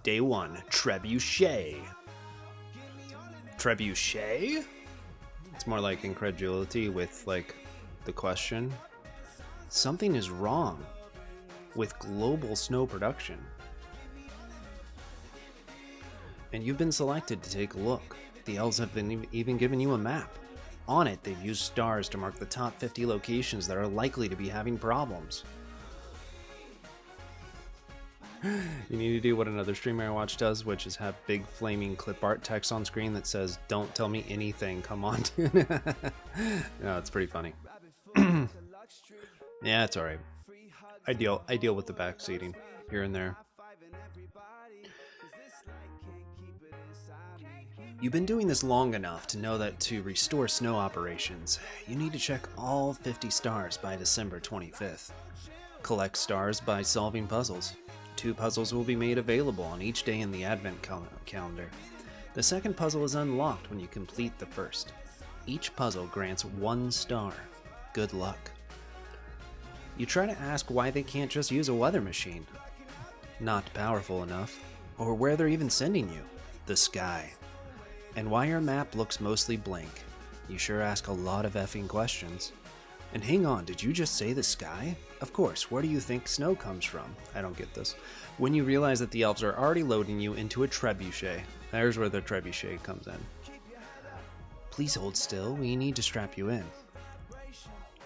Day 1, Trebuchet. Trebuchet? It's more like incredulity with, like, the question. Something is wrong with global snow production. And you've been selected to take a look. The elves have been even given you a map. On it, they've used stars to mark the top 50 locations that are likely to be having problems. You need to do what another streamer I watch does, which is have big flaming clip art text on screen that says, "Don't tell me anything, come on." No, it's pretty funny. Yeah, it's alright. I deal with the backseating here and there. You've been doing this long enough to know that to restore snow operations, you need to check all 50 stars by December 25th. Collect stars by solving puzzles. 2 puzzles will be made available on each day in the Advent calendar. The second puzzle is unlocked when you complete the first. Each puzzle grants 1 star. Good luck. You try to ask why they can't just use a weather machine. Not powerful enough. Or where they're even sending you. The sky. And why your map looks mostly blank. You sure ask a lot of effing questions. And hang on, did you just say the sky? Of course, where do you think snow comes from? I don't get this. When you realize that the elves are already loading you into a trebuchet. There's where the trebuchet comes in. Please hold still, we need to strap you in.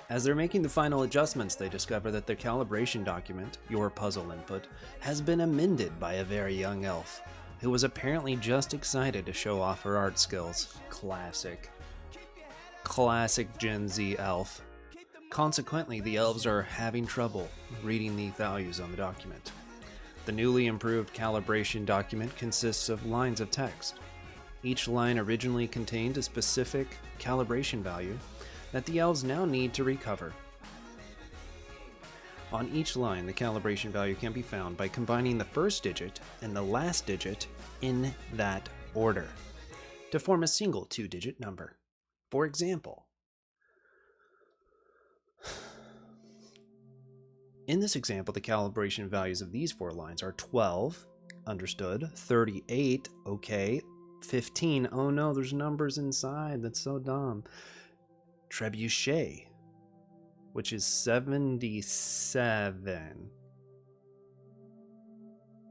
As they're making the final adjustments, they discover that their calibration document, your puzzle input, has been amended by a very young elf, who was apparently just excited to show off her art skills. Classic. Classic Gen Z elf. Consequently, the elves are having trouble reading the values on the document. The newly improved calibration document consists of lines of text. Each line originally contained a specific calibration value that the elves now need to recover. On each line, the calibration value can be found by combining the first digit and the last digit in that order to form a single 2-digit number. For example, in this example, the calibration values of these 4 lines are 12, understood, 38, okay, 15, oh no, there's numbers inside, that's so dumb, trebuchet, which is 77.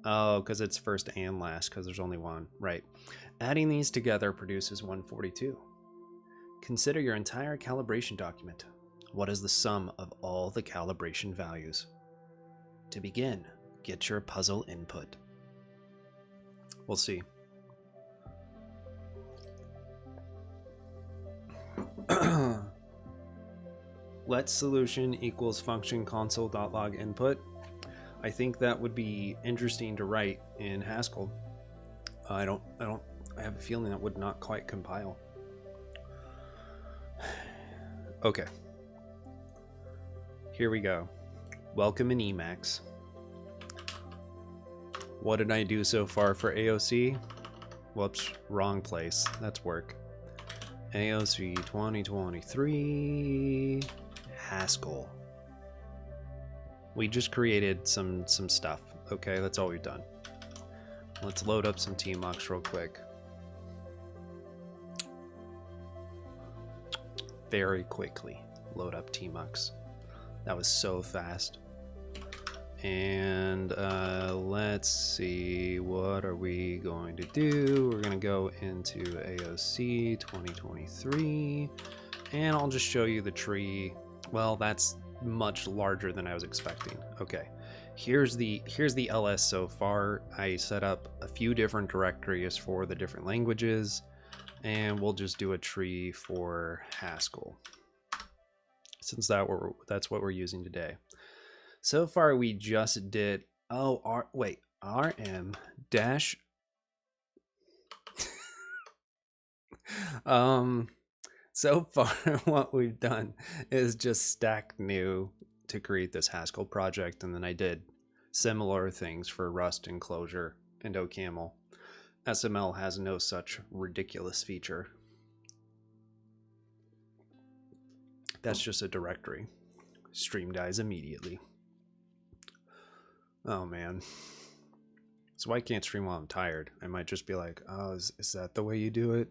Oh, because it's first and last, because there's only one. Right. Adding these together produces 142. Consider your entire calibration document. What is the sum of all the calibration values? To begin, get your puzzle input. We'll see. Let solution equals function console.log input. I think that would be interesting to write in Haskell. I have a feeling that would not quite compile. Okay. Here we go. Welcome in Emacs. What did I do so far for AoC? Whoops, wrong place. That's work. AoC 2023 Haskell. We just created some stuff. Okay, that's all we've done. Let's load up some tmux real quick. Very quickly load up tmux. That was so fast. And let's see, what are we going to do? We're going to go into AoC 2023, and I'll just show you the tree. Well, that's much larger than I was expecting. Okay, here's the ls so far. I set up a few different directories for the different languages, and we'll just do a tree for Haskell, since that's what we're using today. So far, we just did, rm dash, so far what we've done is just stack new to create this Haskell project, and then I did similar things for Rust and Clojure and OCaml. SML has no such ridiculous feature. That's just a directory. Stream dies immediately. Oh man. So I can't stream while I'm tired. I might just be like, oh, is that the way you do it?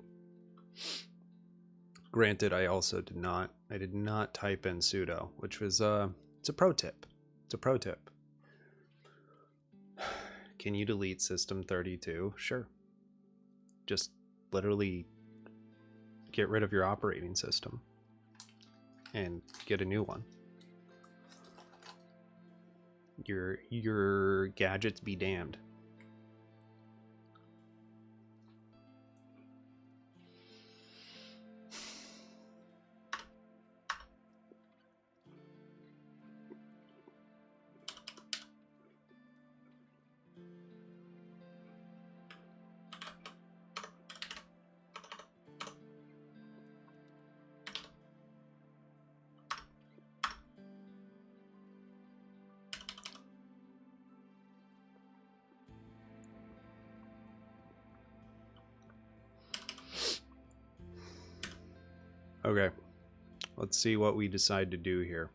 Granted, I also did not type in sudo, which was it's a pro tip. It's a pro tip. Can you delete system 32? Sure. Just literally get rid of your operating system and get a new one. Your gadgets be damned. Okay, let's see what we decide to do here.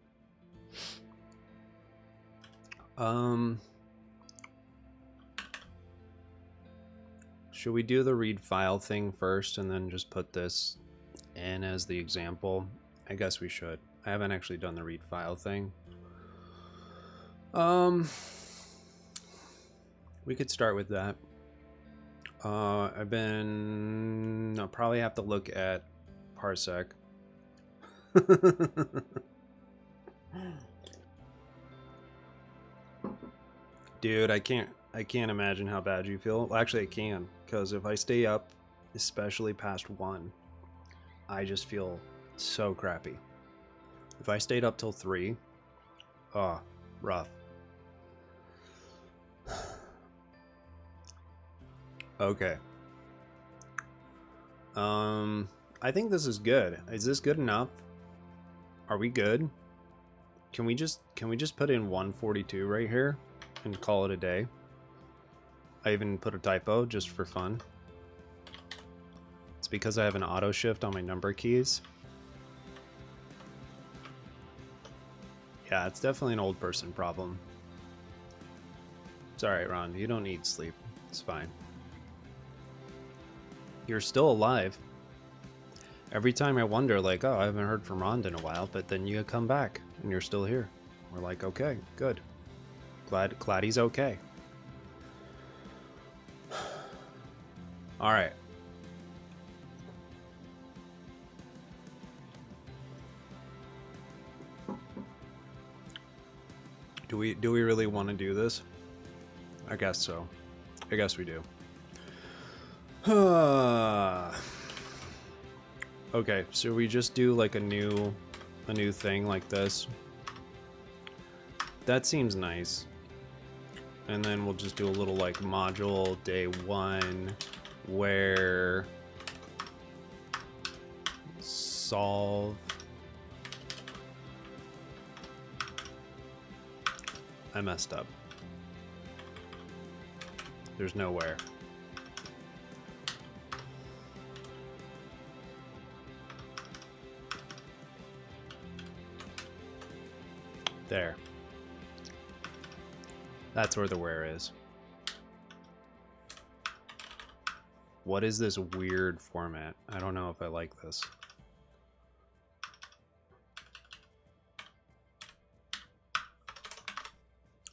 Should we do the read file thing first and then just put this in as the example? I guess we should. I haven't actually done the read file thing. We could start with that. I'll probably have to look at Parsec. Dude, I can't imagine how bad you feel. Well, actually I can, because if I stay up, especially past 1, I just feel so crappy. If I stayed up till 3, oh, rough. Okay. I think this is good. Is this good enough? Are we good? Can we just put in 142 right here and call it a day? I even put a typo just for fun. It's because I have an auto shift on my number keys. Yeah, it's definitely an old person problem. It's alright, Ron. You don't need sleep. It's fine. You're still alive. Every time I wonder, like, oh, I haven't heard from Ron in a while, but then you come back and you're still here. We're like, okay, good. Glad he's okay. All right. Do we really want to do this? I guess so. I guess we do. Okay, so we just do like a new thing like this. That seems nice. And then we'll just do a little like module day 1 where solve. I messed up. There's nowhere. There. That's where the where is. What is this weird format? I don't know if I like this.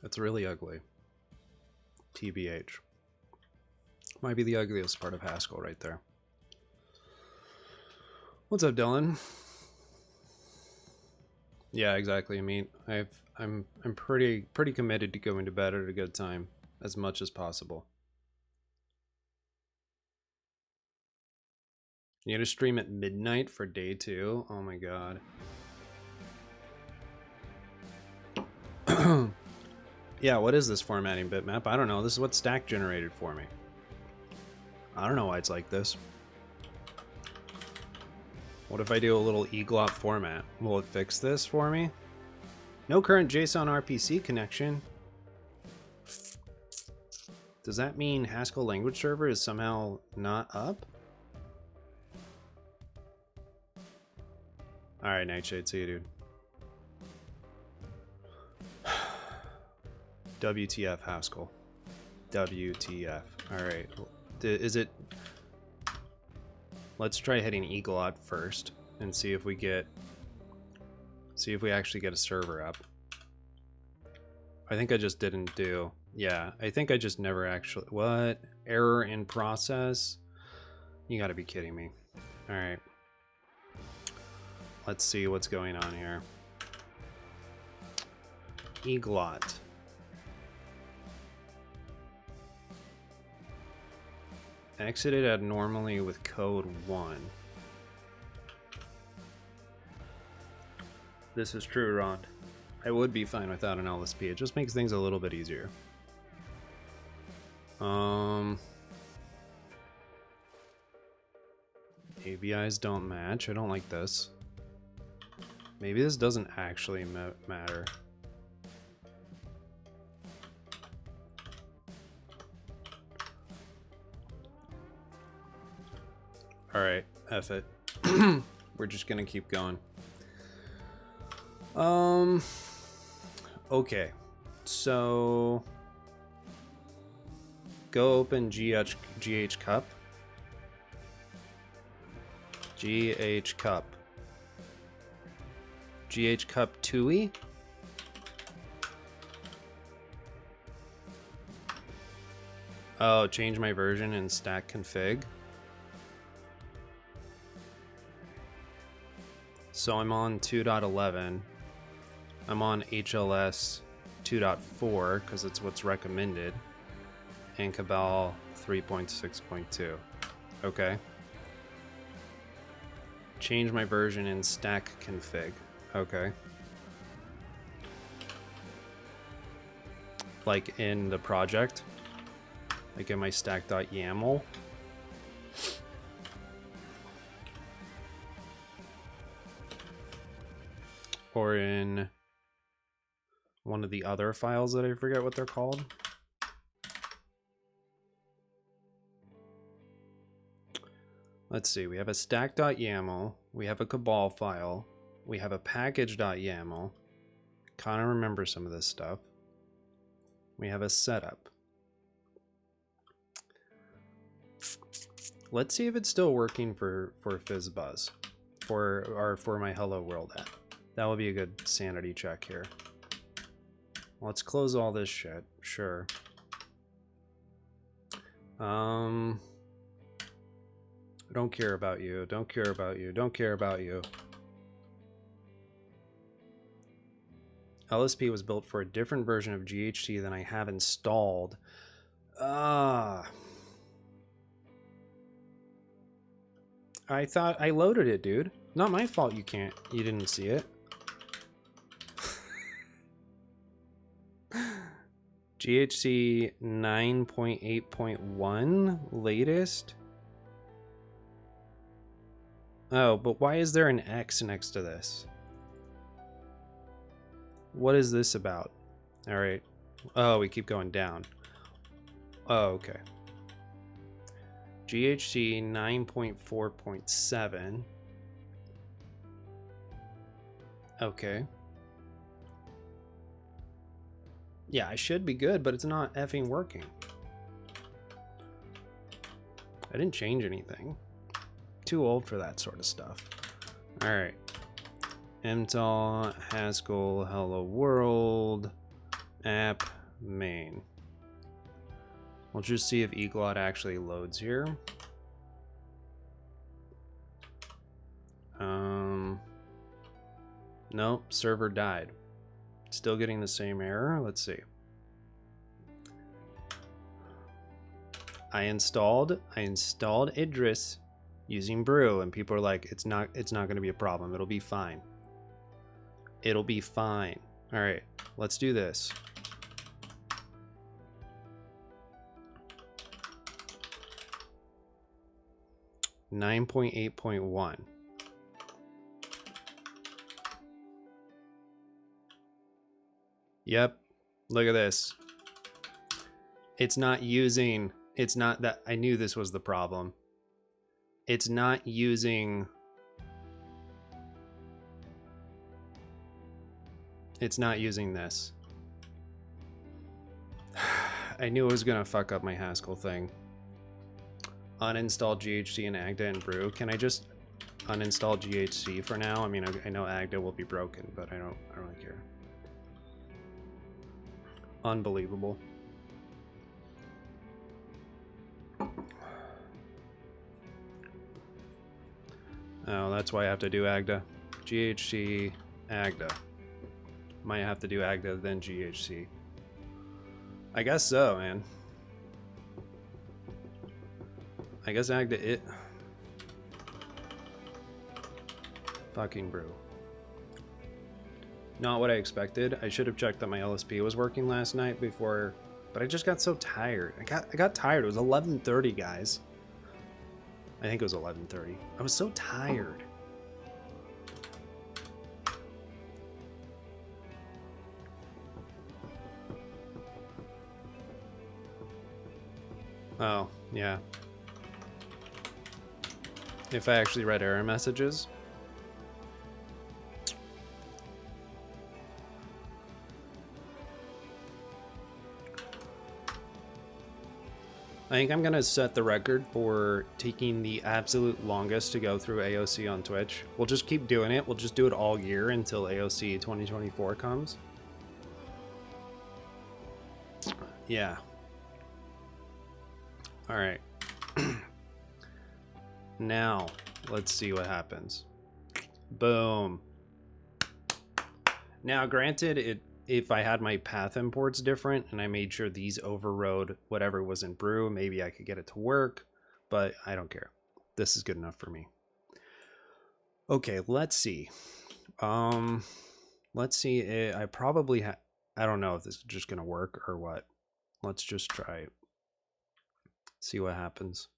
It's really ugly. TBH. Might be the ugliest part of Haskell right there. What's up, Dylan? Yeah, exactly. I mean, I'm pretty committed to going to bed at a good time, as much as possible. You had to stream at midnight for day 2? Oh my god. Yeah, what is this formatting bitmap? I don't know. This is what Stack generated for me. I don't know why it's like this. What if I do a little eglop format? Will it fix this for me? No current JSON RPC connection. Does that mean Haskell language server is somehow not up? Alright, Nightshade, see you, dude. WTF Haskell. WTF. Alright. Is it... Let's try hitting Eagle-Ot first and see if we get... See if we actually get a server up. I think I just didn't do... Yeah, I think I just never actually... What? Error in process? You gotta be kidding me. Alright. Let's see what's going on here. Eagle-Ot. Exited abnormally with code 1. This is true, Ron. I would be fine without an LSP. It just makes things a little bit easier. ABIs don't match. I don't like this. Maybe this doesn't actually matter. Alright, F it. We're just gonna keep going. Okay. So go open GH cup. GH cup. GH cup 2e. Oh, change my version in stack config. So I'm on 2.11. I'm on HLS 2.4 because it's what's recommended, and Cabal 3.6.2. Okay. Change my version in stack config. Okay. Like in the project, like in my stack.yaml. Or in one of the other files that I forget what they're called. Let's see, we have a stack.yaml, we have a Cabal file, we have a package.yaml. Kind of remember some of this stuff. We have a setup. Let's see if it's still working for FizzBuzz, for my Hello World app. That would be a good sanity check here. Let's close all this shit. Sure. I don't care about you. Don't care about you. Don't care about you. LSP was built for a different version of GHC than I have installed. I thought I loaded it, dude. Not my fault you didn't see it. GHC 9.8.1 latest. Oh, but why is there an X next to this? What is this about? All right. Oh, we keep going down. Oh, okay. GHC 9.4.7. Okay. Yeah, I should be good, but it's not effing working. I didn't change anything. Too old for that sort of stuff. All right. mtol Haskell hello world app main. We'll just see if Eagle-Ot actually loads here. Nope, server died. Still getting the same error. Let's see. I installed Idris using brew, and people are like, it's not going to be a problem. It'll be fine. It'll be fine. All right, let's do this. .8.1. Yep, look at this. It's not that, I knew this was the problem. It's not using this. I knew it was gonna fuck up my Haskell thing. Uninstall GHC and Agda and Brew. Can I just uninstall GHC for now? I mean, I know Agda will be broken, but I don't really care. Unbelievable. Oh, that's why I have to do Agda. GHC, Agda. Might have to do Agda, then GHC. I guess so, man. I guess Agda it. Fucking Brew. Not what I expected. I should have checked that my LSP was working last night before, but I just got so tired. I got tired. It was 11:30, guys. I think it was 11:30. I was so tired. Oh, yeah. If I actually read error messages. I think I'm gonna set the record for taking the absolute longest to go through AoC on Twitch. We'll just keep doing it. We'll just do it all year until AoC 2024 comes. Yeah. All right. Now, let's see what happens. Boom. Now, granted, if I had my path imports different and I made sure these overrode whatever was in Brew, maybe I could get it to work, but I don't care. This is good enough for me. Okay, let's see. Let's see. I probably I don't know if this is just gonna work or what. Let's just try it. See what happens.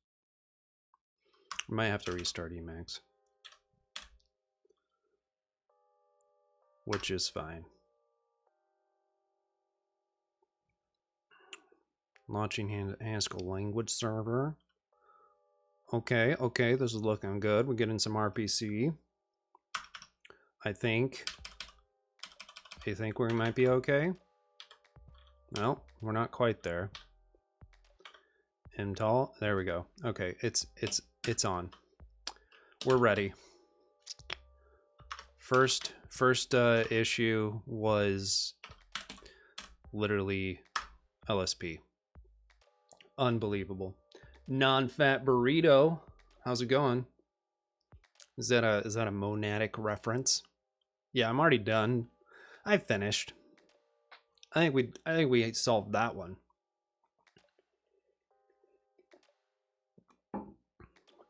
I might have to restart Emacs, which is fine. Launching Haskell language server. Okay, this is looking good. We're getting some RPC. I think we might be okay. No, we're not quite there. Mtall, there we go. Okay, it's on. We're ready. First issue was literally LSP. Unbelievable. Non-fat burrito. How's it going? Is that a monadic reference? Yeah, I'm already done. I finished. I think we solved that one.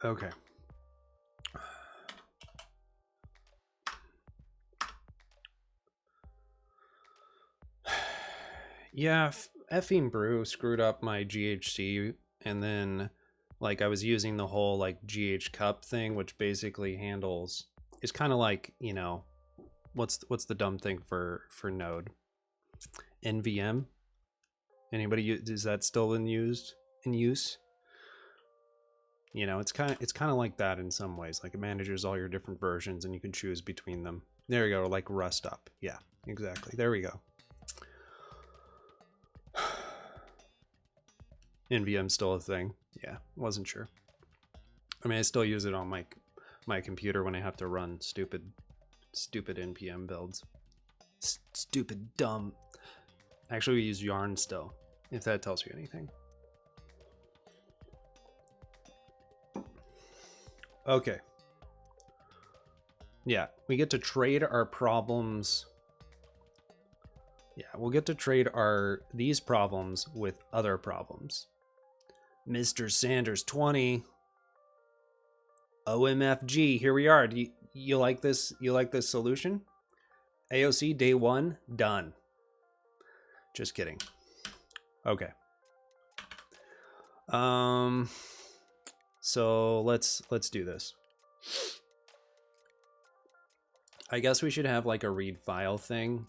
Okay. Yeah, effing Brew screwed up my GHC, and then like I was using the whole like GH cup thing, which basically handles, it's kind of like, you know, what's the dumb thing for Node? NVM. Anybody is that still in use? You know, it's kind of like that in some ways. Like it manages all your different versions and you can choose between them. There you go, like rust up. Yeah, exactly. There we go. NVM's still a thing. Yeah, wasn't sure. I mean, I still use it on my computer when I have to run stupid npm builds. Stupid dumb. Actually, we use yarn still, if that tells you anything. Okay. Yeah, we get to trade our problems. Yeah, we'll get to trade these problems with other problems. Mr. Sanders 20. OMFG, here we are. Do you like this? You like this solution? AoC day 1 done. Just kidding. Okay. So let's do this. I guess we should have like a read file thing.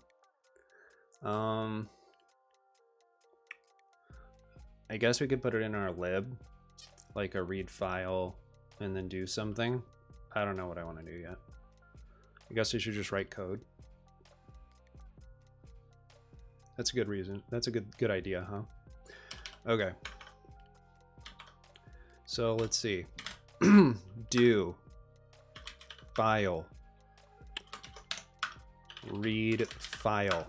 I guess we could put it in our lib, like a read file, and then do something. I don't know what I want to do yet. I guess we should just write code. That's a good reason. That's a good idea, huh? Okay. So let's see. Do file read file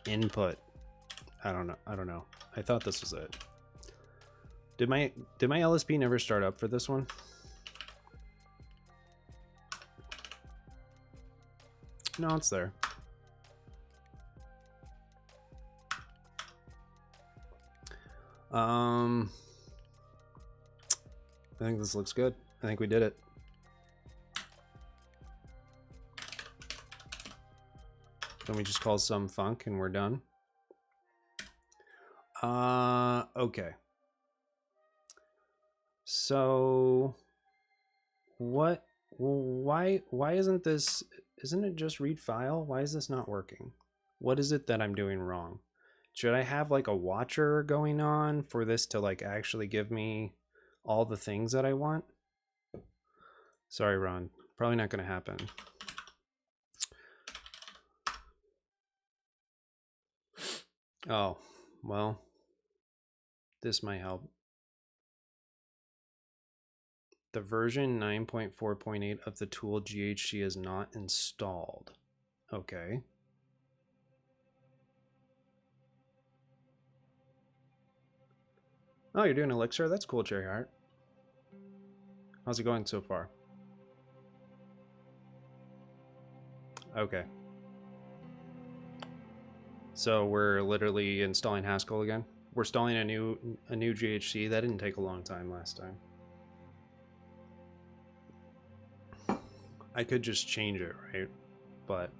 input. I don't know. I thought this was it. Did my LSP never start up for this one? No, it's there. I think this looks good. I think we did it. Then we just call some func and we're done. Okay. So what, why isn't this, isn't it just read file? Why is this not working? What is it that I'm doing wrong? Should I have like a watcher going on for this to like actually give me all the things that I want? Sorry, Ron. Probably not going to happen. Oh, well, this might help. The version 9.4.8 of the tool GHC is not installed. Okay. Oh, you're doing Elixir? That's cool, Cherry Heart. How's it going so far? Okay. So we're literally installing Haskell again. We're installing a new GHC. That didn't take a long time last time. I could just change it, right? But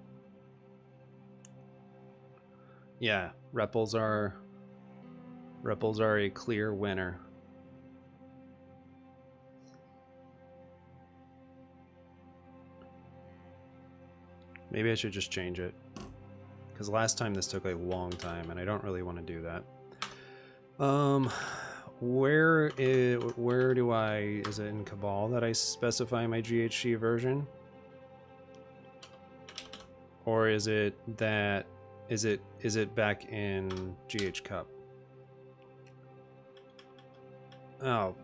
yeah, REPLs are a clear winner. Maybe I should just change it, because last time this took a long time and I don't really want to do that. Where do I, is it in Cabal that I specify my GHC version? Or is it that, is it back in GH Cup? Oh,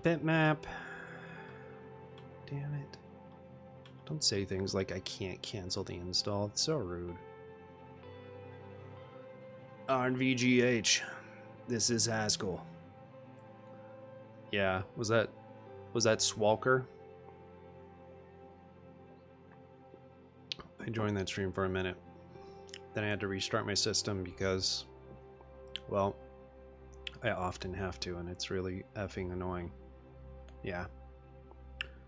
bitmap. Damn it. Don't say things like I can't cancel the install. It's so rude. RNVGH. This is Haskell. Yeah, was that Swalker? I joined that stream for a minute. Then I had to restart my system because, well, I often have to, and it's really effing annoying. Yeah.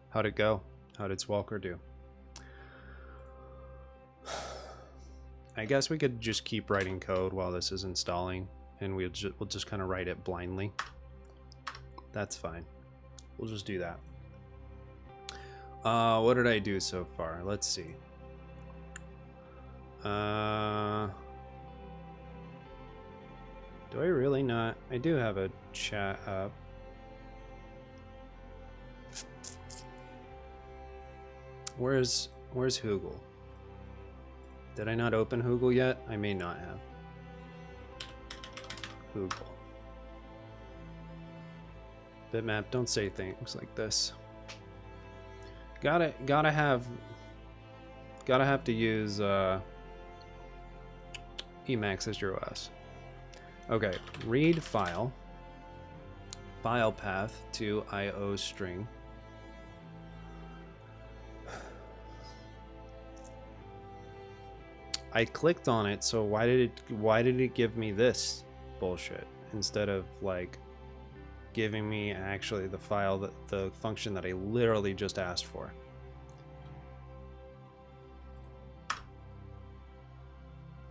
How'd it go? How did Swalker do? I guess we could just keep writing code while this is installing, and we'll just kind of write it blindly. That's fine. We'll just do that. What did I do so far? Let's see. Do I really not? I do have a chat up. Where's Hoogle? Did I not open Hoogle yet? I may not have. Hoogle. Bitmap, don't say things like this. Gotta have to use Emacs as your OS. Okay, read file path to IO string. I clicked on it, so why did it give me this bullshit instead of like giving me actually the file, the function that I literally just asked for?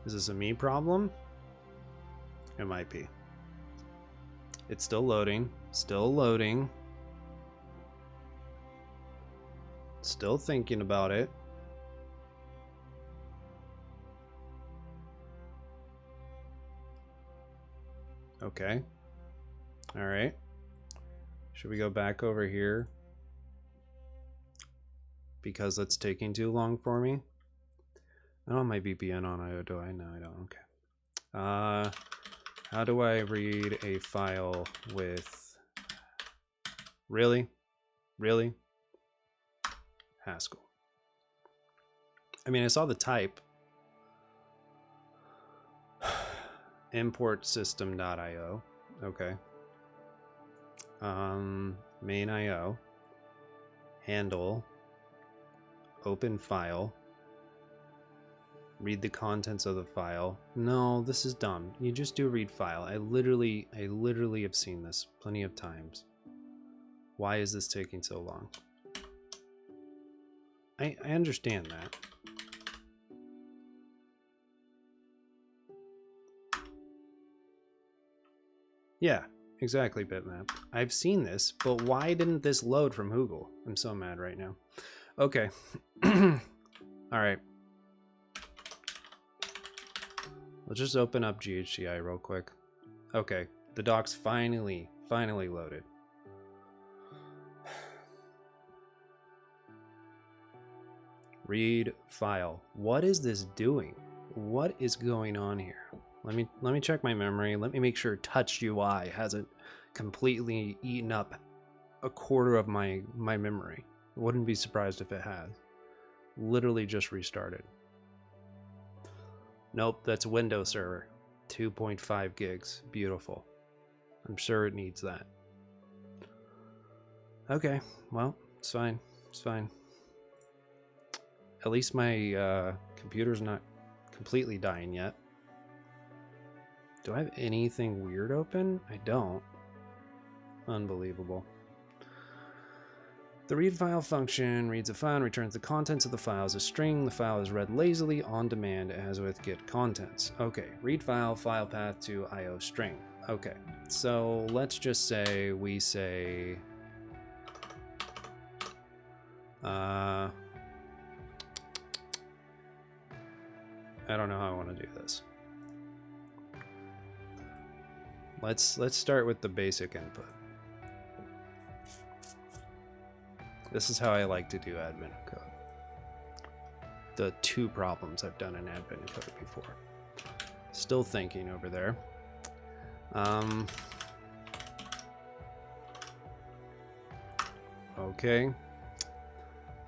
Is this a me problem? It might be. It's still loading. Still loading. Still thinking about it. Okay. All right. Should we go back over here? Because that's taking too long for me. I don't have my VPN on. Do I? No, I don't. Okay. How do I read a file with... Really? Haskell. I mean, I saw the type. Import system.io. Okay. Main IO. Handle. Open file. Read the contents of the file. No, this is dumb. You just do read file. I literally have seen this plenty of times. Why is this taking so long? I understand that. Yeah, exactly, bitmap. I've seen this, but why didn't this load from Google? I'm so mad right now. Okay. All right. Let's just open up GHCI real quick. Okay, the doc's finally loaded. Read file. What is this doing? What is going on here? Let me check my memory. Let me make sure Touch UI hasn't completely eaten up a quarter of my memory. Wouldn't be surprised if it has. Literally just restarted. Nope, that's Windows server. 2.5 gigs. Beautiful. I'm sure it needs that. Okay, well, it's fine. It's fine. At least my computer's not completely dying yet. Do I have anything weird open? I don't. Unbelievable. The read file function reads a file and returns the contents of the file as a string. The file is read lazily on demand as with get contents. Okay, read file, file path to IO string. Okay, so let's just say we say I don't know how I want to do this. Let's start with the basic input. This is how I like to do admin code. The two problems I've done in admin code before. Still thinking over there. Okay.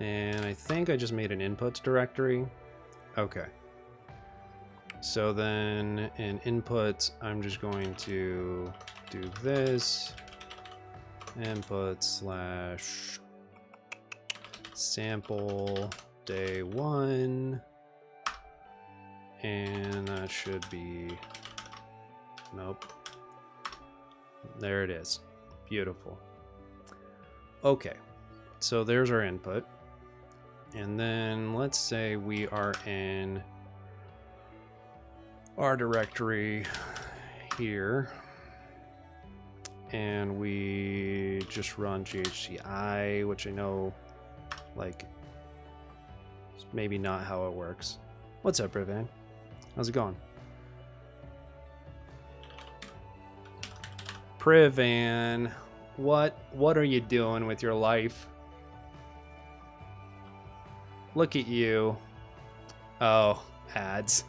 And I think I just made an inputs directory. Okay. So then in inputs, I'm just going to do this. Input slash sample day 1. And that should be, nope. There it is. Beautiful. Okay. So there's our input. And then let's say we are in our directory here and we just run GHCI, which I know, like, it's maybe not how it works. What's up, Rivan? How's it going? Privan, what are you doing with your life? Look at you. Oh, ads.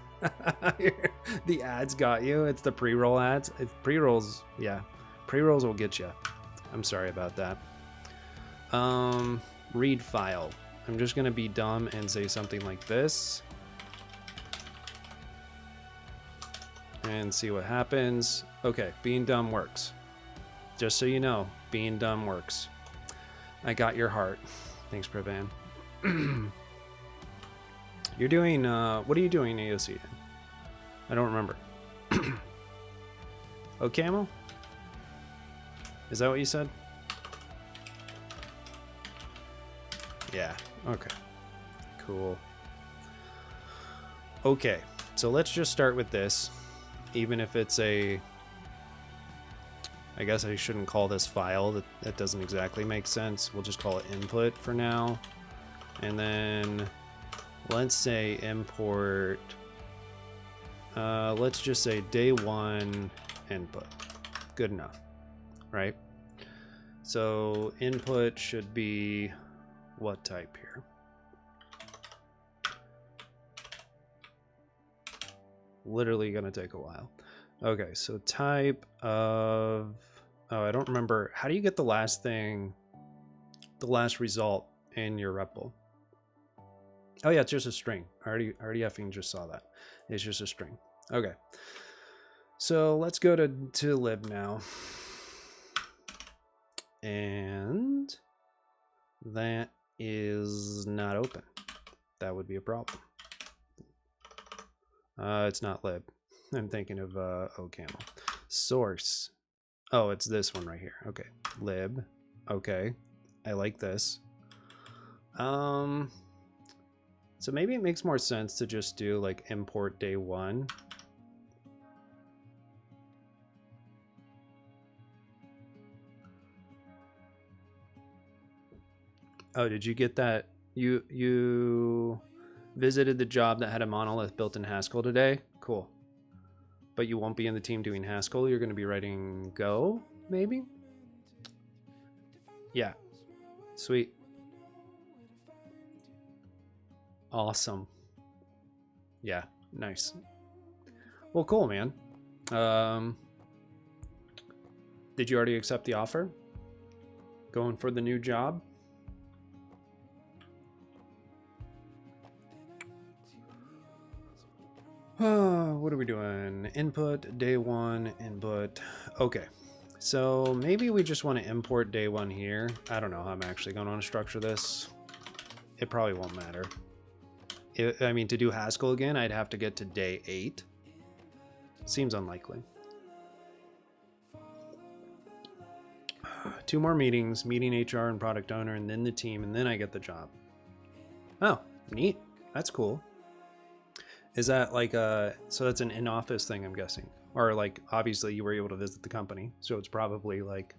The ads got you. It's the pre-roll ads. Pre-rolls, yeah. Pre-rolls will get you. I'm sorry about that. Read file. I'm just gonna be dumb and say something like this. And see what happens. Okay, being dumb works. Just so you know, being dumb works. I got your heart. Thanks, Privan. You're doing, what are you doing in AoC? I don't remember. Oh, Camel? Is that what you said? Yeah, okay. Cool. Okay, so let's just start with this. Even if it's a... I guess I shouldn't call this file. That doesn't exactly make sense. We'll just call it input for now. And then let's say import... let's just say day 1 input. Good enough, right? So input should be what type here? literally gonna take a while. Okay, so type of, oh, I don't remember. How do you get the last thing, the last result in your REPL? Oh yeah, it's just a string. I already effing just saw that. It's just a string. Okay. So let's go to lib now. And that is not open. That would be a problem. It's not lib. I'm thinking of OCaml. Source. Oh, it's this one right here. Okay. Lib. Okay. I like this. So maybe it makes more sense to just do like import day one. Oh, did you get that? You visited the job that had a monolith built in Haskell today? Cool. But you won't be in the team doing Haskell. You're going to be writing Go, maybe? Yeah. Sweet. Awesome. Yeah, nice. Well, cool, man. Did you already accept the offer? Going for the new job? What are we doing? Input, day one, input. Okay. So maybe we just want to import day one here. I don't know how I'm actually going to want to structure this. It probably won't matter. I mean, to do Haskell again, I'd have to get to day 8. Seems unlikely. 2 more meetings, meeting HR and product owner, and then the team, and then I get the job. Oh, neat. That's cool. Is that like a, so that's an in-office thing, I'm guessing? Or like, obviously you were able to visit the company, so it's probably like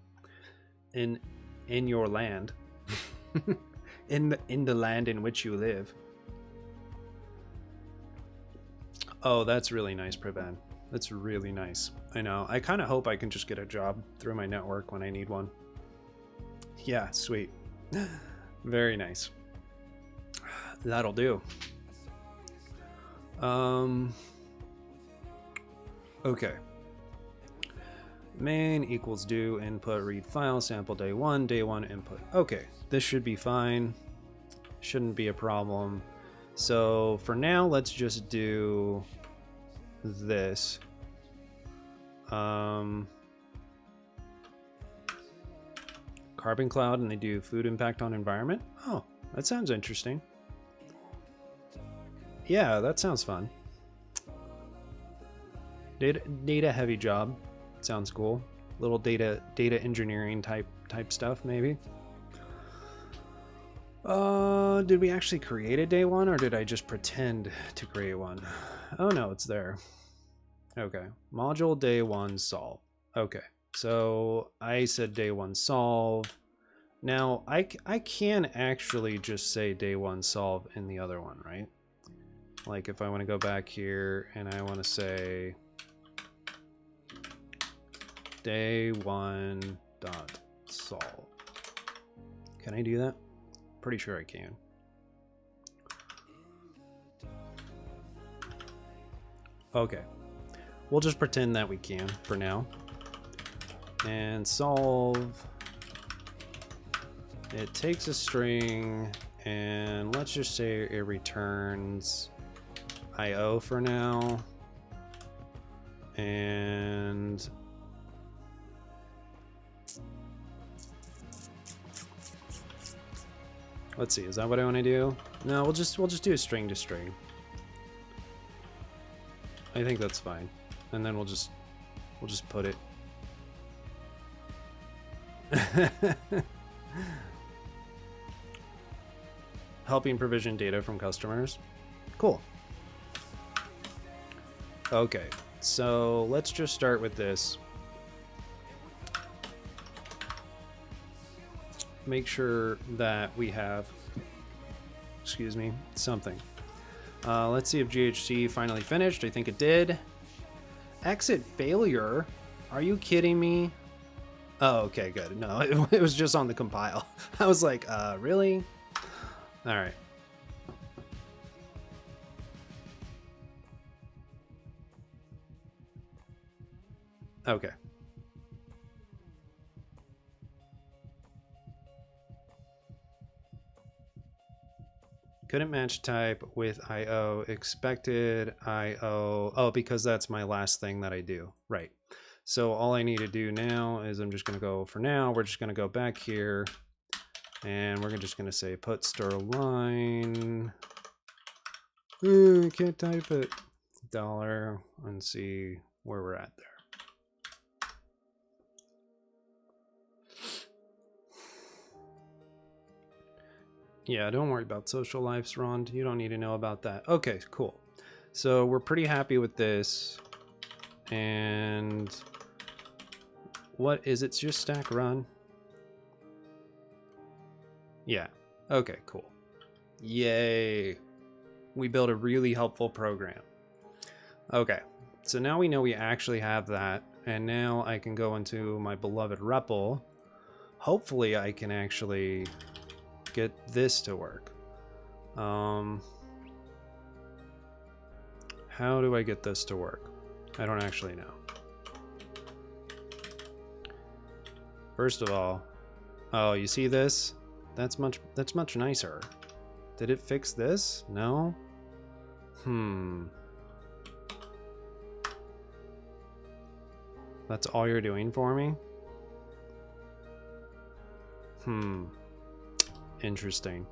in your land, in the land in which you live. Oh, that's really nice, Prevent. That's really nice. I know. I kind of hope I can just get a job through my network when I need one. Yeah, sweet. Very nice. That'll do. Okay. Main equals do input read file sample day one input. Okay, this should be fine. Shouldn't be a problem. So for now, let's just do this. Carbon Cloud, and they do food impact on environment. Oh, that sounds interesting. Yeah, that sounds fun. Data heavy job. Sounds cool. Little data engineering type stuff, maybe. Did we actually create a day one, or did I just pretend to create one? Oh no, it's there. Okay. Module day one solve. Okay. So I said day one solve. Now I can actually just say day one solve in the other one, right? Like if I want to go back here and I want to say day one dot solve. Can I do that? Pretty sure I can. Okay. We'll just pretend that we can for now. And solve. It takes a string and let's just say it returns IO for now. And let's see, is that what I want to do? No, we'll just do a string to string. I think that's fine. And then we'll just put it. Helping provision data from customers. Cool. Okay, so let's just start with this. Make sure that we have, excuse me, something. Let's see if GHC finally finished. I think it did. Exit failure? Are you kidding me? Oh, okay, good. No, it was just on the compile. I was like, really? All right. Okay. Couldn't match type with IO. Expected IO. Oh, because that's my last thing that I do. Right. So all I need to do now is I'm just going to go, for now, we're just going to go back here. And we're just going to say put stir line. Ooh, I can't type it. $, and see where we're at there. Yeah, don't worry about social lives, Ron. You don't need to know about that. Okay, cool. So we're pretty happy with this. And what is it? Just stack run? Yeah. Okay, cool. Yay. We built a really helpful program. Okay, so now we know we actually have that. And now I can go into my beloved REPL. Hopefully I can actually get this to work. How do I get this to work? I don't actually know. First of all, oh, you see this? That's much nicer. Did it fix this? No? That's all you're doing for me? Interesting.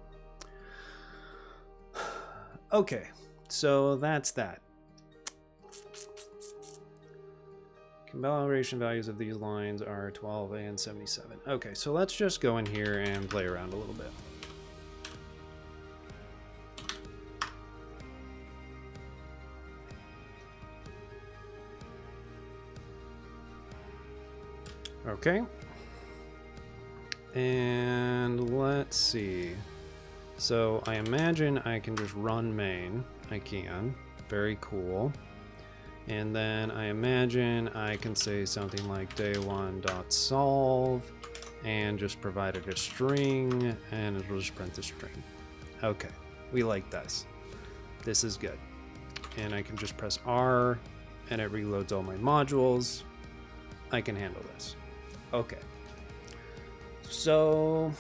Okay, so that's that. Calibration values of these lines are 12 and 77. Okay, so let's just go in here and play around a little bit. Okay. And let's see. So I imagine I can just run main. I can. Very cool. And then I imagine I can say something like day1.solve and just provide it a string, and it'll just print the string. Okay, we like this. This is good. And I can just press R and it reloads all my modules. I can handle this. Okay. So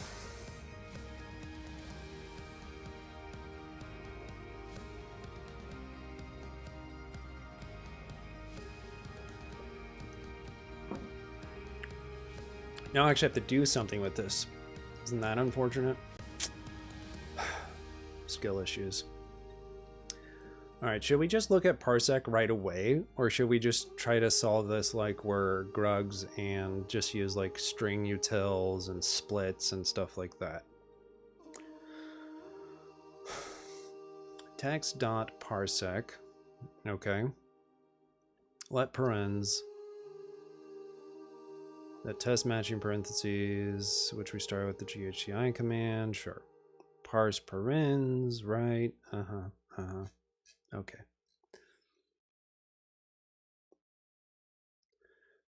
now I actually have to do something with this. Isn't that unfortunate? Skill issues. All right, should we just look at Parsec right away, or should we just try to solve this like we're grugs and just use like string utils and splits and stuff like that? Text.parsec. Okay. Let parens. The test matching parentheses, which we start with the GHCI command. Sure. Parse parens, right? Okay.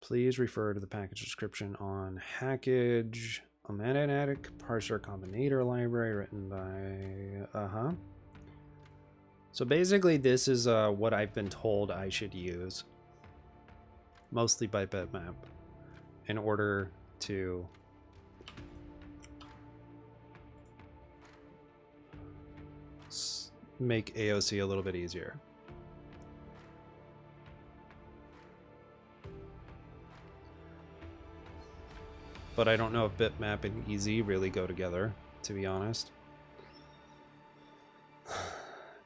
Please refer to the package description on Hackage, a magnetic Parser Combinator library written by... So basically this is what I've been told I should use, mostly by bitmap, in order to make AoC a little bit easier. But I don't know if bitmap and easy really go together, to be honest.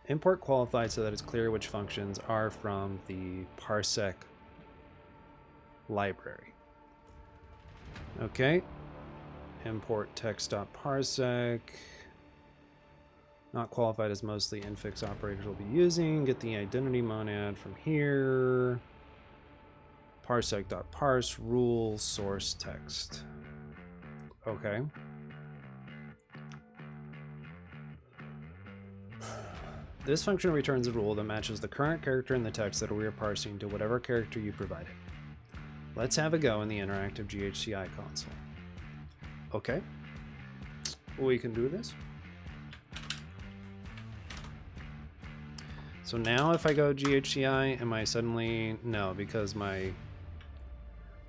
Import qualified so that it's clear which functions are from the Parsec library. Okay. Import text.parsec. Not qualified as mostly infix operators will be using. Get the identity monad from here. Parsec.parse rule source text. Okay. This function returns a rule that matches the current character in the text that we are parsing to whatever character you provided. Let's have a go in the interactive GHCI console. Okay. We can do this. So now if I go GHCI, am I suddenly... No, because my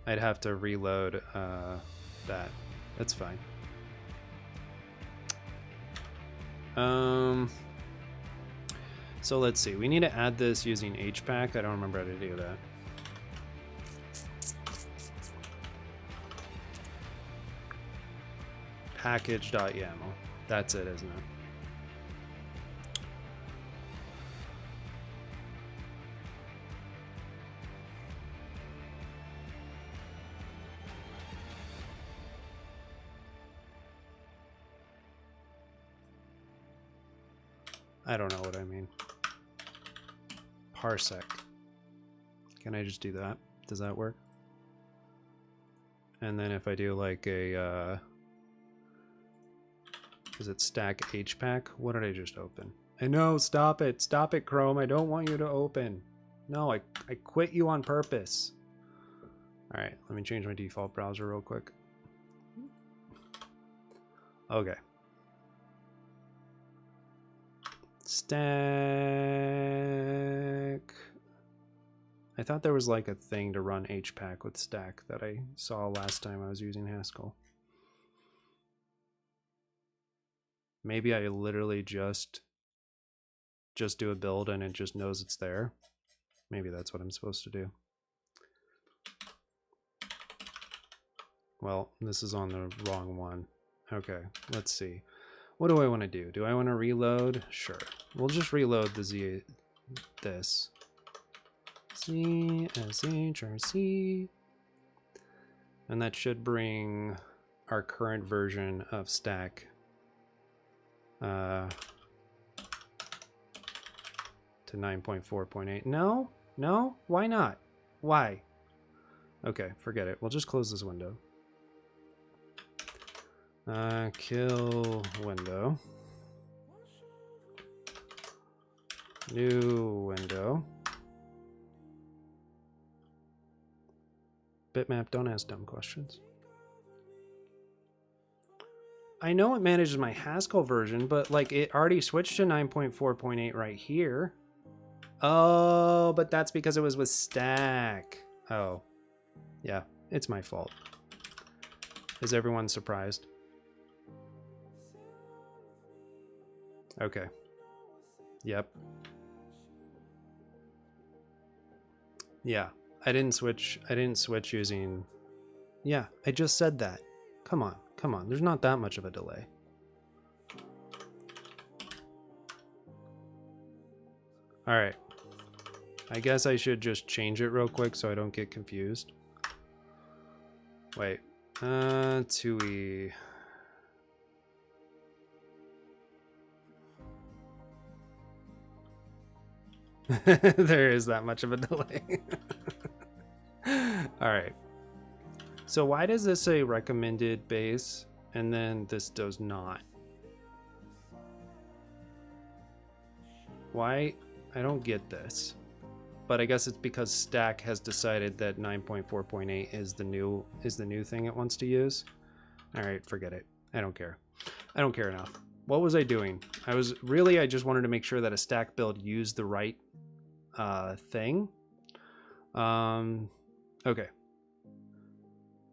I'd have to reload that. That's fine. So let's see. We need to add this using HPAC. I don't remember how to do that. Package.yaml. That's it, isn't it? I don't know what I mean. Parsec. Can I just do that? Does that work? And then if I do like a, is it stack HPAC? What did I just open? I know, stop it. Stop it, Chrome. I don't want you to open. No, I quit you on purpose. All right, let me change my default browser real quick. Okay. Stack. I thought there was like a thing to run HPAC with stack that I saw last time I was using Haskell. Maybe I literally just do a build and it just knows it's there. Maybe that's what I'm supposed to do. Well, this is on the wrong one. Okay, let's see. What do I want to do? Do I want to reload? Sure. We'll just reload the this. CSHRC. And that should bring our current version of stack to 9.4.8. No? No? Why not? Why? Okay, forget it. We'll just close this window. Kill window. New window. Bitmap, don't ask dumb questions. I know it manages my Haskell version, but like it already switched to 9.4.8 right here. Oh, but that's because it was with stack. Oh, yeah, it's my fault. Is everyone surprised? Okay. Yep. Yeah, I didn't switch using... Yeah, I just said that. Come on, come on. There's not that much of a delay. All right. I guess I should just change it real quick so I don't get confused. Wait. 2e. There is that much of a delay. All right. So why does this say recommended base and then this does not? Why? I don't get this. But I guess it's because Stack has decided that 9.4.8 is the new thing it wants to use. All right, forget it. I don't care. I don't care enough. What was I doing? I just wanted to make sure that a Stack build used the right thing. Okay.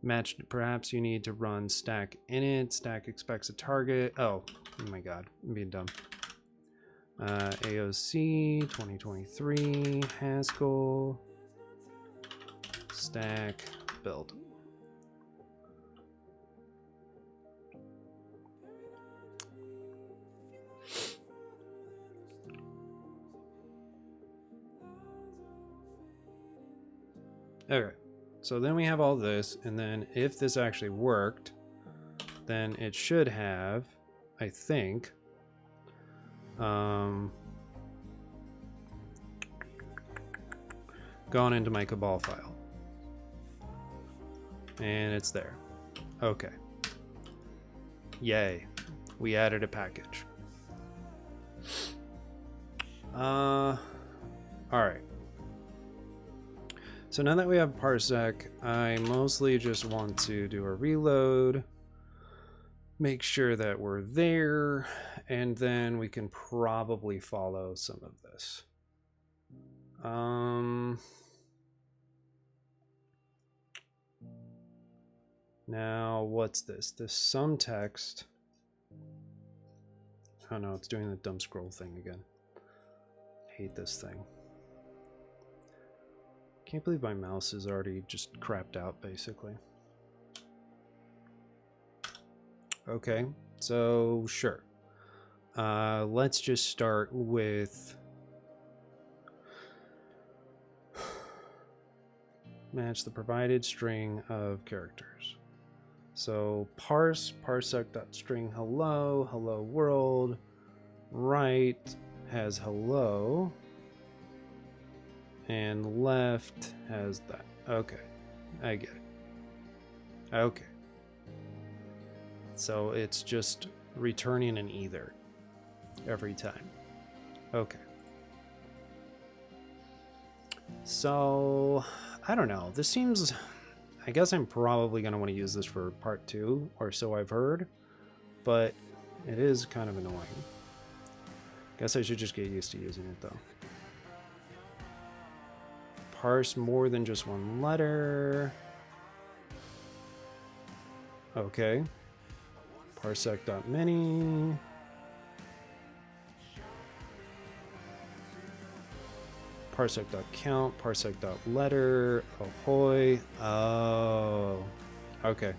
Matched. Perhaps you need to run stack init. Stack expects a target. Oh my god, I'm being dumb. AoC 2023 Haskell stack build. Okay, so then we have all this, and then if this actually worked, then it should have, I think, gone into my Cabal file. And it's there. Okay. Yay. We added a package. Alright. So now that we have Parsec, I mostly just want to do a reload, make sure that we're there, and then we can probably follow some of this. Now, what's this? This sum text. Oh no, it's doing the dumb scroll thing again. Hate this thing. Can't believe my mouse is already just crapped out, basically. Okay, so sure. Let's just start with match the provided string of characters. So parsec.string hello, hello world, right has hello, and left has that. Okay, I get it. Okay. So it's just returning an either every time. Okay. So, I don't know. This seems... I guess I'm probably going to want to use this for part 2, or so I've heard. But it is kind of annoying. Guess I should just get used to using it, though. Parse more than just one letter. Okay. Parsec.many. Parsec.count, parsec.letter, ahoy. Oh, okay.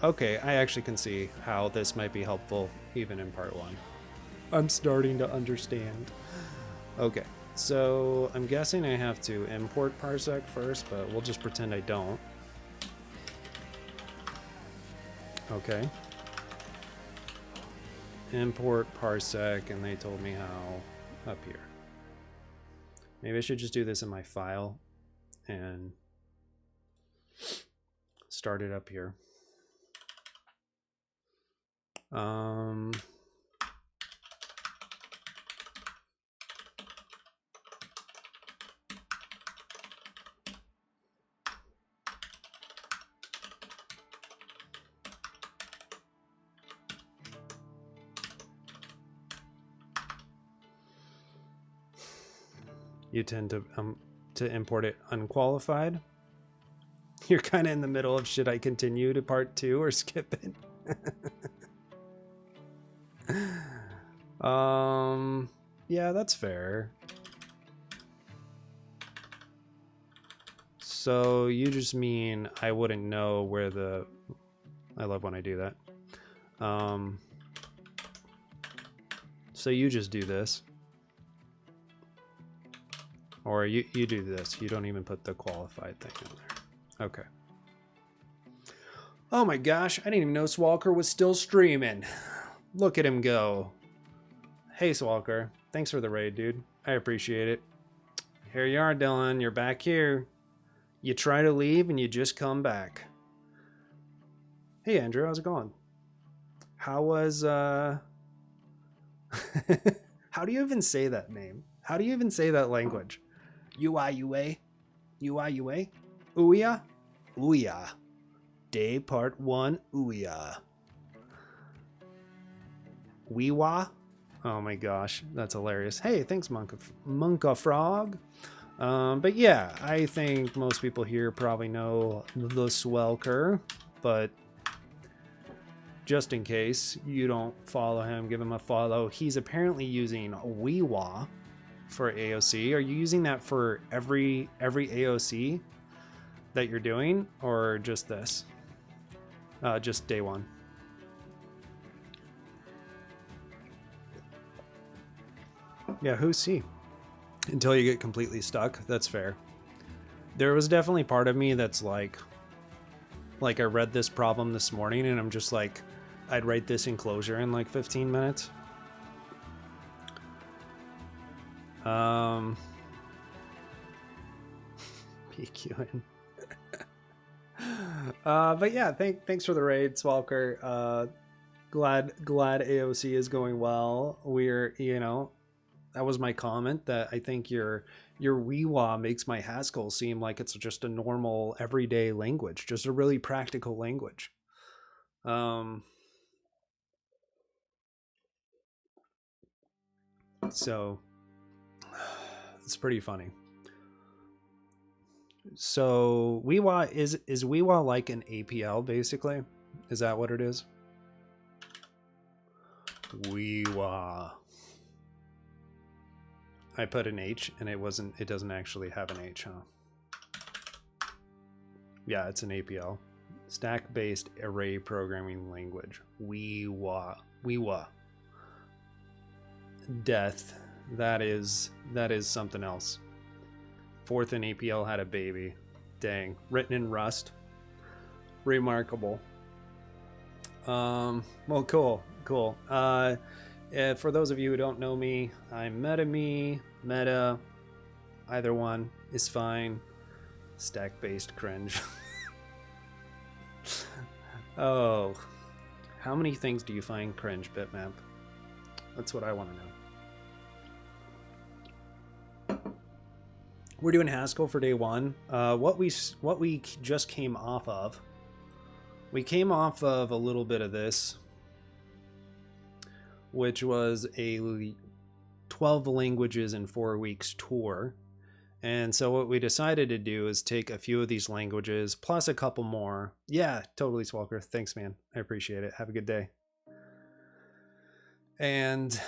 Okay, I actually can see how this might be helpful even in part 1. I'm starting to understand. Okay, so I'm guessing I have to import parsec first, but we'll just pretend I don't. Okay. Import parsec, and they told me how up here. Maybe I should just do this in my file and start it up here. You tend to import it unqualified. You're kind of in the middle of should I continue to part 2 or skip it? Yeah, that's fair. So you just mean I wouldn't know where the... I love when I do that. So you just do this. Or you do this. You don't even put the qualified thing in there. Okay. Oh my gosh, I didn't even know Swalker was still streaming. Look at him go. Hey Swalker, thanks for the raid, dude. I appreciate it. Here you are, Dylan. You're back here. You try to leave and you just come back. Hey Andrew, how's it going? How was how do you even say that name? How do you even say that language? UIUA? UIUA? Ouya? Ouya. Day part 1, Ouya. Weewa? Oh my gosh, that's hilarious. Hey, thanks Monka Frog. But yeah, I think most people here probably know the Swelker, but just in case you don't follow him, give him a follow. He's apparently using Weewa for AoC. Are you using that for every AoC that you're doing, or just this? Just day 1. Yeah, who's he? Until you get completely stuck. That's fair. There was definitely part of me that's like I read this problem this morning and I'm just like, I'd write this enclosure in like 15 minutes. PQN. But yeah, thanks for the raid, Swalker. Glad AoC is going well. We're, you know, that was my comment, that I think your Weewa makes my Haskell seem like it's just a normal everyday language, just a really practical language. So it's pretty funny. So Weewa is Weewa like an APL basically? Is that what it is? Weewa. I put an H and it doesn't actually have an H, huh? Yeah, it's an APL. Stack-based array programming language. Weewa. Weewa. Death. That is something else. Fourth and APL had a baby. Dang. Written in Rust. Remarkable. Well, cool. For those of you who don't know me, I'm Meta. Either one is fine. Stack-based cringe. Oh. How many things do you find cringe, Bitmap? That's what I want to know. We're doing Haskell for day one. What we just came off of. We came off of a little bit of this, which was a 12 languages in 4 weeks tour. And so what we decided to do is take a few of these languages plus a couple more. Yeah, totally, Swalker. Thanks, man. I appreciate it. Have a good day. And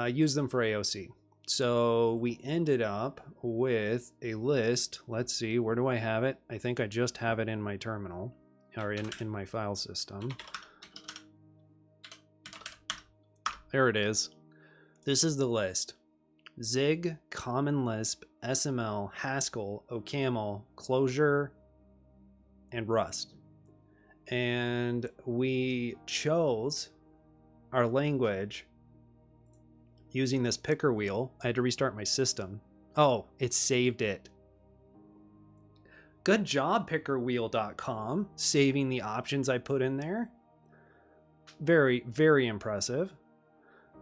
use them for AoC. So we ended up with a list. Let's see, where do I have it? I think I just have it in my terminal or in my file system. There it is. This is the list. Zig, Common Lisp, SML, Haskell, OCaml, Clojure, and Rust. And we chose our language using this picker wheel. I had to restart my system. Oh, it saved it. Good job, pickerwheel.com, saving the options I put in there. Very, very impressive.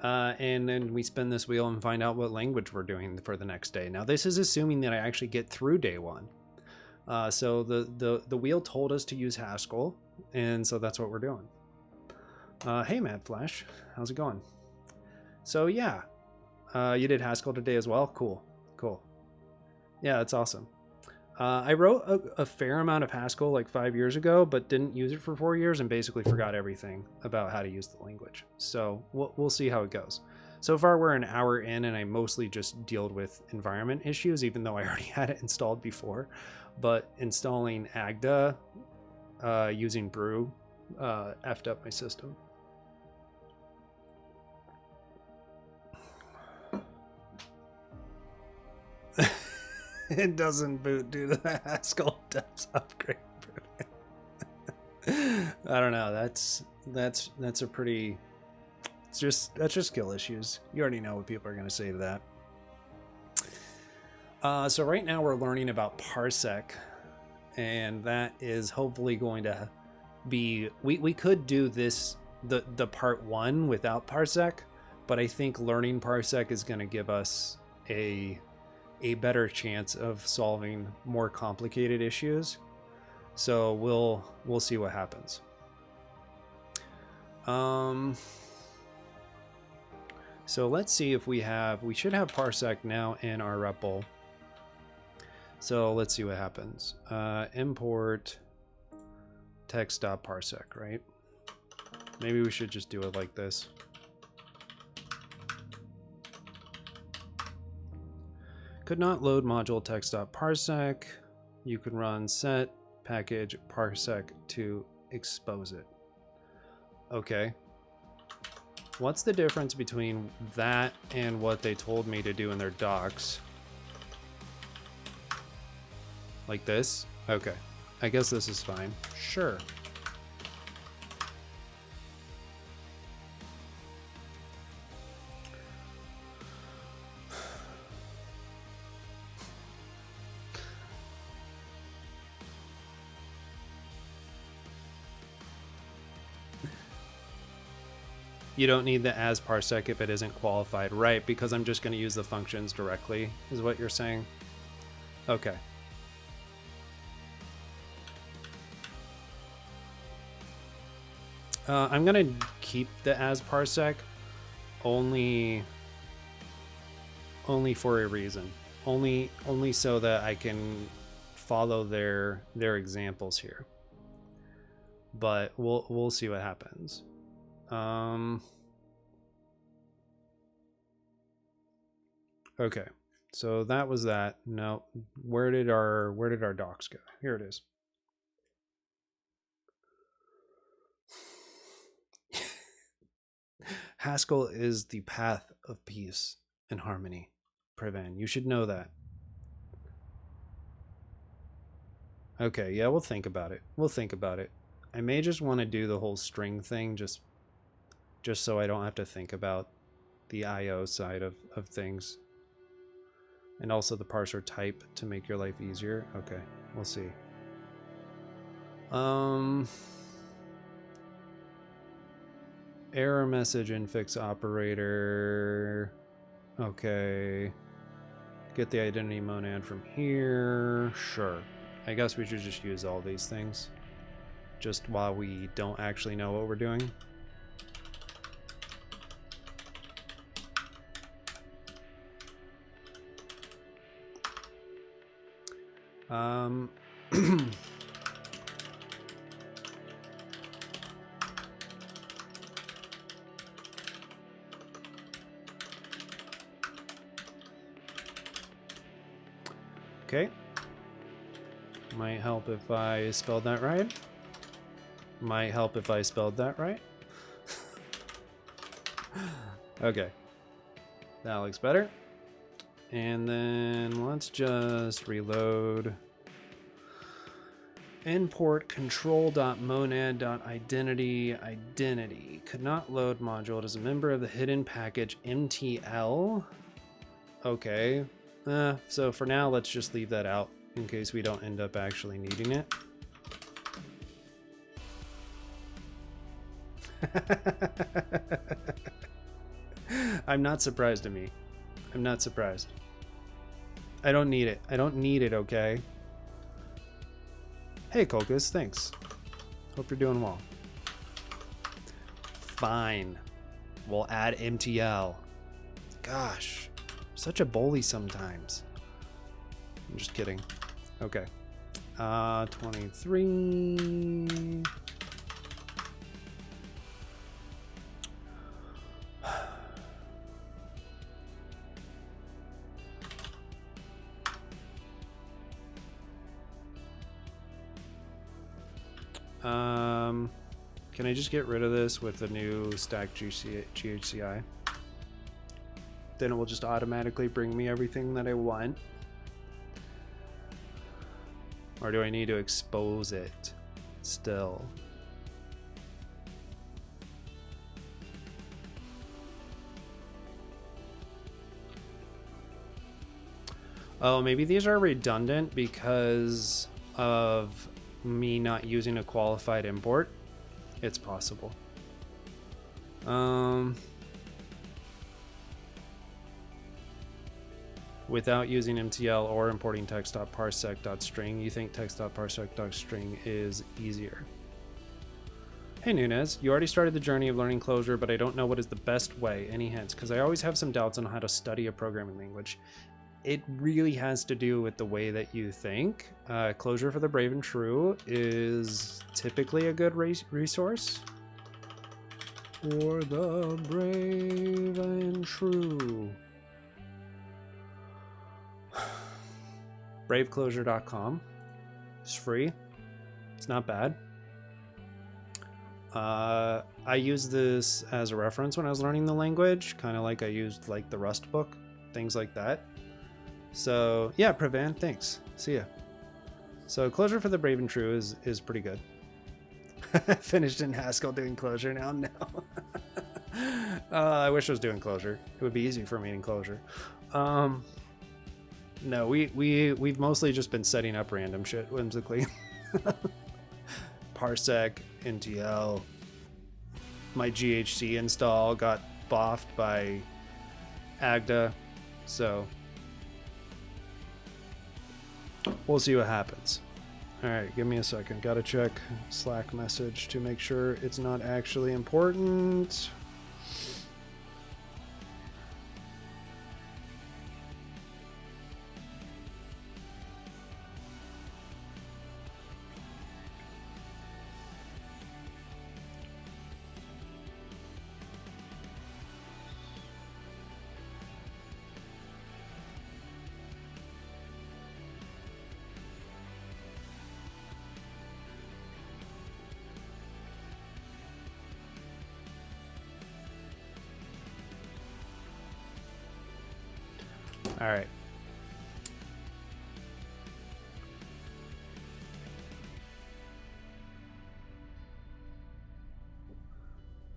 And then we spin this wheel and find out what language we're doing for the next day. Now, this is assuming that I actually get through day one. So the wheel told us to use Haskell, and so that's what we're doing. Hey, Mad Flash, how's it going? So yeah, you did Haskell today as well. Cool. Yeah, that's awesome. I wrote a fair amount of Haskell like 5 years ago, but didn't use it for 4 years and basically forgot everything about how to use the language. So we'll see how it goes. So far, we're an hour in, and I mostly just dealt with environment issues, even though I already had it installed before. But installing Agda using Brew effed up my system. It doesn't boot due to the Haskell depths upgrade. I don't know. That's a pretty. That's just skill issues. You already know what people are going to say to that. So right now we're learning about Parsec, and that is hopefully going to be. We could do this the part one without Parsec, but I think learning Parsec is going to give us a better chance of solving more complicated issues. So we'll see what happens. So let's see if we should have Parsec now in our REPL. So let's see what happens. Import text.parsec, right? Maybe we should just do it like this. Could not load module text.parsec. You can run set package parsec to expose it. Okay. What's the difference between that and what they told me to do in their docs? Like this? Okay. I guess this is fine. Sure. You don't need the as parsec if it isn't qualified, right? Because I'm just going to use the functions directly, is what you're saying? Okay. I'm going to keep the as parsec only for a reason. only so that I can follow their examples here. But we'll see what happens. Okay, so that was that. No, where did our docs go? Here it is. Haskell is the path of peace and harmony. Prevan, you should know that. Okay, yeah, we'll think about it. We'll think about it. I may just want to do the whole string thing just so I don't have to think about the IO side of things. And also the parser type to make your life easier. Okay, we'll see. Error message infix operator. Okay. Get the identity monad from here. Sure. I guess we should just use all these things. Just while we don't actually know what we're doing. Okay. Might help if I spelled that right. Might help if I spelled that right. Okay. That looks better. And then let's just reload. Import control.monad.identity identity. Could not load module. It is a member of the hidden package MTL. Okay. So for now, let's just leave that out in case we don't end up actually needing it. I'm not surprised at me. I'm not surprised. I don't need it. I don't need it, okay? Hey, Kolkus, thanks. Hope you're doing well. Fine. We'll add MTL. Gosh, such a bully sometimes. I'm just kidding. Okay. 23. Can I just get rid of this with the new stack GHCI? Then it will just automatically bring me everything that I want. Or do I need to expose it still? Oh, maybe these are redundant because of me not using a qualified import. It's possible. Without using MTL or importing text.parsec.string, you think text.parsec.string is easier? Hey Nunez, you already started the journey of learning Clojure, but I don't know what is the best way. Any hints? Because I always have some doubts on how to study a programming language. It really has to do with the way that you think. Clojure for the Brave and True is typically a good resource. For the brave and true. Braveclojure.com. It's free. It's not bad. I used this as a reference when I was learning the language, kind of like I used like the Rust book, things like that. So yeah, Prevan, thanks. See ya. So Clojure for the Brave and True is pretty good. Finished in Haskell doing Clojure now. No. I wish I was doing Clojure. It would be easy for me in Clojure. No, we've mostly just been setting up random shit whimsically. Parsec, NTL. My GHC install got boffed by Agda, so we'll see what happens. All right, give me a second. Gotta check Slack message to make sure it's not actually important. All right.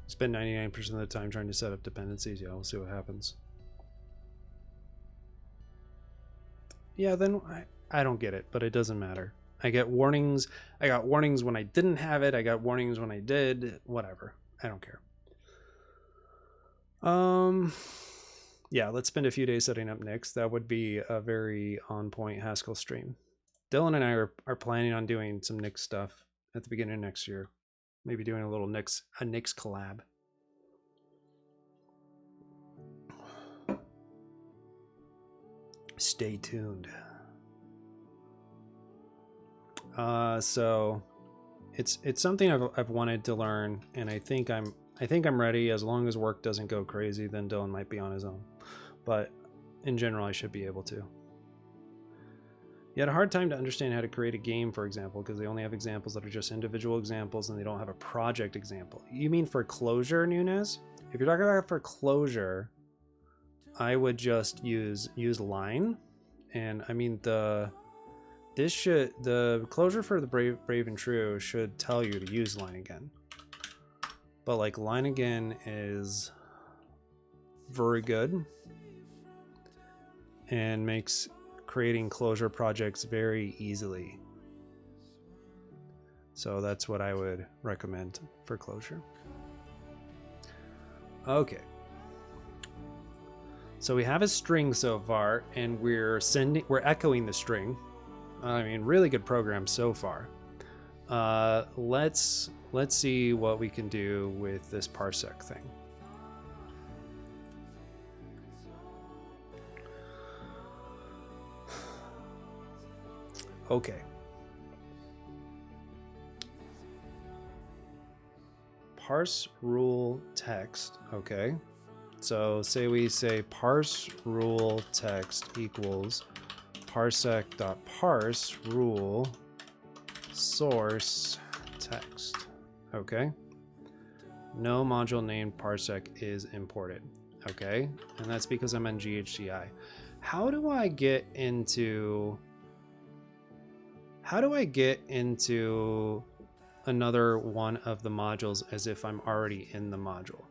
Spend 99% of the time trying to set up dependencies. Yeah, we'll see what happens. Yeah, then I don't get it, but it doesn't matter. I get warnings. I got warnings when I didn't have it. I got warnings when I did. Whatever. I don't care. Yeah, let's spend a few days setting up Nix. That would be a very on-point Haskell stream. Dylan and I are planning on doing some Nix stuff at the beginning of next year. Maybe doing a little Nix collab. Stay tuned. So it's something I've wanted to learn, and I think I'm ready. As long as work doesn't go crazy, then Dylan might be on his own. But in general, I should be able to. You had a hard time to understand how to create a game, for example, because they only have examples that are just individual examples and they don't have a project example. You mean for Clojure, Nunez? If you're talking about for Clojure, I would just use line. And I mean the Clojure for the brave and true should tell you to use line again. But like line again is very good and makes creating Clojure projects very easily. So that's what I would recommend for Clojure. Okay. So we have a string so far, and we're echoing the string. I mean, really good program so far. Let's see what we can do with this Parsec thing. Okay. Parse rule text. Okay. So we say parse rule text equals parsec.parse rule source text. Okay. No module named parsec is imported. Okay. And that's because I'm on GHCI. How do I get into another one of the modules as if I'm already in the module?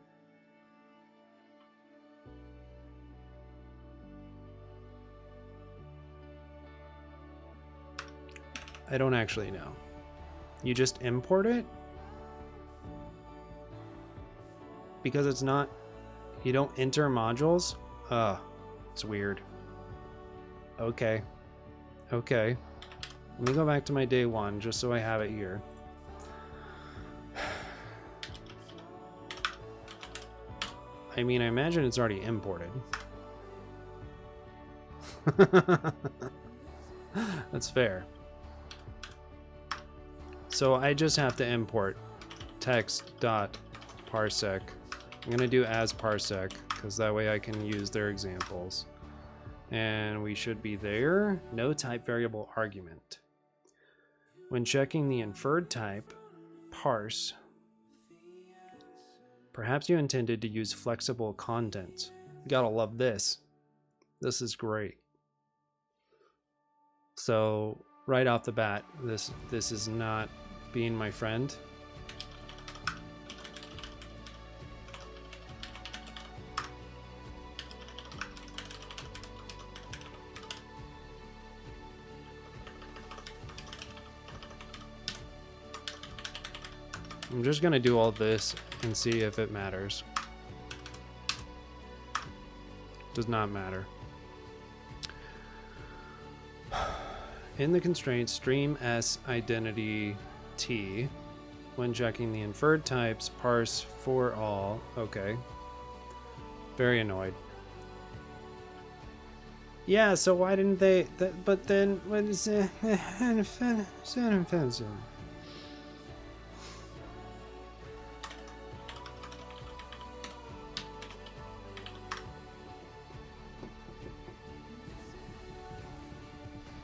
I don't actually know. You just import it? Because it's not, you don't enter modules? It's weird. Okay. Okay. Let me go back to my day one just so I have it here. I mean, I imagine it's already imported. That's fair. So I just have to import text.parsec. I'm going to do as parsec because that way I can use their examples. And we should be there. No type variable argument. When checking the inferred type, parse. Perhaps you intended to use flexible content. You gotta love this. This is great. So right off the bat, this is not being my friend. I'm just gonna do all this and see if it matters. Does not matter. In the constraint stream s identity t, when checking the inferred types, parse for all. Okay. Very annoyed. Yeah, so why didn't they? But then what is it?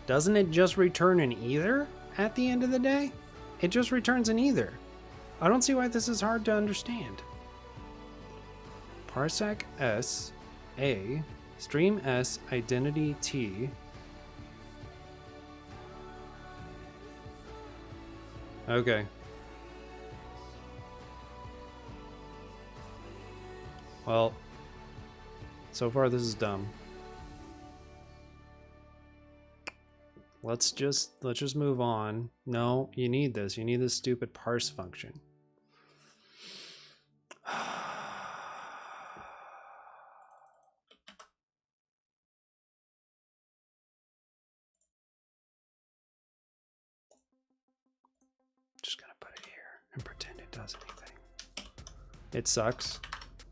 Doesn't it just return an either at the end of the day? It just returns an either. I don't see why this is hard to understand. Parsec s a Stream S identity T. Okay. Well, so far this is dumb. Let's just move on. No, you need this. You need this stupid parse function. Just gonna put it here and pretend it does anything. It sucks.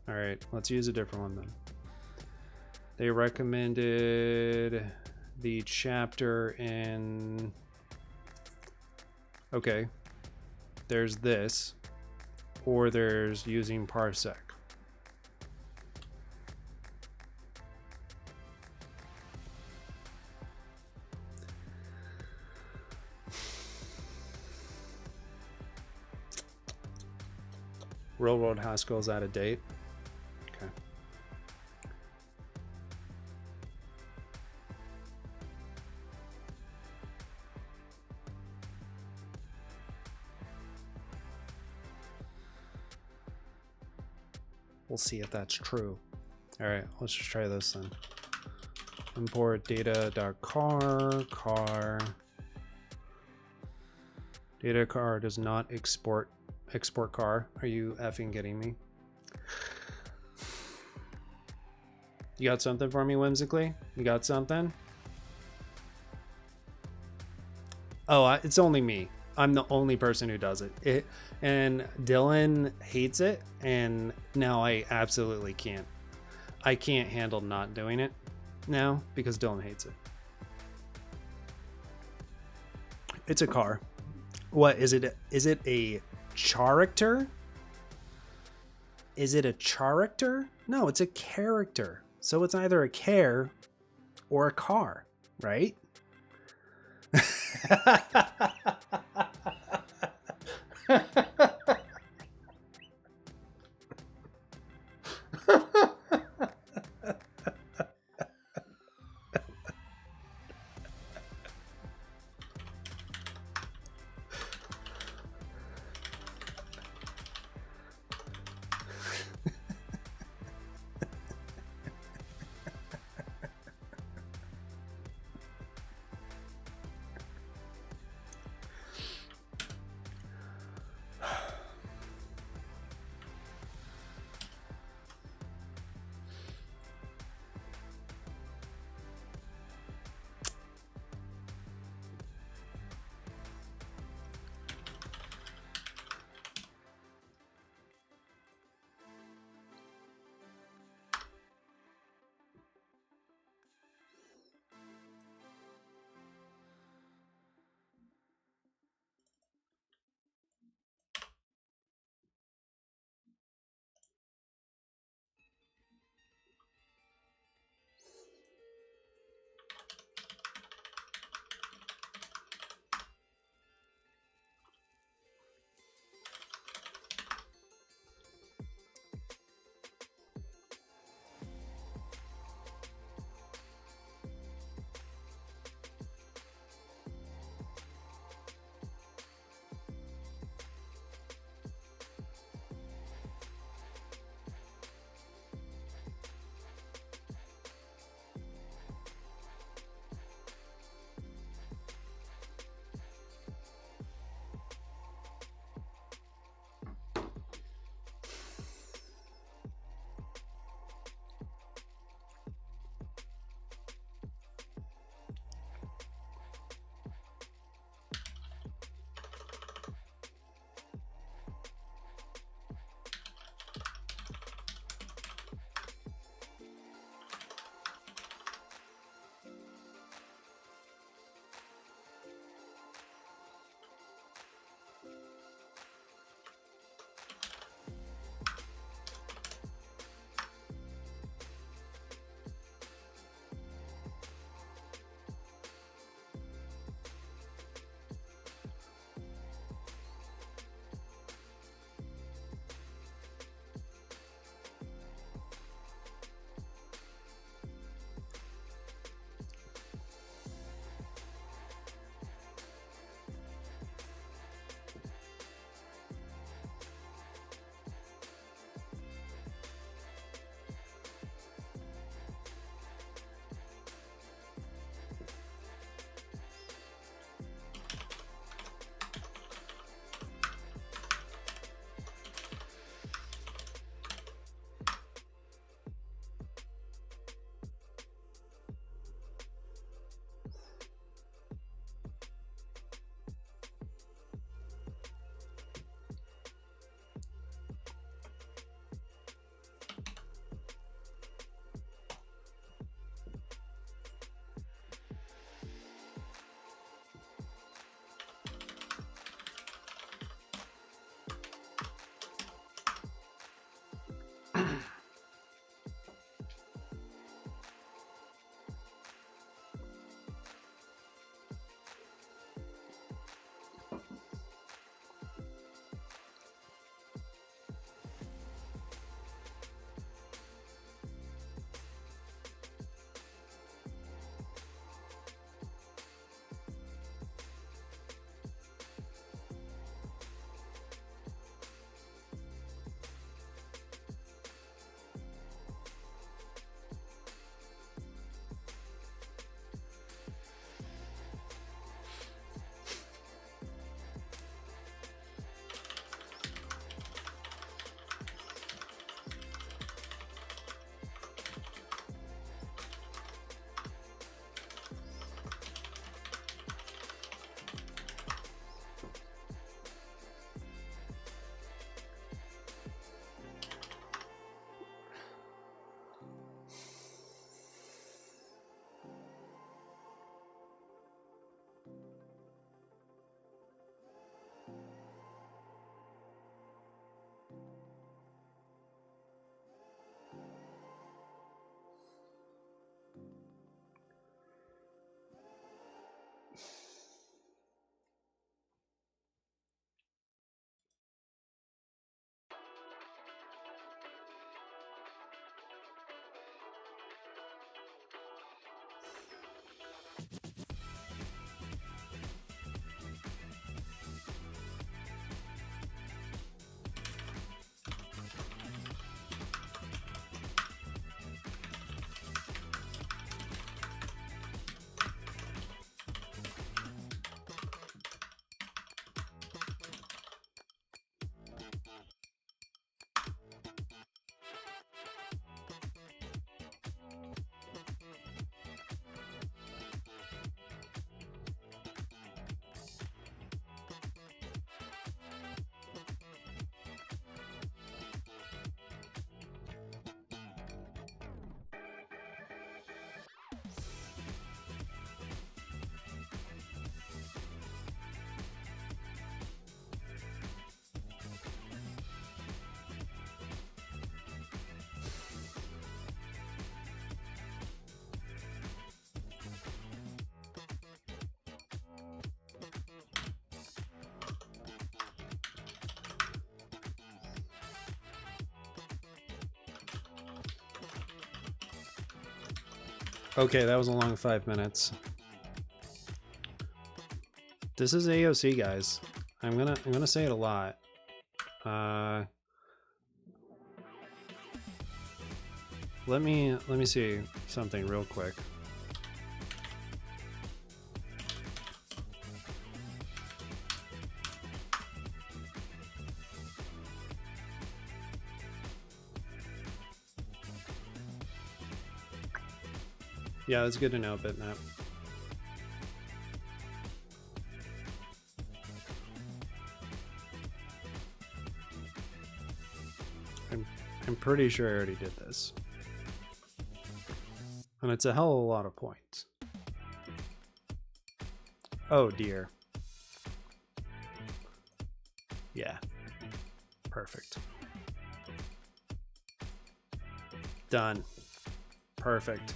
All right, let's use a different one then. They recommended the chapter in... Okay, there's this, or there's using Parsec. Real world Haskell is out of date. Okay. We'll see if that's true. All right, let's just try this then. Import data.car, car. Data car does not export car. Are you effing kidding me? You got something for me, Whimsically? You got something? Oh, it's only me. I'm the only person who does it. And Dylan hates it, and now I absolutely can't. I can't handle not doing it now because Dylan hates it. It's a car. What is it? Is it a character? Is it a character? No, it's a character. So it's either a care or a car, right? Okay, that was a long 5 minutes. This is AoC, guys. I'm gonna say it a lot. Let me see something real quick. Yeah, that's good to know, bitmap. I'm pretty sure I already did this. And it's a hell of a lot of points. Oh dear. Yeah. Perfect. Done. Perfect.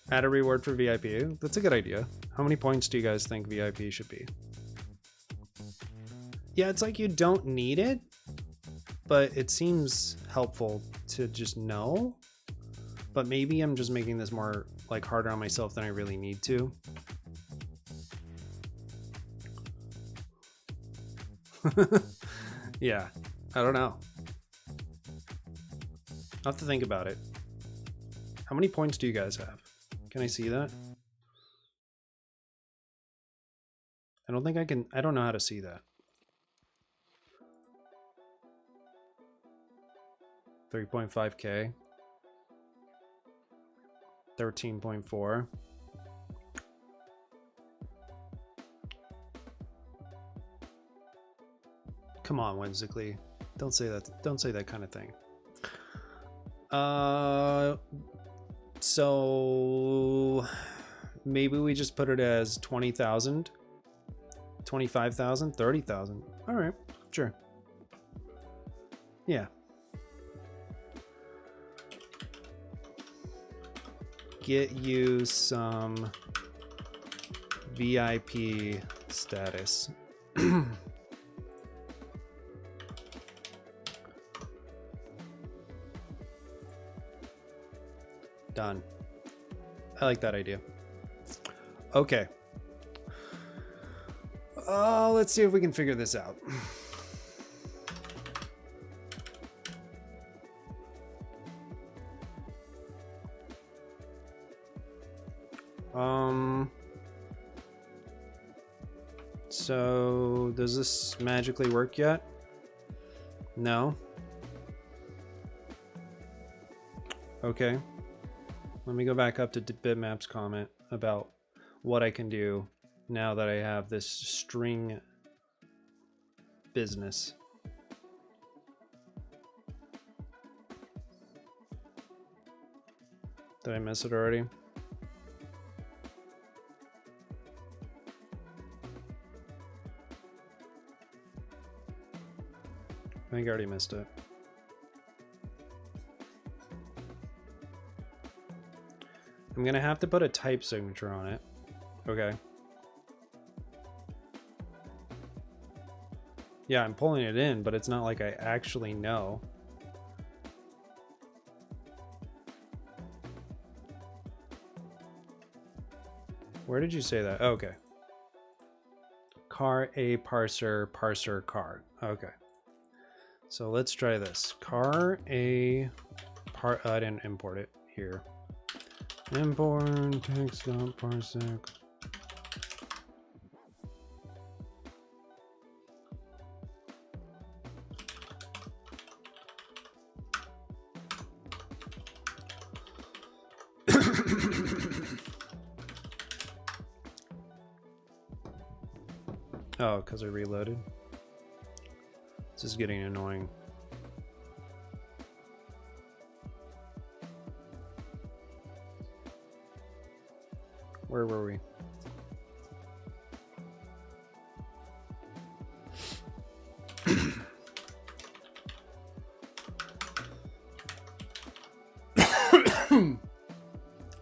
Add a reward for VIP. That's a good idea. How many points do you guys think VIP should be? Yeah, it's like you don't need it, but it seems helpful to just know. But maybe I'm just making this more like harder on myself than I really need to. Yeah, I don't know. I'll have to think about it. How many points do you guys have? Can I see that? I don't think I can. I don't know how to see that. 3.5K. 13.4. Come on, Whimsically. Don't say that. Don't say that kind of thing. So maybe we just put it as 20,000, 25,000, 30,000. All right, sure. Yeah. Get you some VIP status. Done. I like that idea. Okay. Let's see if we can figure this out. So does this magically work yet? No. Okay. Let me go back up to Bitmap's comment about what I can do now that I have this string business. Did I miss it already? I think I already missed it. I'm gonna have to put a type signature on it. Okay. Yeah, I'm pulling it in, but it's not like I actually know. Where did you say that? Oh, okay. Car a parser car. Okay. So let's try this. Car a I didn't import it here. Import text.parsec. Oh, because I reloaded. This is getting annoying. Where were we?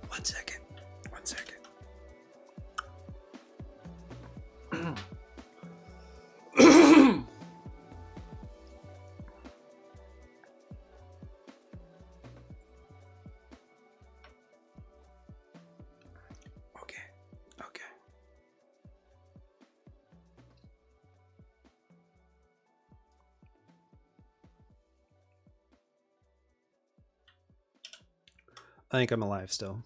One second. I think I'm alive still.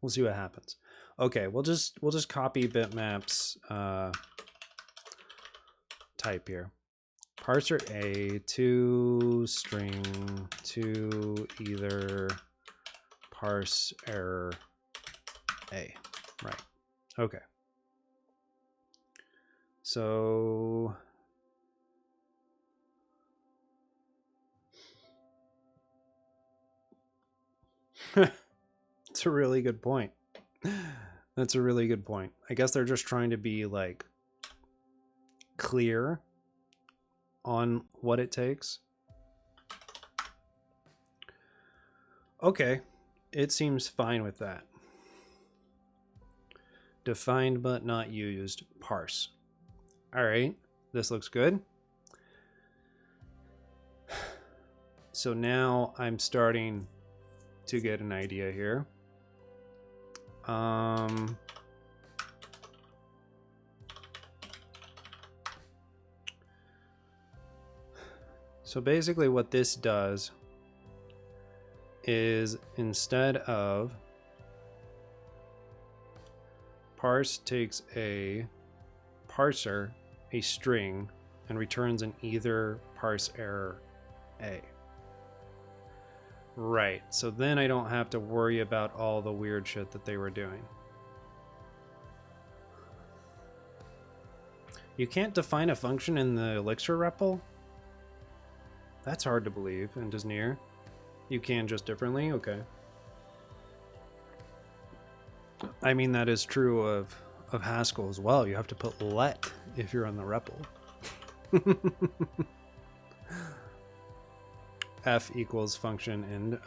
We'll see what happens. Okay, we'll just copy bitmaps type here. Parser A to string to either parse error A. Right. Okay. So it's a really good point. That's a really good point. I guess they're just trying to be like clear on what it takes. Okay, it seems fine with that. Defined but not used, parse. All right, this looks good. So now I'm starting to get an idea here. So basically what this does is instead of parse takes a parser, a string, and returns an either parse error A. Right, so then I don't have to worry about all the weird shit that they were doing. You can't define a function in the Elixir REPL? That's hard to believe in Disney. You can just differently? Okay. I mean, that is true of Haskell as well. You have to put let if you're on the REPL. F equals function end.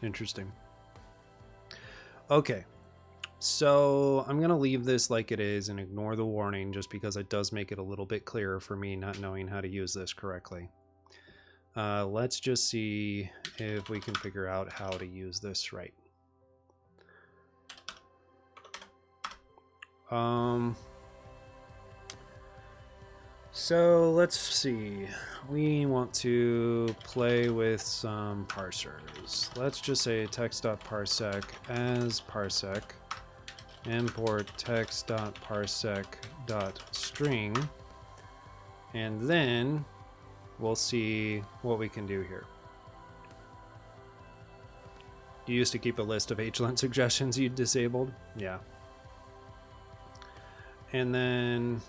Interesting. Okay. So I'm going to leave this like it is and ignore the warning just because it does make it a little bit clearer for me not knowing how to use this correctly. Let's just see if we can figure out how to use this right. So let's see. We want to play with some parsers. Let's just say text.parsec as parsec. Import text.parsec.string. And then we'll see what we can do here. You used to keep a list of HLent suggestions you disabled? Yeah. And then,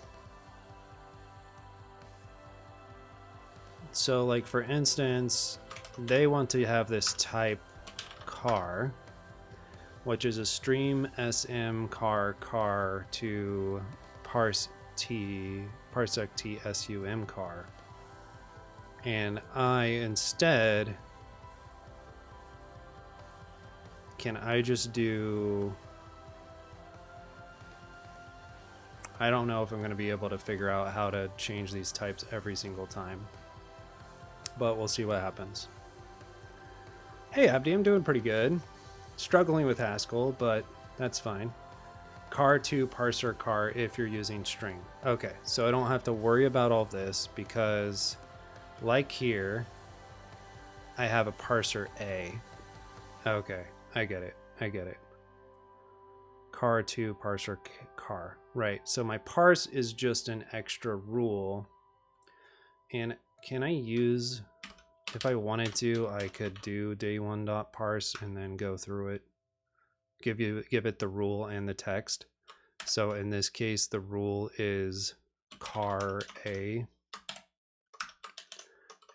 so like for instance, they want to have this type car, which is a stream sm car to parsec t sum car. And I instead, can I just do, I don't know if I'm going to be able to figure out how to change these types every single time, but we'll see what happens. Hey Abdi, I'm doing pretty good. Struggling with Haskell, but that's fine. Car to parser car if you're using string. Okay, so I don't have to worry about all this because like here, I have a parser A. Okay, I get it. Car to parser car. Right, so my parse is just an extra rule. And can I use, if I wanted to, I could do day1.parse and then go through it, give it the rule and the text. So in this case, the rule is car A.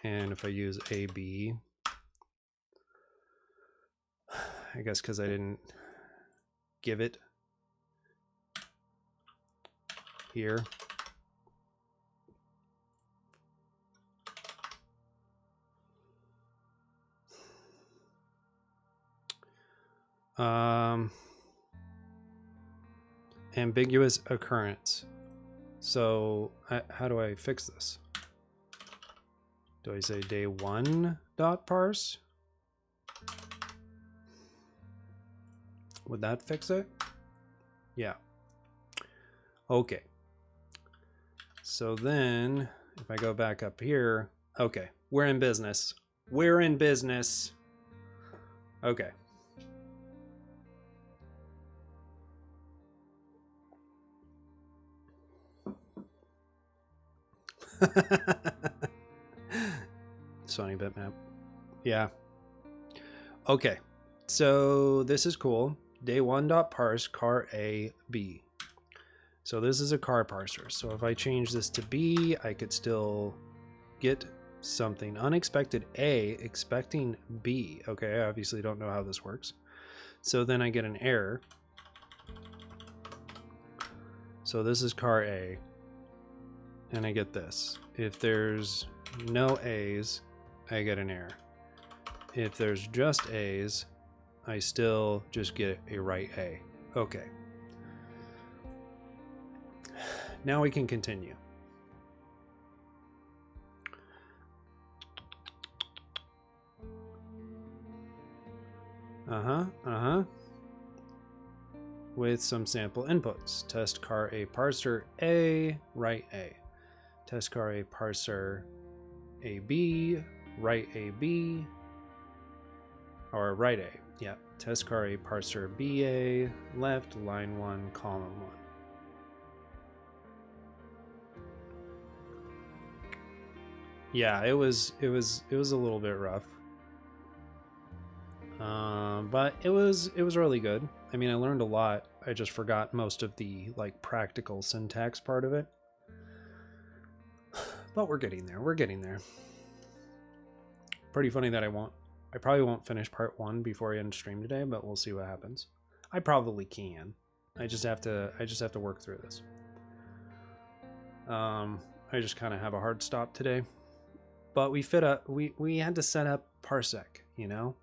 And if I use AB, I guess because I didn't give it here. Ambiguous occurrence. So how do I fix this? Do I say day1.parse? Would that fix it? Yeah. Okay. So then if I go back up here, okay, we're in business. We're in business. Okay. It's funny, bitmap. Yeah. Okay. So this is cool. Day1.parse car A B. So this is a car parser. So if I change this to B, I could still get something. Unexpected A, expecting B. Okay, I obviously don't know how this works. So then I get an error. So this is car A. And I get this. If there's no A's, I get an error. If there's just A's, I still just get a right A. Okay. Now we can continue. With some sample inputs. Test car A parser A, right A. Test car A parser AB, right AB, or right A. Yeah. Test car A parser BA, left, line 1, column 1. Yeah, it was a little bit rough. But it was really good. I mean, I learned a lot. I just forgot most of the like practical syntax part of it. But we're getting there. We're getting there. Pretty funny that I probably won't finish part 1 before I end stream today, but we'll see what happens. I probably can. I just have to work through this. I just kind of have a hard stop today. But we had to set up Parsec, you know?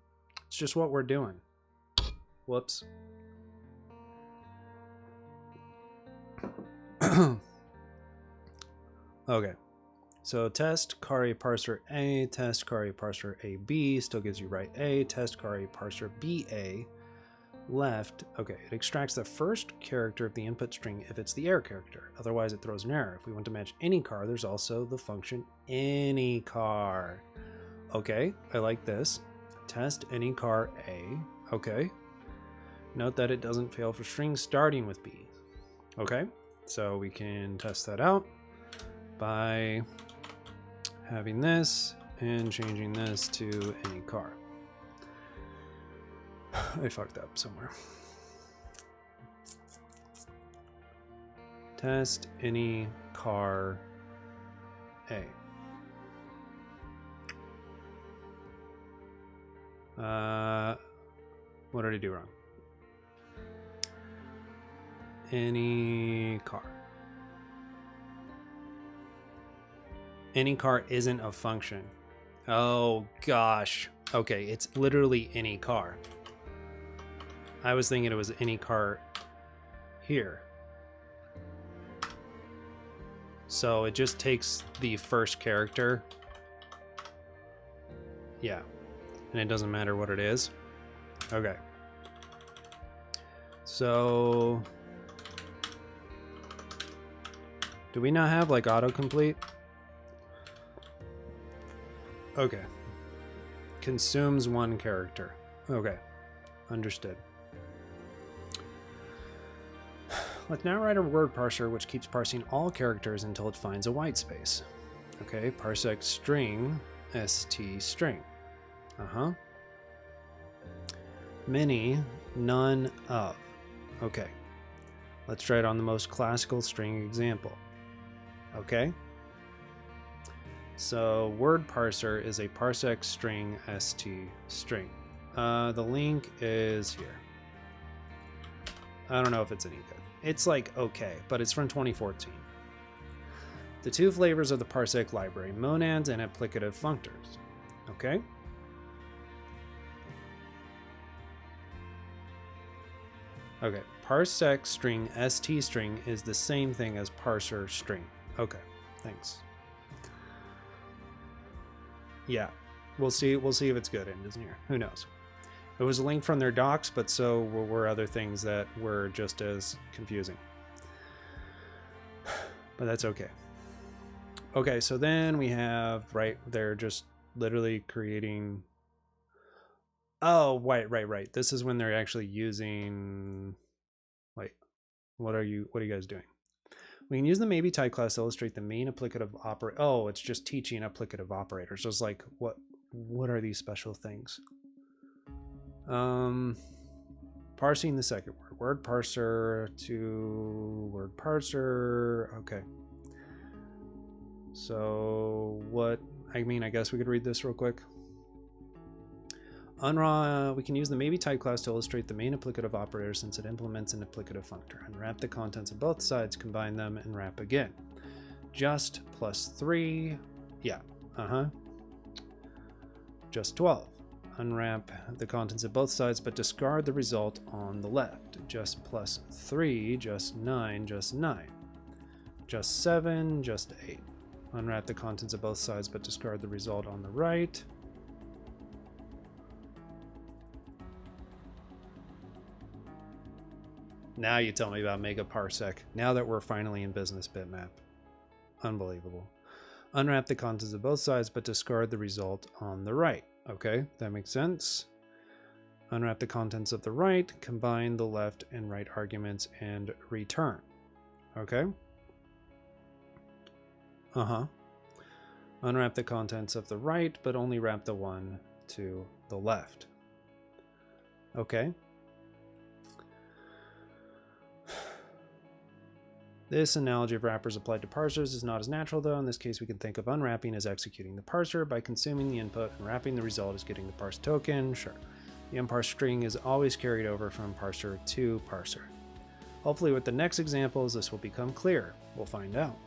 It's just what we're doing. Whoops. Okay. So test car A parser A, test car A parser AB still gives you right A, test car A parser BA left. Okay, it extracts the first character of the input string if it's the error character. Otherwise it throws an error. If we want to match any car, there's also the function any car. Okay, I like this. Test any car A. Okay. Note that it doesn't fail for strings starting with B. Okay, so we can test that out by having this and changing this to any car. I fucked up somewhere. Test any car A. What did I do wrong? Any car. Any car isn't a function. Oh gosh. Okay, it's literally any car. I was thinking it was any car here. So it just takes the first character. Yeah. And it doesn't matter what it is. Okay. So do we not have like autocomplete? Okay. Consumes one character. Okay. Understood. Let's now write a word parser which keeps parsing all characters until it finds a white space. Okay, parsec string, st string. Many, none of. Okay. Let's try it on the most classical string example. Okay. So word parser is a parsec string st string. The link is here. I don't know if it's any good. It's like okay, but it's from 2014. The two flavors of the Parsec library, monads and applicative functors. Okay? Okay, parsec string st string is the same thing as parser string. Okay, thanks. Yeah, we'll see if it's good in Disney. Who knows? It was a link from their docs, but so were other things that were just as confusing. But that's okay. Okay, so then we have, right, they're just literally creating... Oh, right. This is when they're actually using. Wait, what are you guys doing? We can use the maybe type class to illustrate the main applicative operator. Oh, it's just teaching applicative operators. So it's like, what are these special things? Parsing the second word. Word parser to word parser. Okay. So what, I mean, I guess we could read this real quick. We can use the maybe type class to illustrate the main applicative operator since it implements an applicative functor. Unwrap the contents of both sides, combine them, and wrap again. Just plus 3. Yeah. Just 12. Unwrap the contents of both sides, but discard the result on the left. Just plus 3, just 9, just 9. Just 7, just 8. Unwrap the contents of both sides, but discard the result on the right. Now you tell me about Mega Parsec. Now that we're finally in business, bitmap. Unbelievable. Unwrap the contents of both sides, but discard the result on the right. Okay, that makes sense. Unwrap the contents of the right, combine the left and right arguments, and return. Okay. Unwrap the contents of the right, but only wrap the one to the left. Okay. This analogy of wrappers applied to parsers is not as natural, though. In this case, we can think of unwrapping as executing the parser by consuming the input, and wrapping the result as getting the parse token. Sure. The unparsed string is always carried over from parser to parser. Hopefully with the next examples, this will become clear. We'll find out.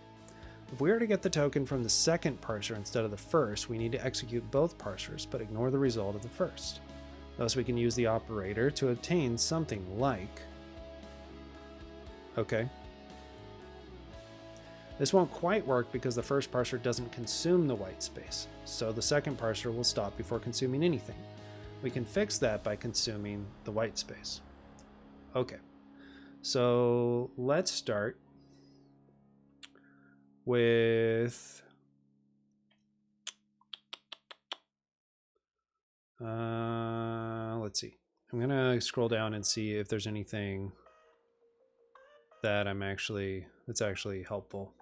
If we are to get the token from the second parser instead of the first, we need to execute both parsers, but ignore the result of the first. Thus, we can use the operator to obtain something like... Okay. This won't quite work because the first parser doesn't consume the white space, so the second parser will stop before consuming anything. We can fix that by consuming the white space. Okay, so let's start with let's see. I'm gonna scroll down and see if there's anything that that's actually helpful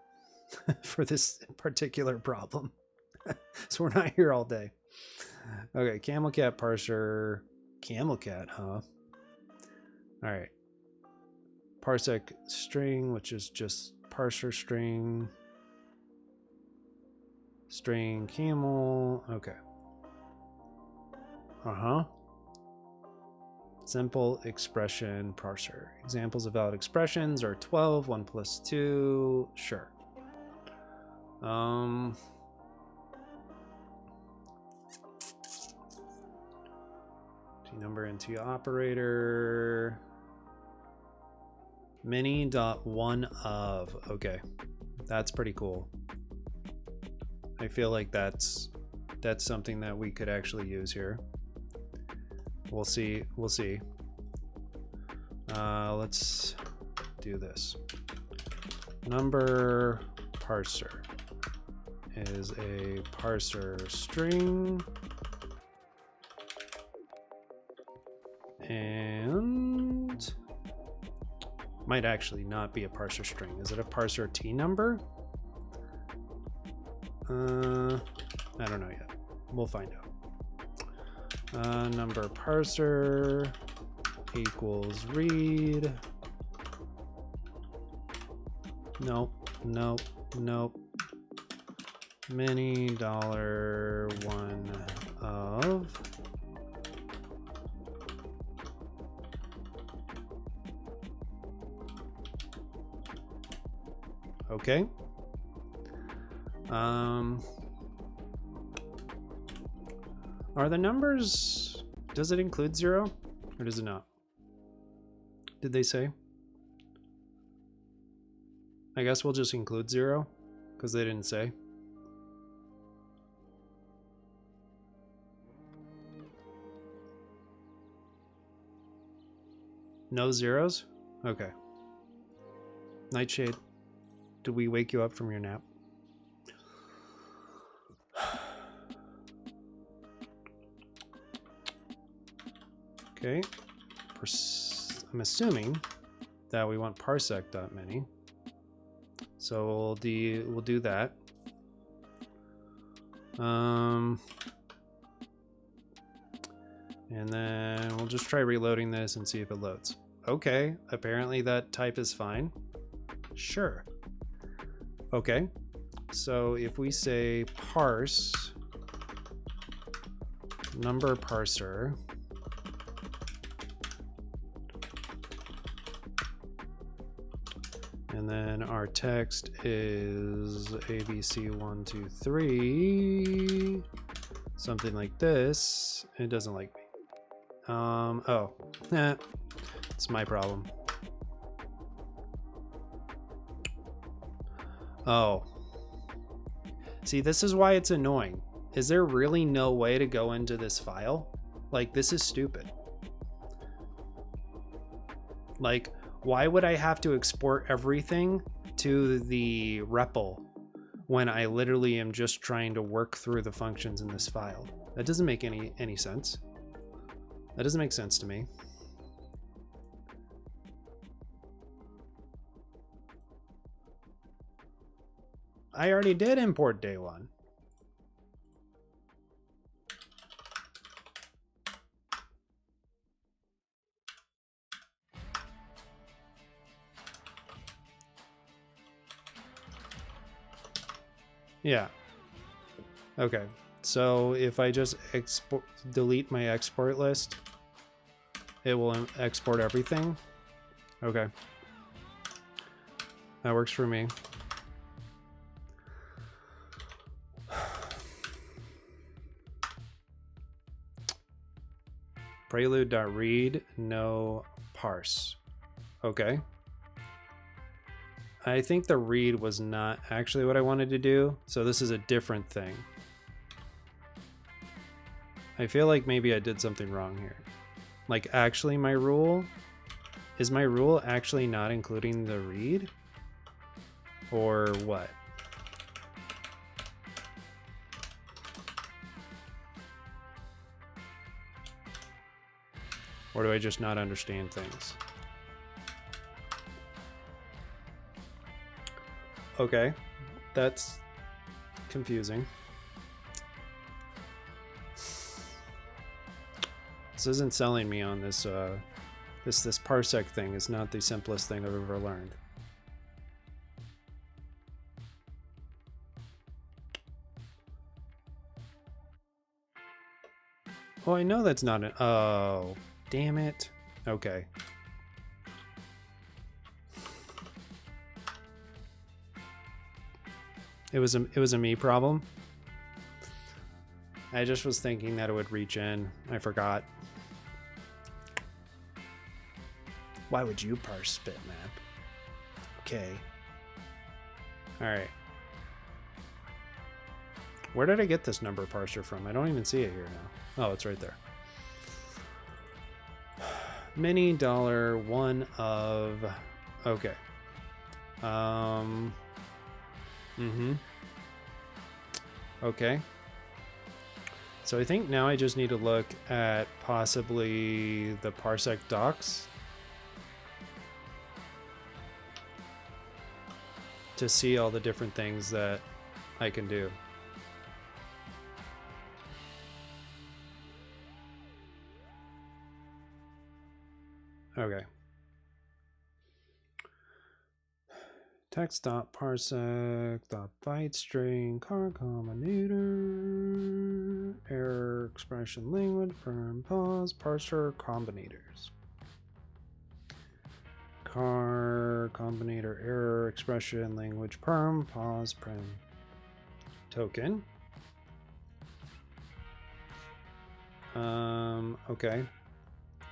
for this particular problem. So we're not here all day. Okay, camel cat parser. Camel cat, huh? All right. Parsec string, which is just parser string. String camel. Okay. Simple expression parser. Examples of valid expressions are 12, 1 plus 2. Sure. Number into operator. Mini.one of. Okay. That's pretty cool. I feel like that's something that we could actually use here. We'll see. Let's do this. Number parser is a parser string, and might actually not be a parser string. Is it a parser T number? I don't know yet. We'll find out. Number parser equals read. Nope. Many $1 of. Okay. Are the numbers, does it include 0 or does it not? Did they say? I guess we'll just include 0 because they didn't say. No zeros? Okay. Nightshade, did we wake you up from your nap? Okay. I'm assuming that we want parsec.many. So we'll do that. And then we'll just try reloading this and see if it loads. Okay, apparently that type is fine. Sure. Okay, so if we say parse number parser, and then our text is ABC123, something like this. It doesn't like me. Oh, it's my problem. Oh. See, this is why it's annoying. Is there really no way to go into this file? Like, this is stupid. Like, why would I have to export everything to the REPL when I literally am just trying to work through the functions in this file? That doesn't make any sense. That doesn't make sense to me. I already did import day one. Yeah. Okay. So if I just delete my export list, it will export everything. Okay. That works for me. Prelude.read, no parse. Okay. I think the read was not actually what I wanted to do, so this is a different thing. I feel like maybe I did something wrong here. Like, actually my rule, is my rule actually not including the read? Or what? Or do I just not understand things? Okay, that's confusing. This isn't selling me on this. This Parsec thing is not the simplest thing I've ever learned. Oh, I know that's not an. Oh, damn it. Okay. It was a me problem. I just was thinking that it would reach in. I forgot. Why would you parse bitmap? Okay. All right. Where did I get this number parser from? I don't even see it here now. Oh, it's right there. Mini dollar one of. Okay. Okay. So I think now I just need to look at possibly the Parsec docs to see all the different things that I can do. Okay. Text.parsec.bytestring car combinator error expression language perm pause parser combinators car combinator error expression language perm pause prem token. Okay.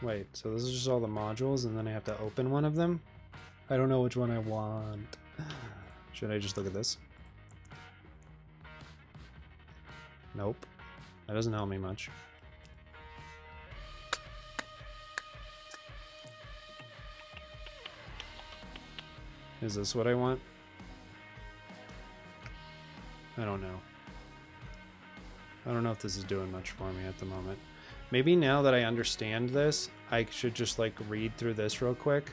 Wait, so this is just all the modules and then I have to open one of them? I don't know which one I want. Should I just look at this? Nope. That doesn't help me much. Is this what I want? I don't know. I don't know if this is doing much for me at the moment. Maybe now that I understand this, I should just like read through this real quick.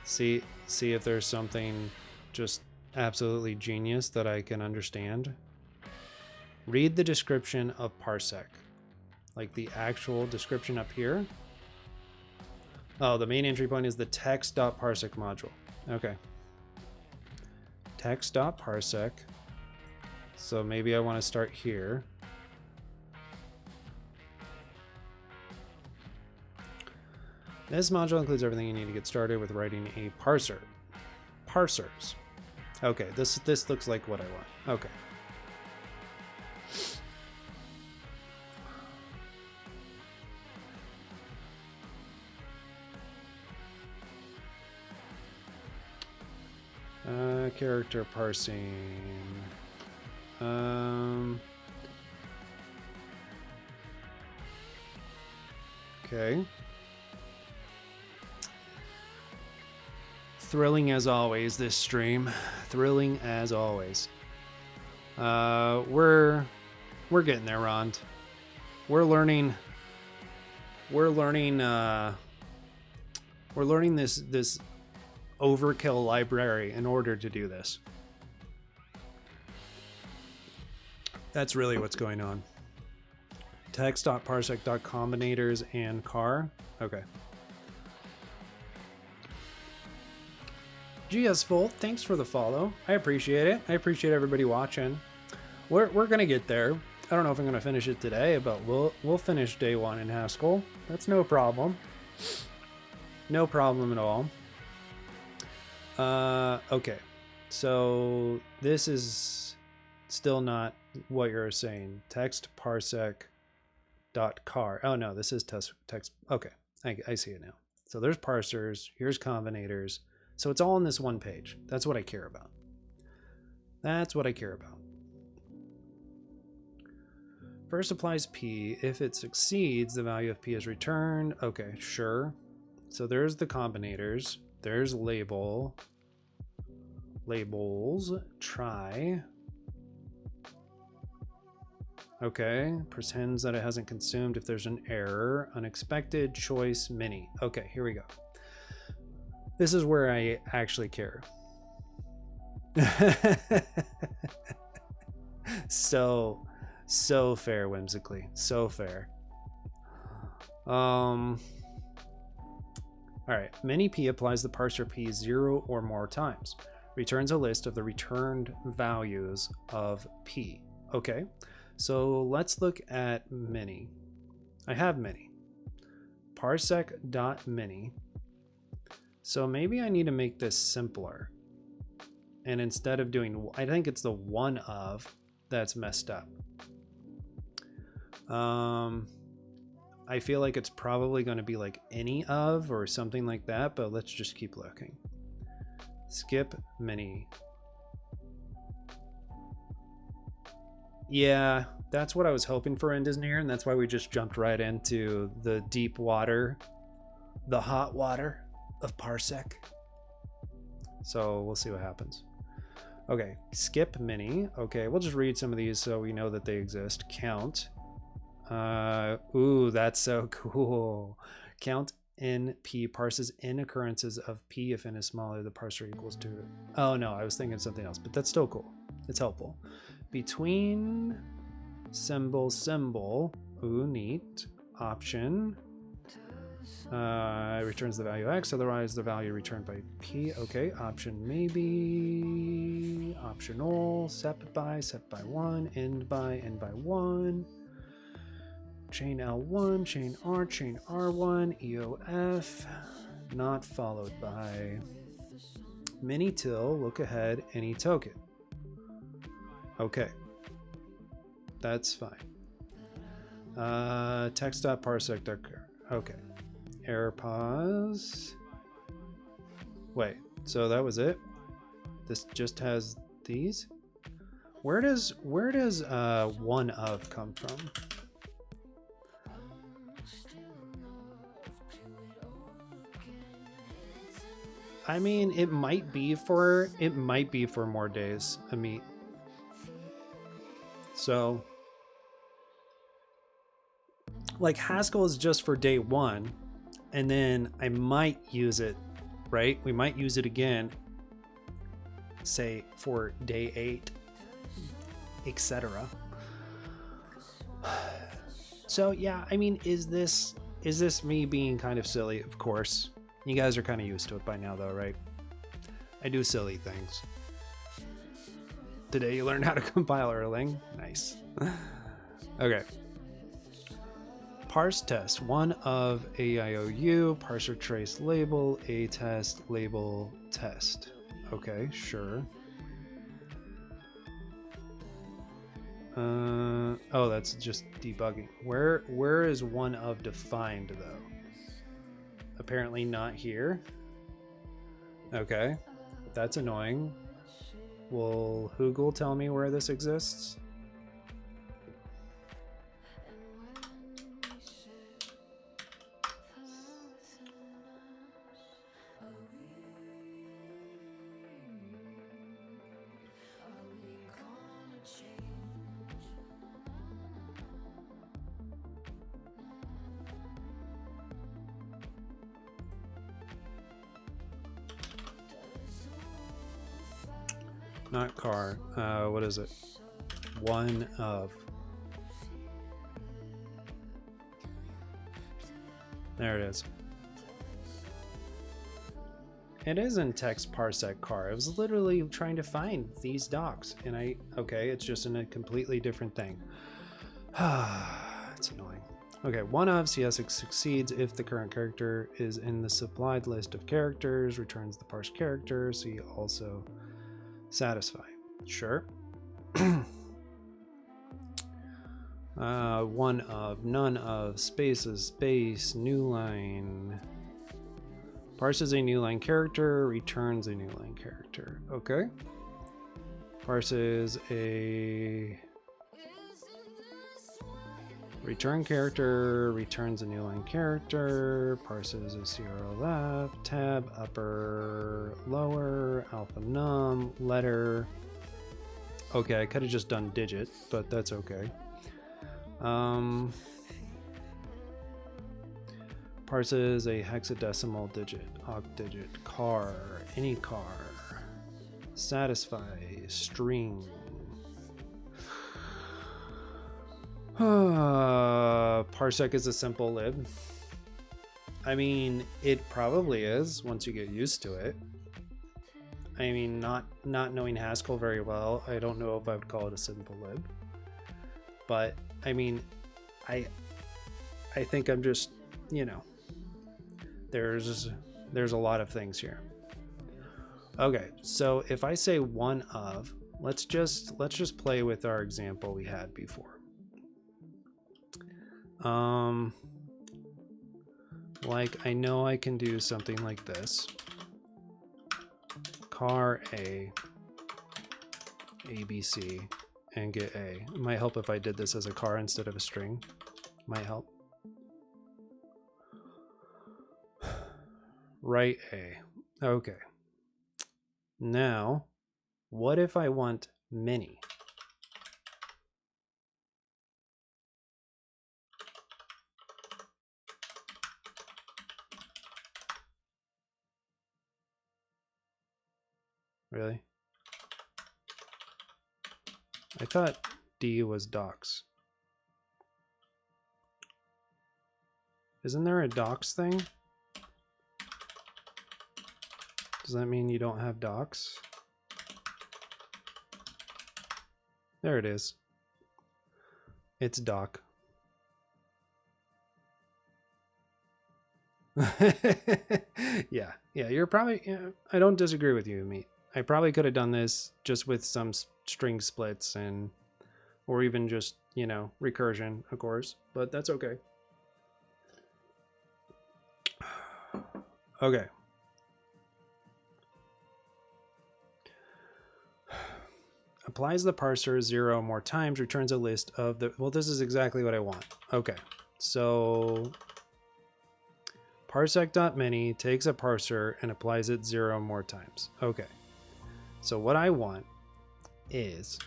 See if there's something just absolutely genius that I can understand. Read the description of Parsec. Like the actual description up here. Oh, the main entry point is the text.parsec module. Okay. Text.parsec. So maybe I want to start here. This module includes everything you need to get started with writing a parser. Parsers. Okay, this looks like what I want. Okay. Character parsing. Okay. Thrilling as always, this stream. Thrilling as always. We're getting there, Rond. We're learning this overkill library in order to do this. That's really what's going on. Text.parsec.combinators and car. Okay. GS Volt, thanks for the follow. I appreciate it. I appreciate everybody watching. We're gonna get there. I don't know if I'm gonna finish it today, but we'll finish day 1 in Haskell. That's no problem. No problem at all. Okay. So this is still not what you're saying. Text parsec dot car. Oh no, this is text. Okay, I see it now. So there's parsers. Here's combinators. So it's all on this one page. That's what I care about. That's what I care about. First applies P. If it succeeds, the value of P is returned. Okay, sure. So there's the combinators. There's labels. Try. Okay, pretends that it hasn't consumed if there's an error. Unexpected choice mini. Okay, here we go. This is where I actually care. So fair, whimsically. So fair. All right, mini P applies the parser P 0 or more times. Returns a list of the returned values of P. Okay, so let's look at mini. I have mini. Parsec.mini. So maybe I need to make this simpler. And instead of doing, I think it's the one of that's messed up. I feel like it's probably going to be like any of or something like that, but let's just keep looking. Skip mini. Yeah, that's what I was hoping for in Disney, and that's why we just jumped right into the deep water, the hot water of Parsec. So we'll see what happens. Okay, skip mini. Okay, we'll just read some of these so we know that they exist. Count. Ooh, that's so cool. Count in P parses in occurrences of P. If n is smaller, the parser equals to. Oh no, I was thinking something else, but that's still cool. It's helpful. Between symbol. Ooh, neat. Option. Returns the value X, otherwise the value returned by P. Okay, option maybe. Optional. Set by 1. End by 1. Chain L1, chain R, chain R1, EOF, not followed by mini till, look ahead, any token. Okay, that's fine. Text.parsec. Okay, error pause. Wait, so that was it? This just has these? Where does one of come from? I mean, it might be for more days, Amit. So like Haskell is just for day 1, and then I might use it, right? We might use it again, say for day 8, etc. So yeah, I mean, is this me being kind of silly? Of course. You guys are kind of used to it by now though, right? I do silly things. Today you learned how to compile Erlang. Nice. Okay. Parse test, one of AIOU, parser trace label, a test, label test. Okay, sure. Oh, that's just debugging. Where is one of defined though? Apparently not here. Okay, that's annoying. Will Google tell me where this exists? Not car. What is it? One of. There it is. It is in text parsec car. I was literally trying to find these docs, and okay, it's just in a completely different thing. It's annoying. Okay, one of CS succeeds if the current character is in the supplied list of characters, returns the parsed character, see also satisfy. Sure. One of, none of, spaces, space, new line. Parses a new line character, returns a new line character. Okay. Parses a return character, returns a new line character, parses a CRL left, tab, upper, lower, alpha num, letter. Okay, I could have just done digit, but that's okay. Parses a hexadecimal digit, octdigit, car, any car, satisfy, string. Parsec is a simple lib. I mean, it probably is once you get used to it. I mean, not knowing Haskell very well, I don't know if I would call it a simple lib. But I mean, I think I'm just, you know, there's a lot of things here. Okay, so if I say one of, let's just play with our example we had before. Like I know I can do something like this. Car A, ABC, and get A. It might help if I did this as a car instead of a string. Might help. Write A. Okay. Now, what if I want many? Really? I thought D was docs. Isn't there a docs thing? Does that mean you don't have docs? There it is. It's doc. Yeah, you're probably, yeah, I don't disagree with you, mate. I probably could have done this just with some string splits and, or even just, you know, recursion, of course, but that's okay. Okay. Applies the parser 0 more times, returns a list of the, well, this is exactly what I want. Okay, so parsec.many takes a parser and applies it 0 more times. Okay, so what I want is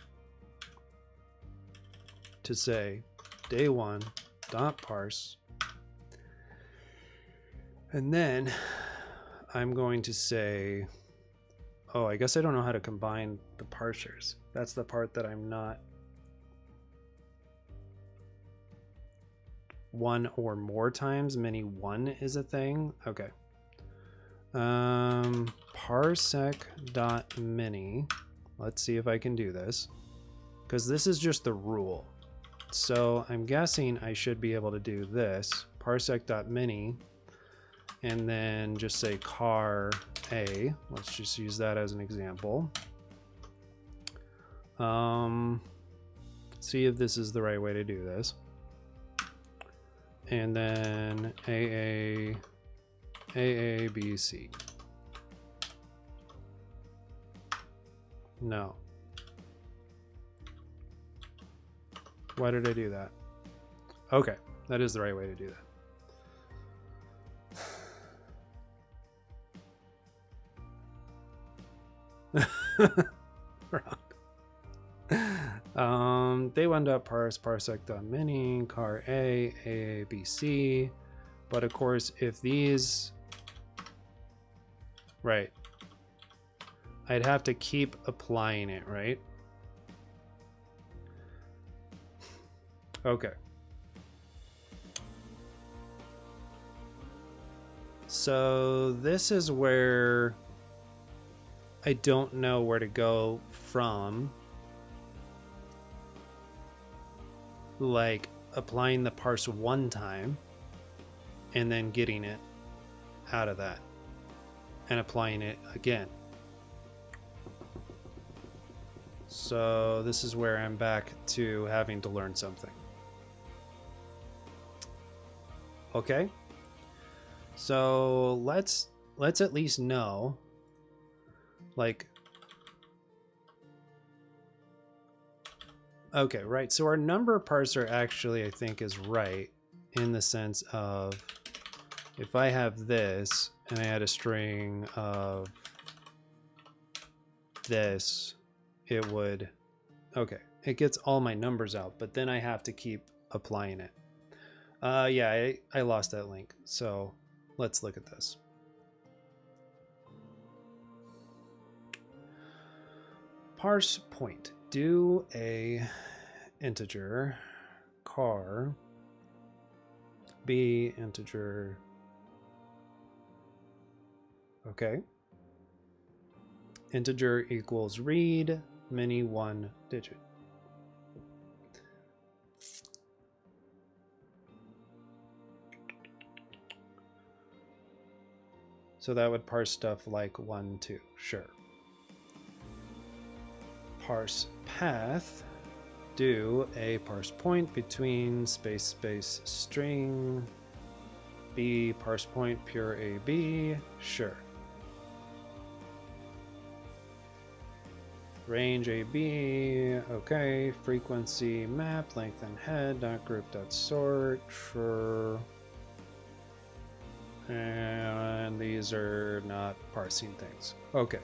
to say day 1 dot parse. And then I'm going to say, oh, I guess I don't know how to combine the parsers. That's the part that I'm not. One or more times, many one is a thing. Okay. Parsec dot many. Let's see if I can do this, because this is just the rule. So I'm guessing I should be able to do this. Parsec dot many, and then just say car a. Let's just use that as an example. See if this is the right way to do this. And then AABC. No. Why did I do that? Okay, that is the right way to do that. Wrong. They wound up parse parsec.many car A, B, C. But of course, if these, right, I'd have to keep applying it, right? Okay. So this is where I don't know where to go from. Like applying the parse one time and then getting it out of that and applying it again. So this is where I'm back to having to learn something. Okay. So let's at least know, like, okay, right. So our number parser actually, I think, is right in the sense of if I have this and I had a string of this, it would, okay, it gets all my numbers out, but then I have to keep applying it. Yeah, I lost that link. So let's look at this. Parse point. Do a integer car b integer. Okay. Integer equals read many one digit. So that would parse stuff like 1, 2. Sure. Parse path. Do a parse point between space space string b parse point pure a b. Sure. Range a b. Okay. Frequency map length and head dot group dot sort. Sure. And these are not parsing things. Okay.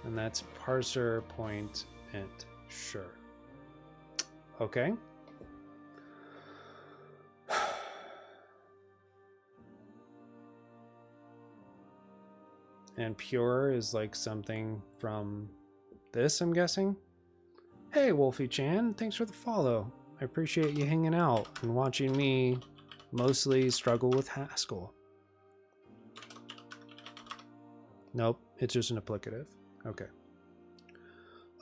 And that's parser point int. Sure. Okay. And pure is like something from this, I'm guessing. Hey, Wolfie Chan, thanks for the follow. I appreciate you hanging out and watching me mostly struggle with Haskell. Nope, it's just an applicative. Okay.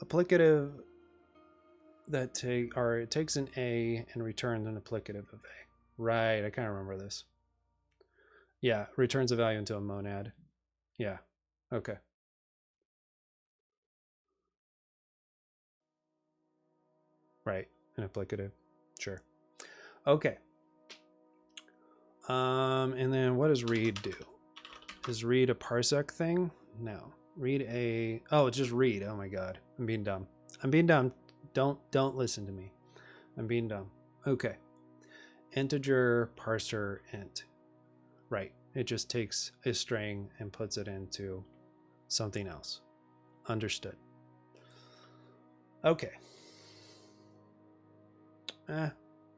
Applicative that it takes an A and returns an applicative of A. Right, I kind of remember this. Yeah, returns a value into a monad. Yeah, okay. Right, an applicative. Sure. Okay. And then what does read do? Is read a parsec thing? No. Read a, oh, it's just read. Oh my God. I'm being dumb. I'm being dumb. Don't listen to me. I'm being dumb. Okay. Integer parser int. Right. It just takes a string and puts it into something else. Understood. Okay.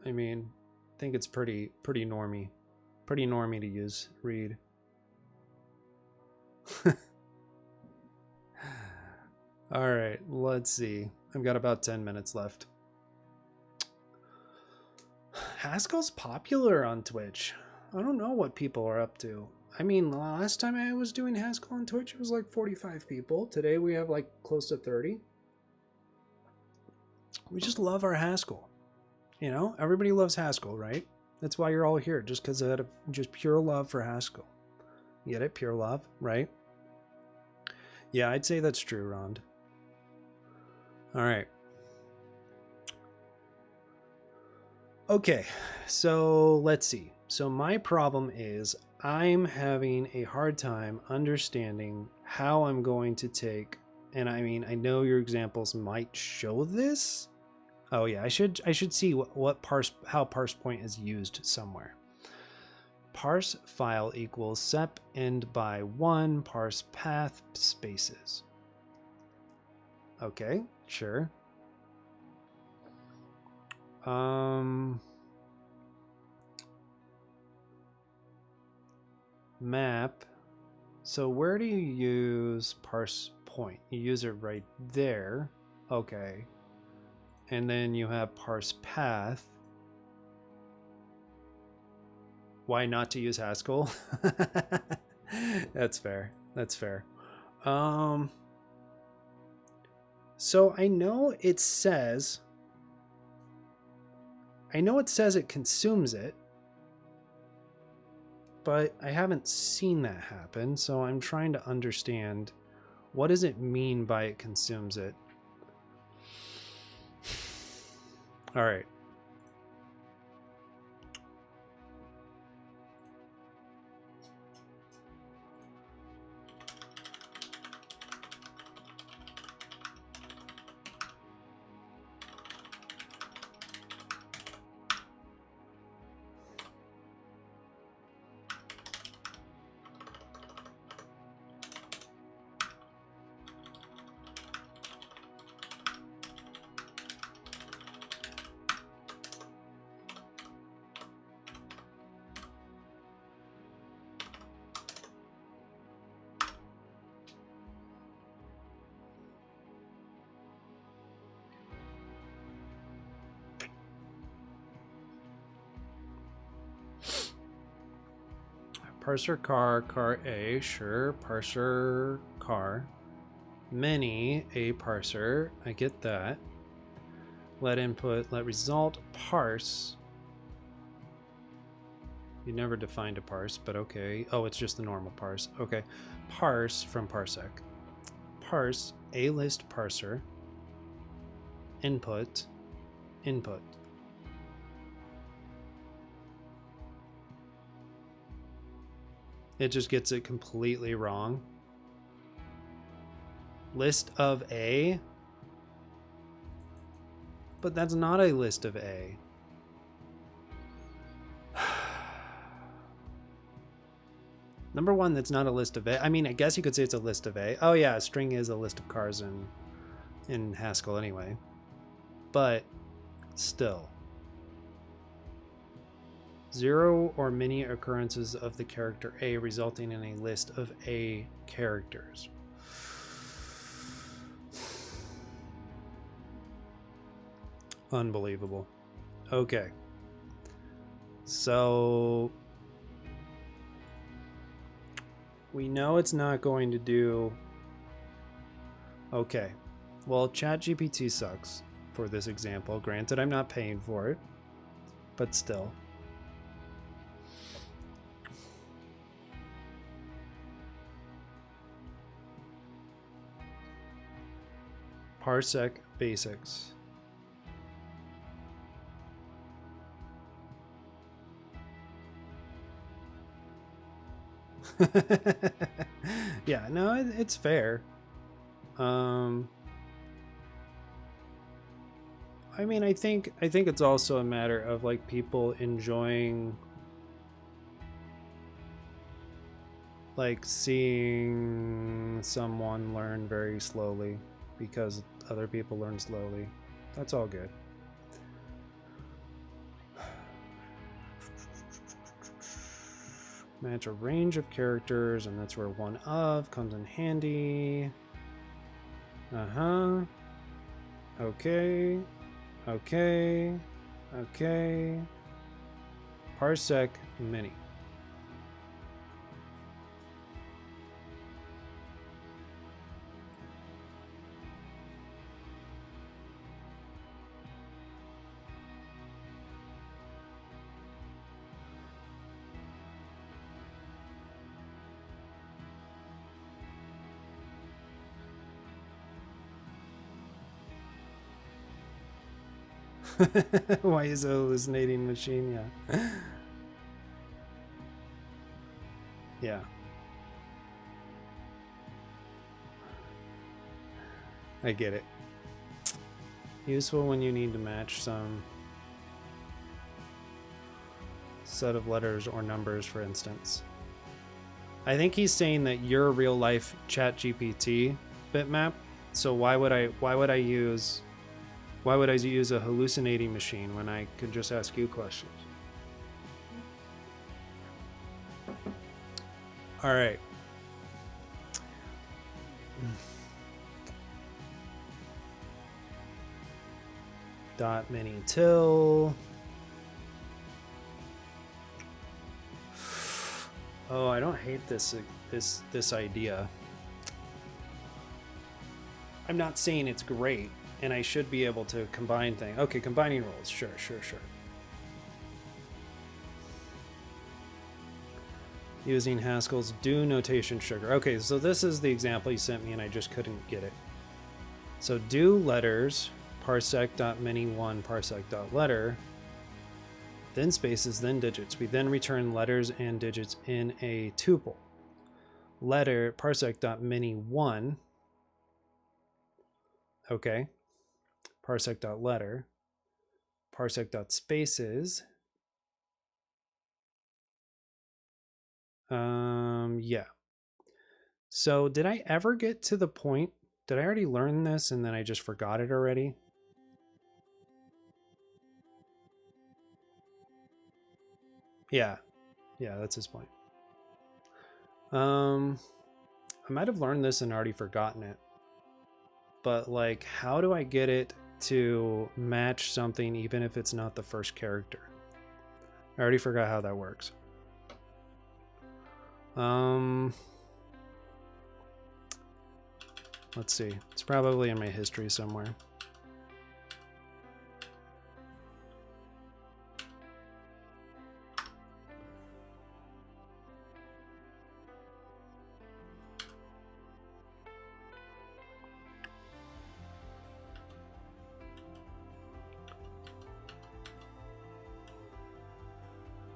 I mean, I think it's pretty normy to use read. All right, let's see. I've got about 10 minutes left. Haskell's popular on Twitch. I don't know what people are up to. I mean, the last time I was doing Haskell on Twitch, it was like 45 people. Today we have like close to 30. We just love our Haskell. You know, everybody loves Haskell, right? That's why you're all here, just because of just pure love for Haskell. You get it? Pure love, right? Yeah, I'd say that's true, Rond. All right. Okay, so let's see. So my problem is I'm having a hard time understanding how I'm going to take, and I mean, I know your examples might show this. Oh yeah, I should see how parse point is used somewhere. Parse file equals sep end by 1 parse path spaces. Okay, sure. Map. So where do you use parse point? You use it right there. Okay. And then you have parse path. Why not to use Haskell? That's fair. That's fair. So I know it says it consumes it, but I haven't seen that happen, so I'm trying to understand what does it mean by it consumes it. All right. Parser car A, sure. Parser car. Many a parser. I get that. Let input, let result, parse. You never defined a parse, but okay. Oh, it's just the normal parse. Okay. Parse from Parsec. Parse a list parser. Input. Input. It just gets it completely wrong. List of A? But that's not a list of A. Number one, that's not a list of A. I mean, I guess you could say it's a list of A. Oh yeah, a string is a list of cars in Haskell anyway. But still. 0 or many occurrences of the character A resulting in a list of A characters. Unbelievable. Okay. So we know it's not going to do. Okay. Well, ChatGPT sucks for this example. Granted, I'm not paying for it, but still. Parsec basics. Yeah, no, it's fair. I mean, I think it's also a matter of like people enjoying like seeing someone learn very slowly because other people learn slowly. That's all good. Match a range of characters, and that's where one of comes in handy. Uh-huh. Okay. Okay. Okay. Parsec Mini. Why is a hallucinating machine? Yeah. Yeah. I get it. Useful when you need to match some set of letters or numbers, for instance. I think he's saying that you're a real life ChatGPT bitmap. So why would I use a hallucinating machine when I could just ask you questions? All right. Dot mini till. Oh, I don't hate this idea. I'm not saying it's great, and I should be able to combine things. Okay, combining rules. Sure. Using Haskell's do notation sugar. Okay, so this is the example you sent me, and I just couldn't get it. So do letters, parsec.many1 parsec.letter, then spaces, then digits. We then return letters and digits in a tuple. Letter parsec.many1. Okay. Parsec.letter. Parsec.spaces. Yeah. So did I ever get to the point? Did I already learn this and then I just forgot it already? Yeah, that's his point. I might have learned this and already forgotten it. But like, how do I get it to match something even if it's not the first character? I already forgot how that works. Let's see. It's probably in my history somewhere.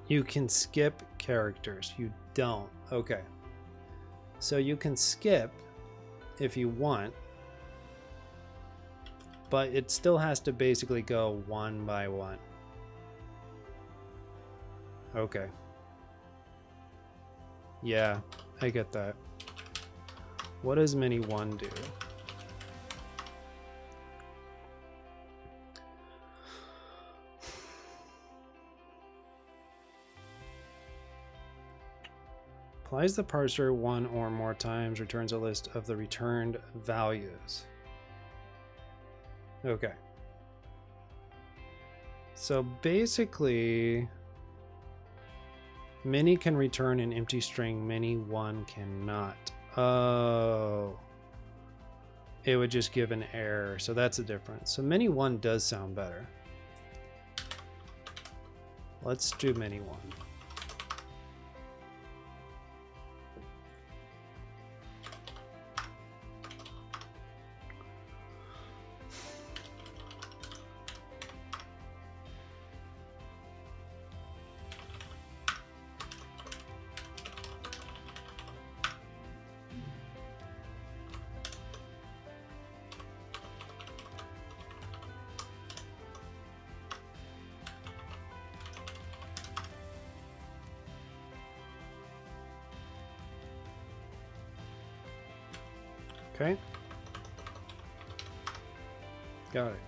You can skip characters. You don't. Okay. So you can skip if you want, but it still has to basically go one by one. Okay. Yeah, I get that. What does many one do? Applies the parser one or more times, returns a list of the returned values. Okay. So basically, many can return an empty string, many one cannot. Oh. It would just give an error. So that's the difference. So many one does sound better. Let's do many one. Okay. Got it.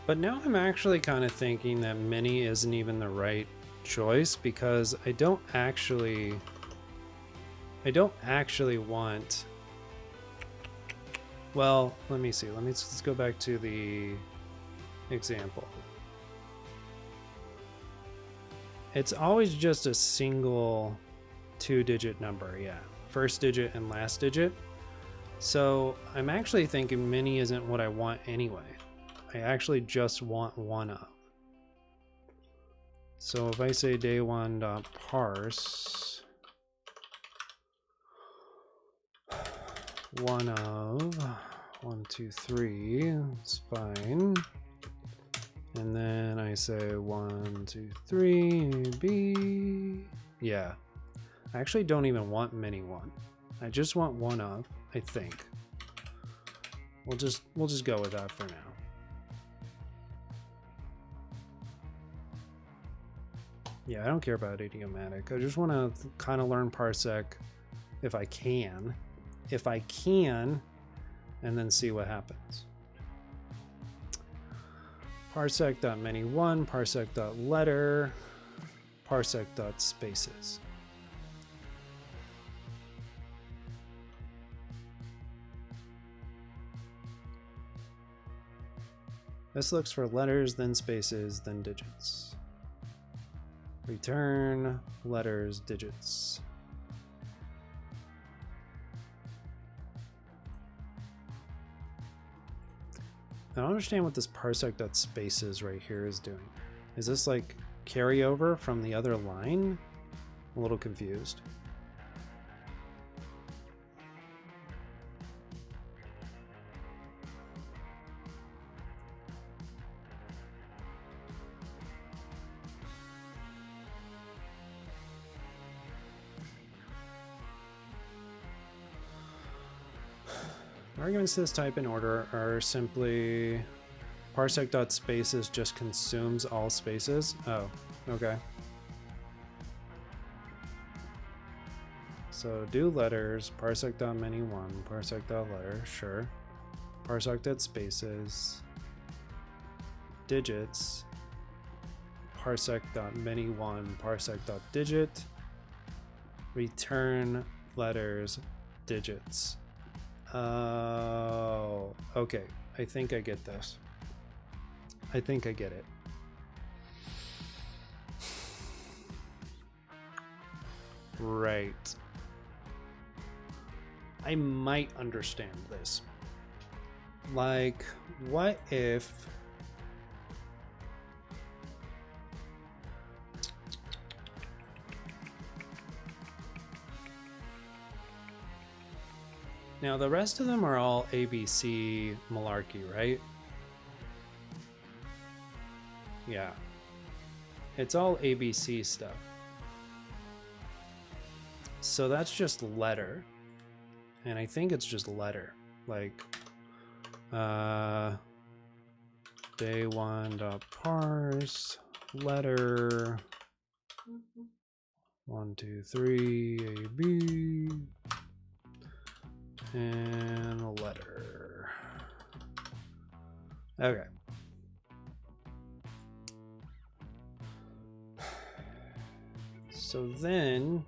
But now I'm actually kind of thinking that mini isn't even the right choice, because I don't actually want, well, let me see. Let's go back to the example. It's always just a single 2-digit number, yeah. First digit and last digit. So I'm actually thinking mini isn't what I want anyway. I actually just want one of. So if I say day1.parse one of 1, 2, 3, it's fine. And then I say 1, 2, 3, B. Yeah. I actually don't even want mini one. I just want one of, I think. We'll just go with that for now. Yeah, I don't care about idiomatic. I just want to kind of learn Parsec if I can. If I can, and then see what happens. Parsec.many1, parsec.letter, parsec.spaces. This looks for letters, then spaces, then digits. Return letters, digits. I don't understand what this parsec.spaces right here is doing. Is this like carryover from the other line? I'm a little confused. Arguments to this type in order are simply parsec.spaces just consumes all spaces. Oh, okay. So do letters, parsec.many1, parsec.letter, sure. Parsec.spaces, digits, parsec.many1, parsec.digit, return letters, digits. Oh, okay. I think I get this. I think I get it. Right. I might understand this. Like, what if... Now, the rest of them are all ABC malarkey, right? Yeah. It's all ABC stuff. So that's just letter. And I think it's just letter. Like, day1.parse letter 1, 2, 3 AB and a letter. Okay. So then,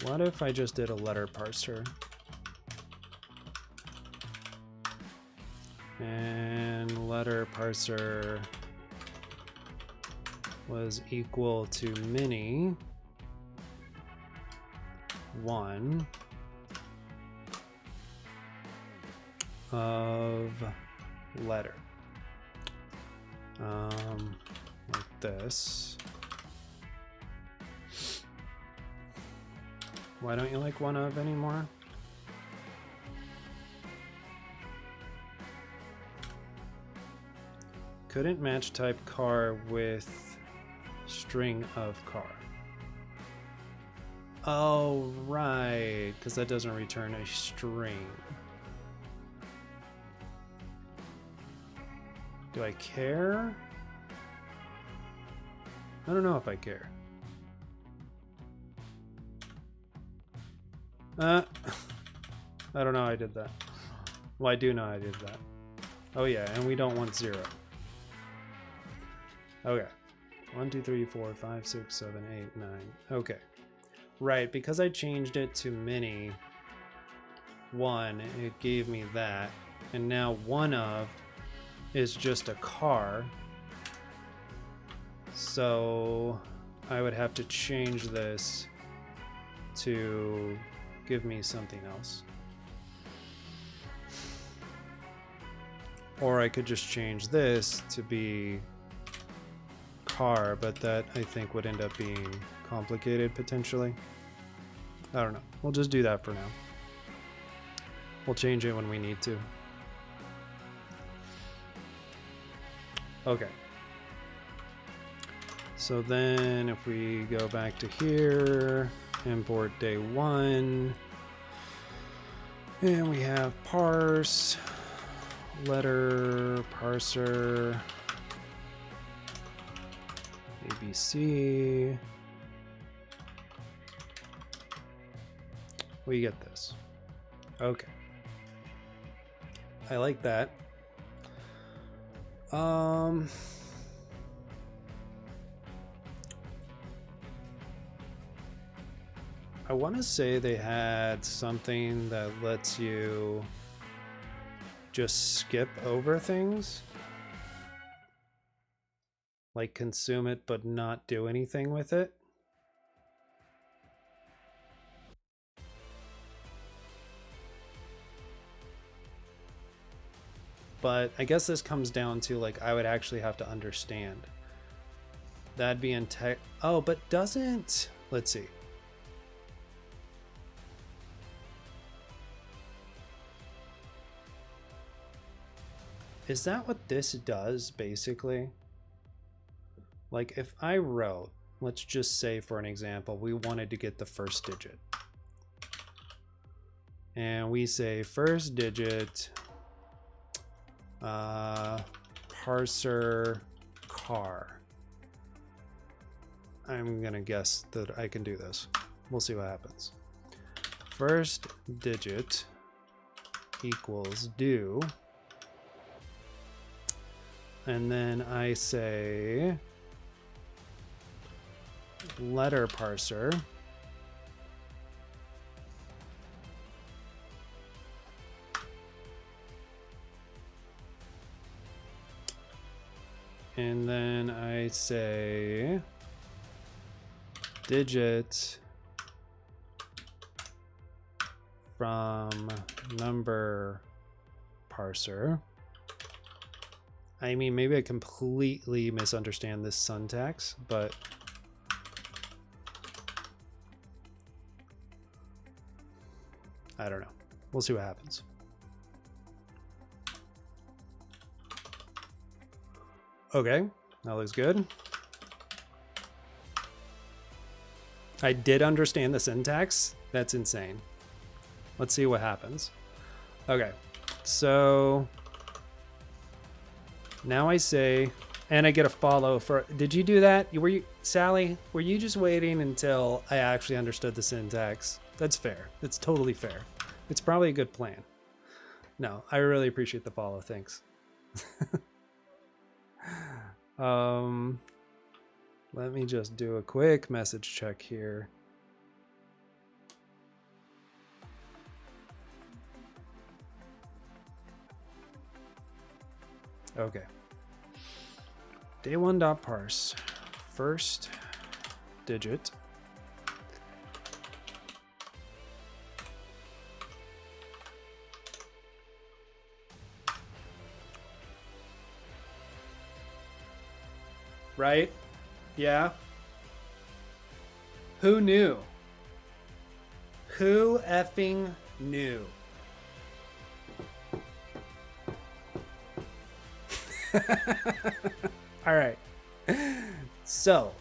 what if I just did a letter parser? And letter parser was equal to mini 1 of letter. Like this. Why don't you like one of anymore? Couldn't match type car with string of car. Oh, right, because that doesn't return a string. Do I care? I don't know if I care. I don't know I did that. Well, I do know I did that. Oh yeah, and we don't want 0. Okay. 1, 2, 3, 4, 5, 6, 7, 8, 9. Okay. Right, because I changed it to mini 1, it gave me that. And now one of is just a car. So I would have to change this to give me something else. Or I could just change this to be car, but that I think would end up being complicated potentially. I don't know. We'll just do that for now. We'll change it when we need to. Okay. So then if we go back to here, import day 1, and we have parse, letter, parser, ABC. We get this. Okay. I like that. I want to say they had something that lets you just skip over things. Like consume it but not do anything with it. But I guess this comes down to like I would actually have to understand. That'd be in tech. Oh, but doesn't, let's see. Is that what this does basically? Like if I wrote, let's just say for an example, we wanted to get the first digit. And we say first digit, parser car. I'm gonna guess that I can do this. We'll see what happens. First digit equals do. And then I say letter parser. And then I say digit from number parser. I mean, maybe I completely misunderstand this syntax, but I don't know. We'll see what happens. Okay, that looks good. I did understand the syntax. That's insane. Let's see what happens. Okay, so now I say, and I get a follow for, did you do that? Were you, Sally, were you just waiting until I actually understood the syntax? That's fair. That's totally fair. It's probably a good plan. No, I really appreciate the follow. Thanks. Let me just do a quick message check here. Okay. Day1.parse. First digit. Right? Yeah. Who knew? Who effing knew? All right. So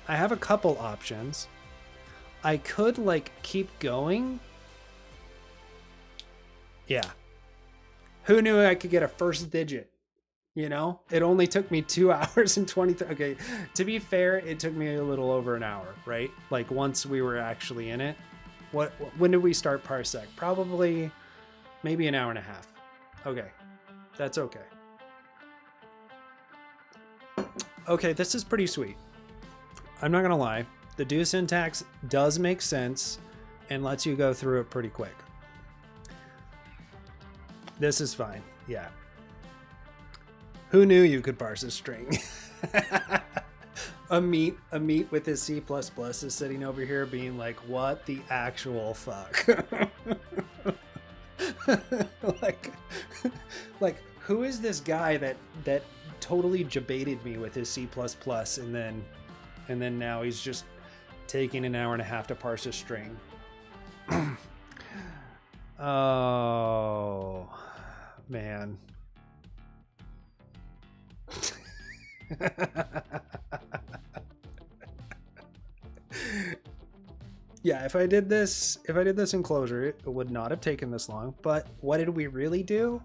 I have a couple options. I could like keep going. Yeah. Who knew I could get a first digit? You know, it only took me 2 hours and 20. Okay. To be fair, it took me a little over an hour, right? Like once we were actually in it. When did we start Parsec? Probably maybe an hour and a half. Okay, that's okay. Okay, this is pretty sweet. I'm not gonna lie. The do syntax does make sense and lets you go through it pretty quick. This is fine, yeah. Who knew you could parse a string? a meat with his C++ is sitting over here being like, what the actual fuck? like who is this guy that totally jebaited me with his C++ and then now he's just taking an hour and a half to parse a string. Oh man. Yeah, if I did this in Clojure, it would not have taken this long. But what did we really do?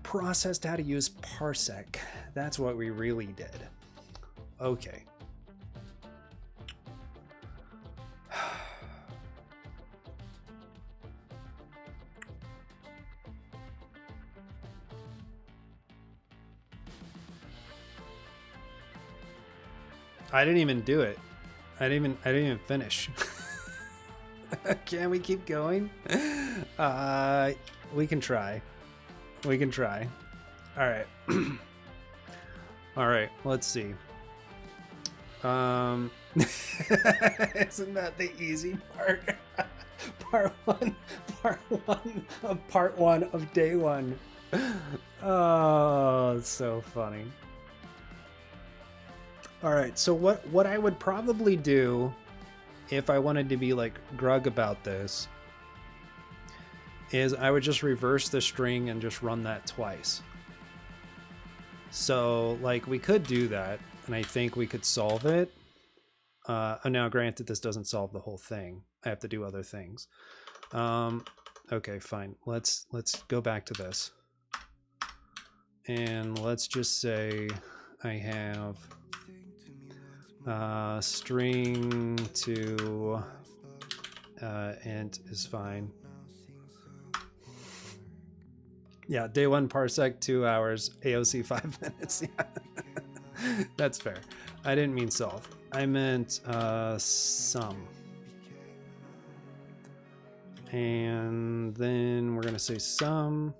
Processed how to use Parsec. That's what we really did. Okay. I didn't even do it. I didn't even finish. Can we keep going? We can try. We can try. All right. All right. Let's see. Isn't that the easy part? part one of day one. Oh, it's so funny. All right, so what I would probably do if I wanted to be like Grug about this is I would just reverse the string and just run that twice. So like we could do that, and I think we could solve it. Now granted, this doesn't solve the whole thing. I have to do other things. Okay, fine. Let's go back to this. And let's just say I have string to int is fine. Yeah, day one parsec 2 hours, AoC 5 minutes. Yeah. That's fair. I didn't mean solve. I meant sum. And then we're gonna say sum.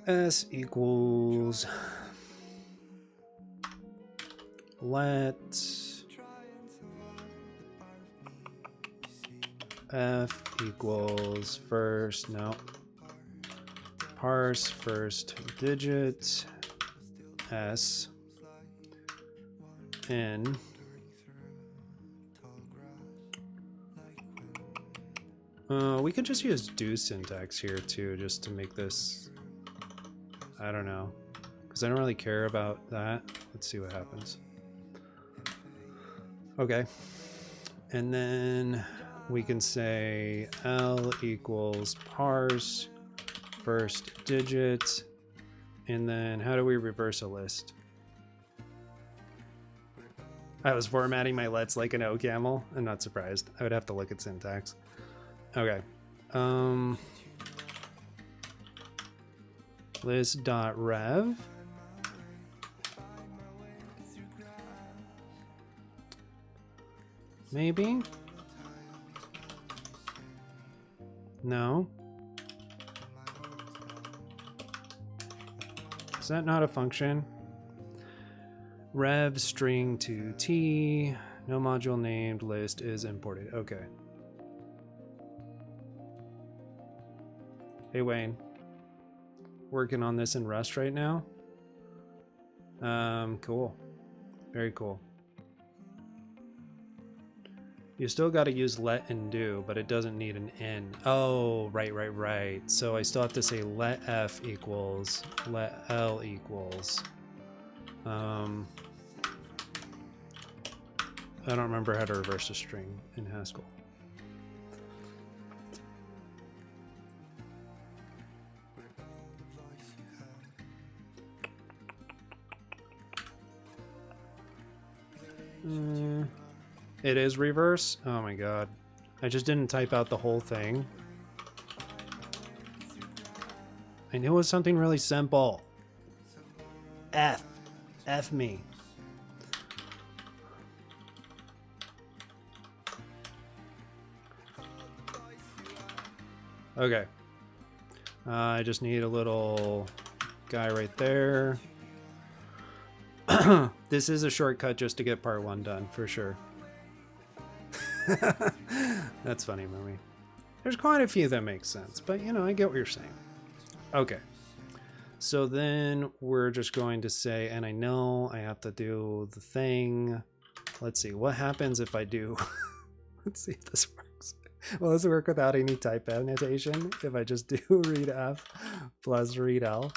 S equals let f equals first, no, parse first digit s n we could just use do syntax here too, just to make this, I don't know, because I don't really care about that. Let's see what happens. Okay, and then we can say L equals parse first digit, and then how do we reverse a list? I was formatting my lets like an OCaml. I'm not surprised. I would have to look at syntax. Okay. List.rev. Maybe? No. Is that not a function? Rev string to t, no module named, list is imported. Okay. Hey Wayne, working on this in Rust right now. Cool, very cool. You still got to use let and do, but it doesn't need an n. Oh, right. So I still have to say let f equals, let l equals. I don't remember how to reverse a string in Haskell. It is reverse? Oh my god. I just didn't type out the whole thing. I knew it was something really simple. F. F me. Okay. I just need a little guy right there. This is a shortcut just to get part 1 done, for sure. That's funny, Mummy. There's quite a few that make sense, but you know, I get what you're saying. Okay. So then we're just going to say, and I know I have to do the thing. Let's see, what happens if I do... Let's see if this works. Will this work without any type annotation? If I just do read F plus read L.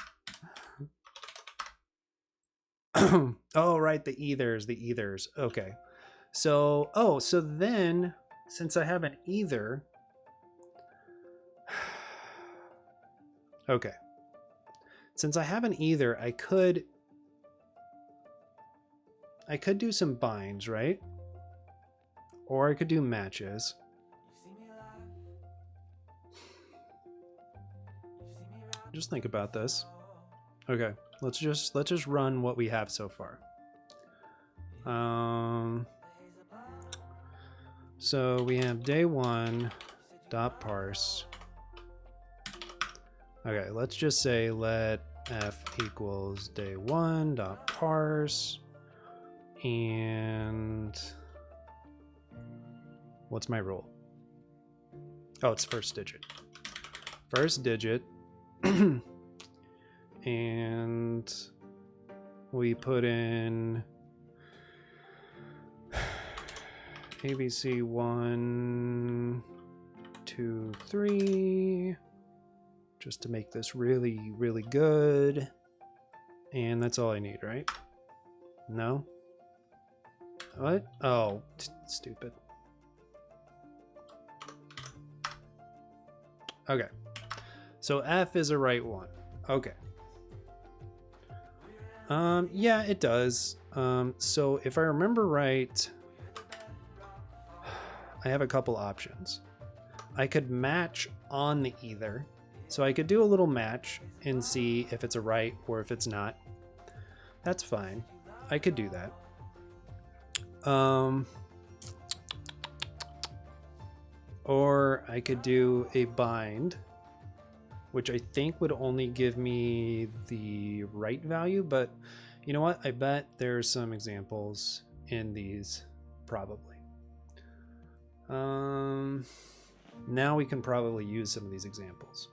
Oh, right, the ethers. Okay. So, oh, so then, since I have an either... Okay. Since I have an either, I could do some binds, right? Or I could do matches. Just think about this. Okay, let's just run what we have so far. So we have day1 dot parse. Okay, let's just say let f equals day1 dot parse, and what's my rule? Oh, it's first digit. First digit. And we put in ABC 1, 2, 3, just to make this really, really good. And that's all I need, right? No? What? Oh, stupid. Okay. So F is a right one. Okay. Yeah, it does. So if I remember right, I have a couple options. I could match on the either. So I could do a little match and see if it's a right or if it's not. That's fine. I could do that. Or I could do a bind, which I think would only give me the right value, but you know what? I bet there's some examples in these, probably. Now we can probably use some of these examples.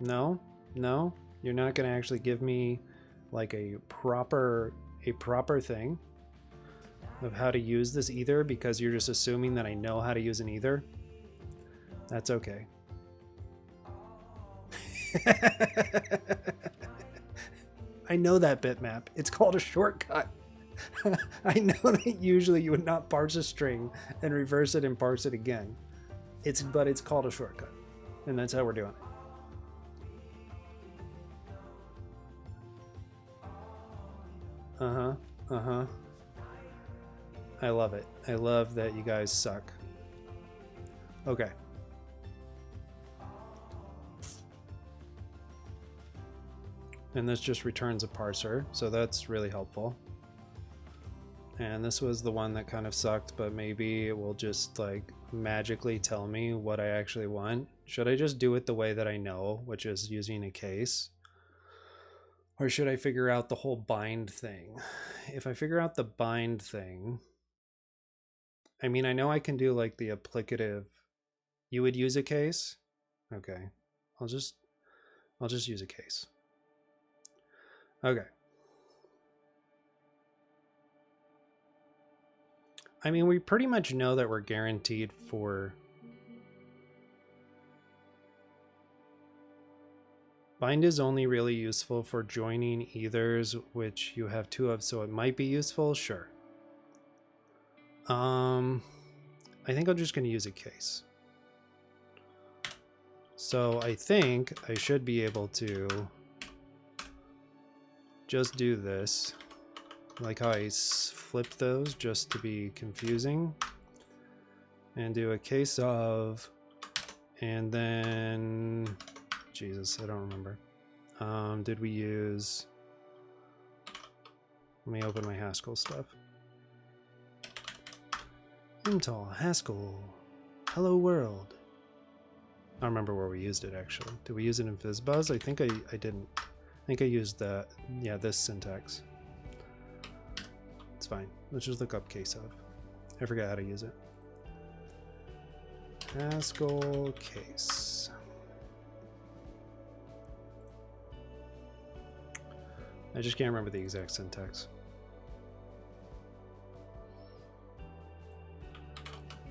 No, you're not gonna actually give me like a proper thing of how to use this either, because you're just assuming that I know how to use an either. That's okay. I know that bitmap. It's called a shortcut. I know that usually you would not parse a string and reverse it and parse it again. But it's called a shortcut. And that's how we're doing it. I love it. I love that you guys suck. Okay. And this just returns a parser, so that's really helpful. And this was the one that kind of sucked, but maybe it will just like magically tell me what I actually want. Should I just do it the way that I know, which is using a case? Or should I figure out the whole bind thing? If I figure out the bind thing, I mean, I know I can do like the applicative. You would use a case? Okay. I'll just use a case. Okay. I mean, we pretty much know that we're guaranteed for bind is only really useful for joining ethers, which you have two of, so it might be useful, sure. I think I'm just going to use a case. So I think I should be able to just do this. Like how I flipped those just to be confusing. And do a case of, and then, Jesus, I don't remember. Did we use, let me open my Haskell stuff. Intel, Haskell, hello world. I don't remember where we used it actually. Did we use it in FizzBuzz? I think I didn't. I think I used the, yeah, this syntax. It's fine. Let's just look up case of. I forgot how to use it. Haskell case. I just can't remember the exact syntax.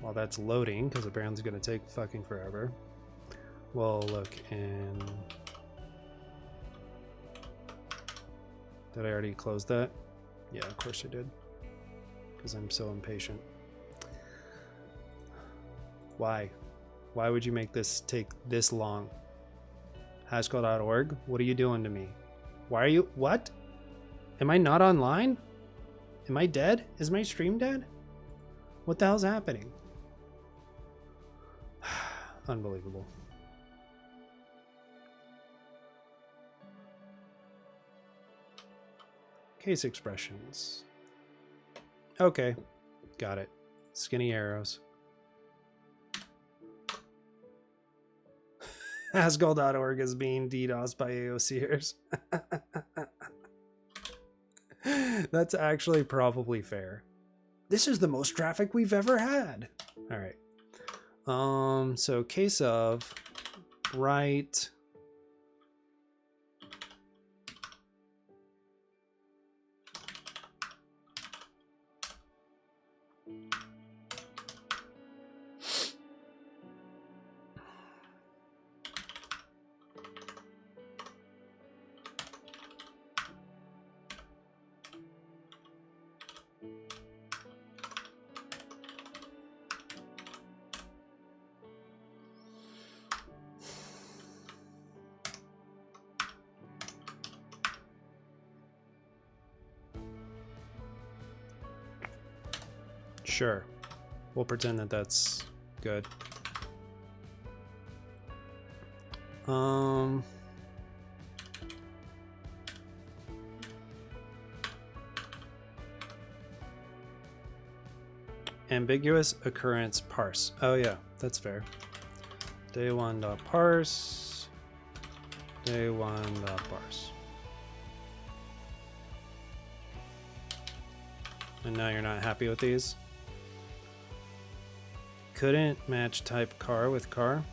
While that's loading, because apparently it's going to take fucking forever, we'll look in. Did I already close that? Yeah, of course I did. Because I'm so impatient. Why? Why would you make this take this long? Haskell.org? What are you doing to me? Why are you... What? Am I not online? Am I dead? Is my stream dead? What the hell's happening? Unbelievable. Case expressions. Okay. Got it. Skinny arrows. Haskell.org is being DDoSed by AoCers. That's actually probably fair. This is the most traffic we've ever had. All right. So case of write Sure. We'll pretend that that's good. Ambiguous occurrence parse. Oh yeah, that's fair. Day1.parse. Day1.parse. And now you're not happy with these? Couldn't match type car with car.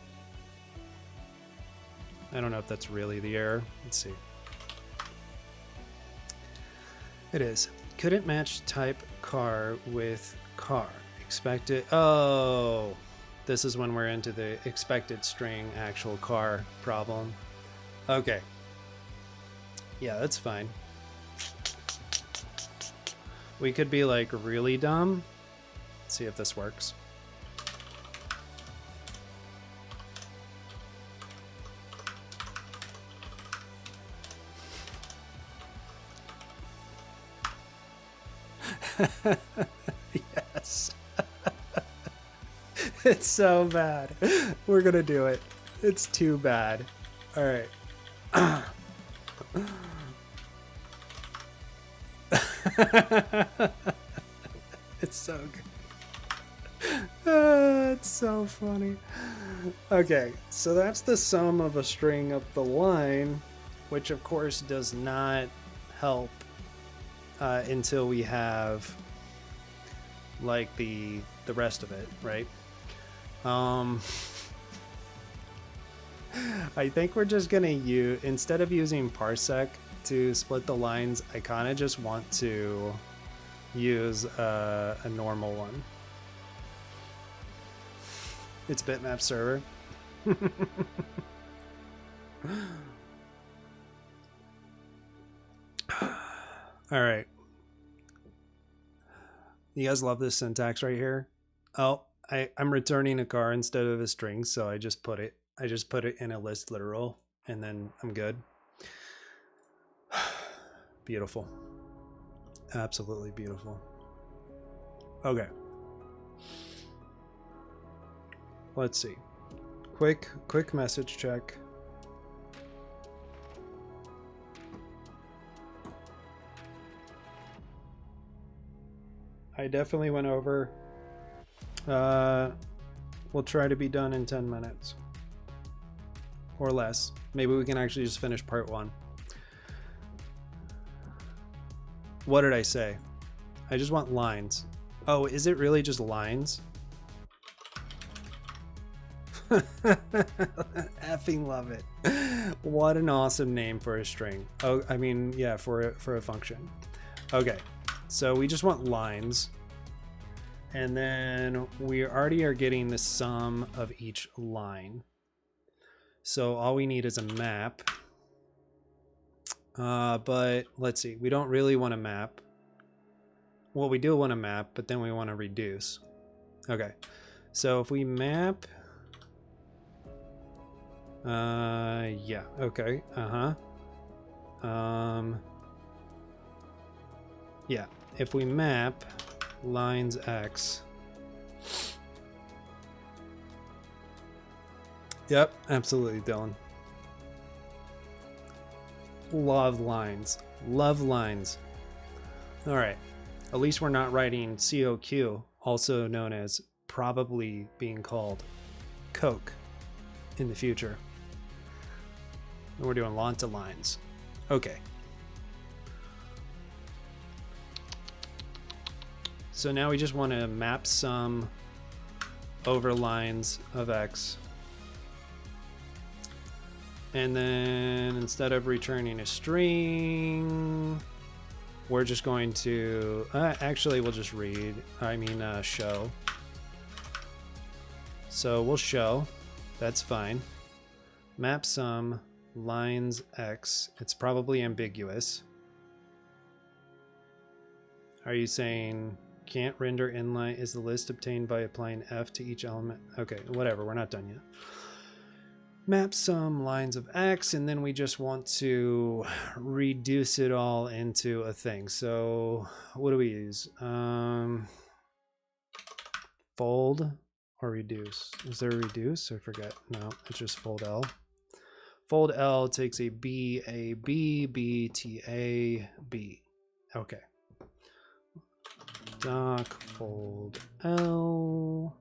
I don't know if that's really the error. Let's see. It is. Couldn't match type car with car. Expected. Oh, this is when we're into the expected string actual car problem. Okay. Yeah, that's fine. We could be like really dumb. Let's see if this works. Yes. It's so bad. We're gonna do it. It's too bad. All right. It's so good. It's so funny. Okay, so that's the sum of a string up the line, which of course does not help until we have like the rest of it, right? I think we're just gonna use, instead of using Parsec to split the lines, I kind of just want to use a normal one. It's bitmap server. All right. You guys love this syntax right here? Oh, I'm returning a car instead of a string, so I just put it I just put it in a list literal and then I'm good. Beautiful. Absolutely beautiful. Okay. Let's see. Quick message check. I definitely went over. We'll try to be done in 10 minutes. Or less. Maybe we can actually just finish part 1. What did I say? I just want lines. Oh, is it really just lines? Effing love it. What an awesome name for a string. Oh, I mean, yeah, for a function. Okay, so we just want lines. And then we already are getting the sum of each line. So all we need is a map. But let's see, we don't really want a map. Well, we do want a map, but then we want to reduce. Okay, so if we map, yeah, okay, yeah, if we map lines X. Yep, absolutely, Dylan. Love lines. Love lines. All right. At least we're not writing COQ, also known as probably being called Coke in the future. And we're doing lots of lines. Okay. So now we just want to map sum over lines of X. And then instead of returning a string, we're just going to, actually we'll just show. So we'll show, that's fine. Map sum lines X, it's probably ambiguous. Are you saying can't render inline? Is the list obtained by applying F to each element? Okay, whatever, we're not done yet. Map sum lines of X, and then we just want to reduce it all into a thing. So what do we use? Fold or reduce? Is there a reduce? I forget. No, it's just fold L. Fold L takes a B, B, T, A, B. Okay. Doc fold L.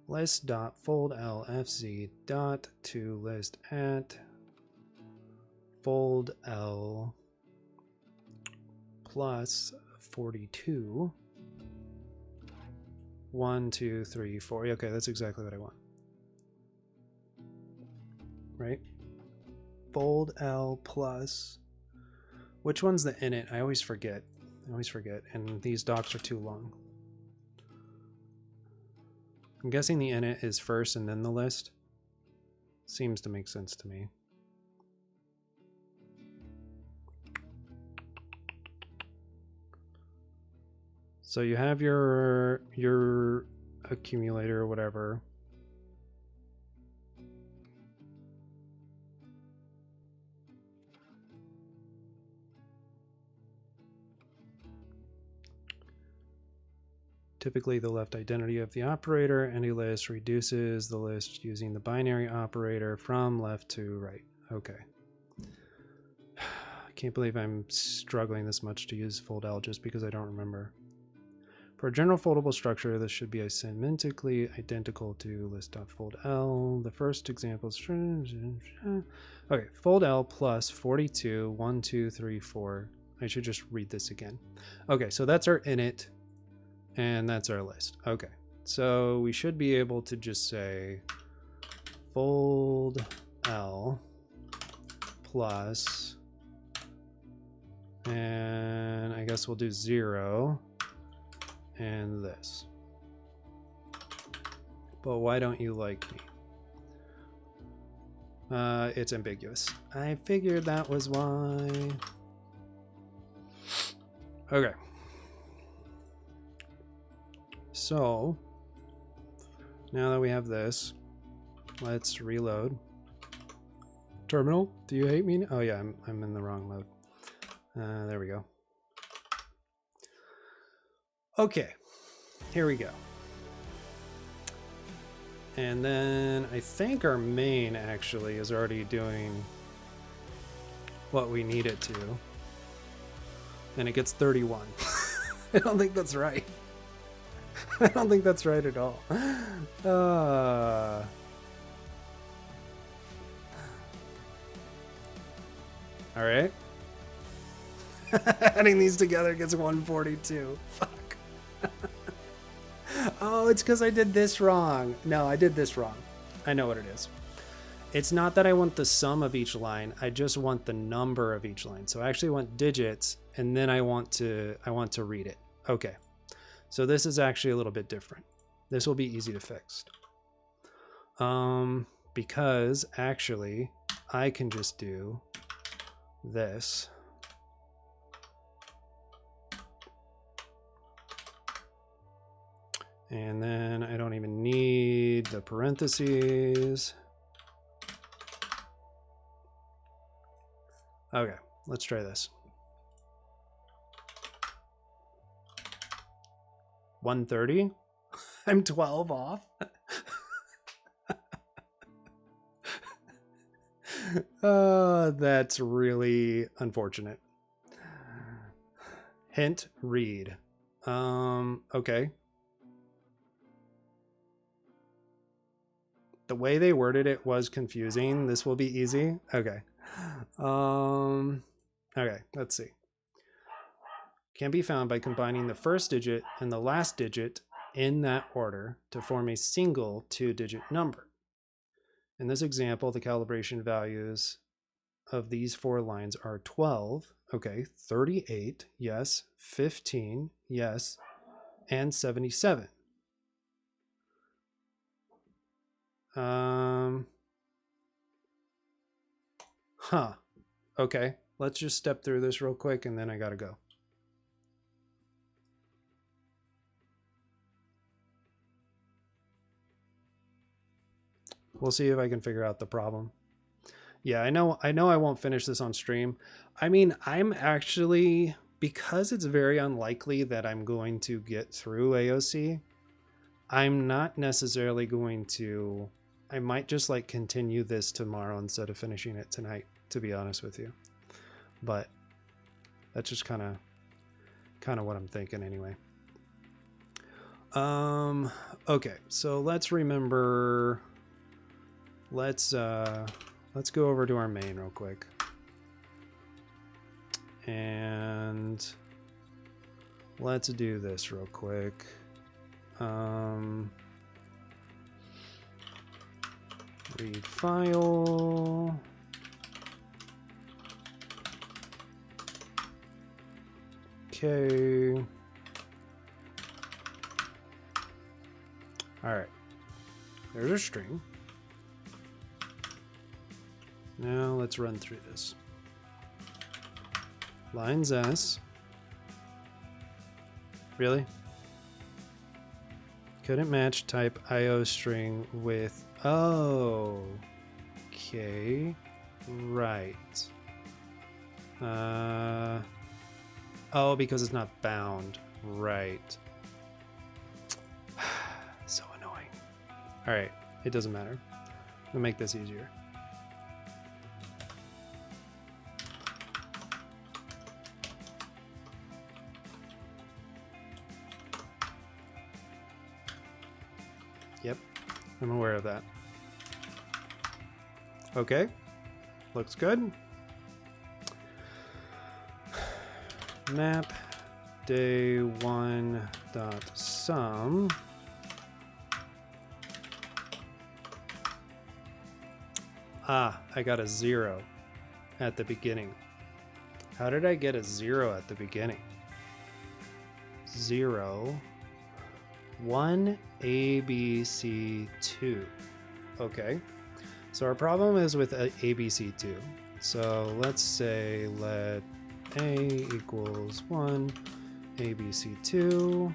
List dot fold L FZ dot to list at fold L plus 42. 1, 2, 3, 4. Okay, that's exactly what I want. Right? Fold L plus. Which one's the init? I always forget. And these docs are too long. I'm guessing the init is first and then the list. Seems to make sense to me. So you have your accumulator or whatever. Typically the left identity of the operator, any list reduces the list using the binary operator from left to right. Okay. I can't believe I'm struggling this much to use fold L just because I don't remember. For a general foldable structure, this should be semantically identical to list.foldL. The first example is okay, fold L plus 42, 1, 2, 3, 4. I should just read this again. Okay, so that's our init. And that's our list. Okay, so we should be able to just say fold L plus, and I guess we'll do 0 and this. But why don't you like me? It's ambiguous. I figured that was why. Okay. So now that we have this, let's reload. Terminal, do you hate me? Oh yeah, I'm in the wrong mode. There we go. Okay, here we go. And then I think our main actually is already doing what we need it to. And it gets 31. I don't think that's right. I don't think that's right at all. All right. Adding these together gets 142. Fuck. Oh, it's because I did this wrong. No, I did this wrong. I know what it is. It's not that I want the sum of each line. I just want the number of each line. So I actually want digits, and then I want to read it. Okay. So this is actually a little bit different. This will be easy to fix. Because actually I can just do this. And then I don't even need the parentheses. Okay, let's try this. 130. I'm 12 off. That's really unfortunate. Hint, read. Okay. The way they worded it was confusing. This will be easy. Okay. Okay, let's see. Can be found by combining the first digit and the last digit in that order to form a single 2-digit number. In this example, the calibration values of these 4 lines are 12, okay, 38, yes, 15, yes, and 77. Okay, let's just step through this real quick and then I gotta go. We'll see if I can figure out the problem. Yeah, I know I won't finish this on stream. I mean, I'm actually, because it's very unlikely that I'm going to get through AoC, I'm not necessarily going to, I might just like continue this tomorrow instead of finishing it tonight, to be honest with you. But that's just kind of what I'm thinking anyway. Okay, so let's remember, let's go over to our main real quick. And let's do this real quick. Read file. Okay. All right. There's a string. Now let's run through this. Lines S. Really? Couldn't match type IO string with, oh, okay, right. Oh, because it's not bound, right. So annoying. All right, it doesn't matter. We'll make this easier. Yep, I'm aware of that. Okay, looks good. Map day1.sum. Ah, I got a 0 at the beginning. How did I get a 0 at the beginning? 0, 1, ABC 2. Okay, so our problem is with ABC 2. So let's say let A equals 1, ABC2.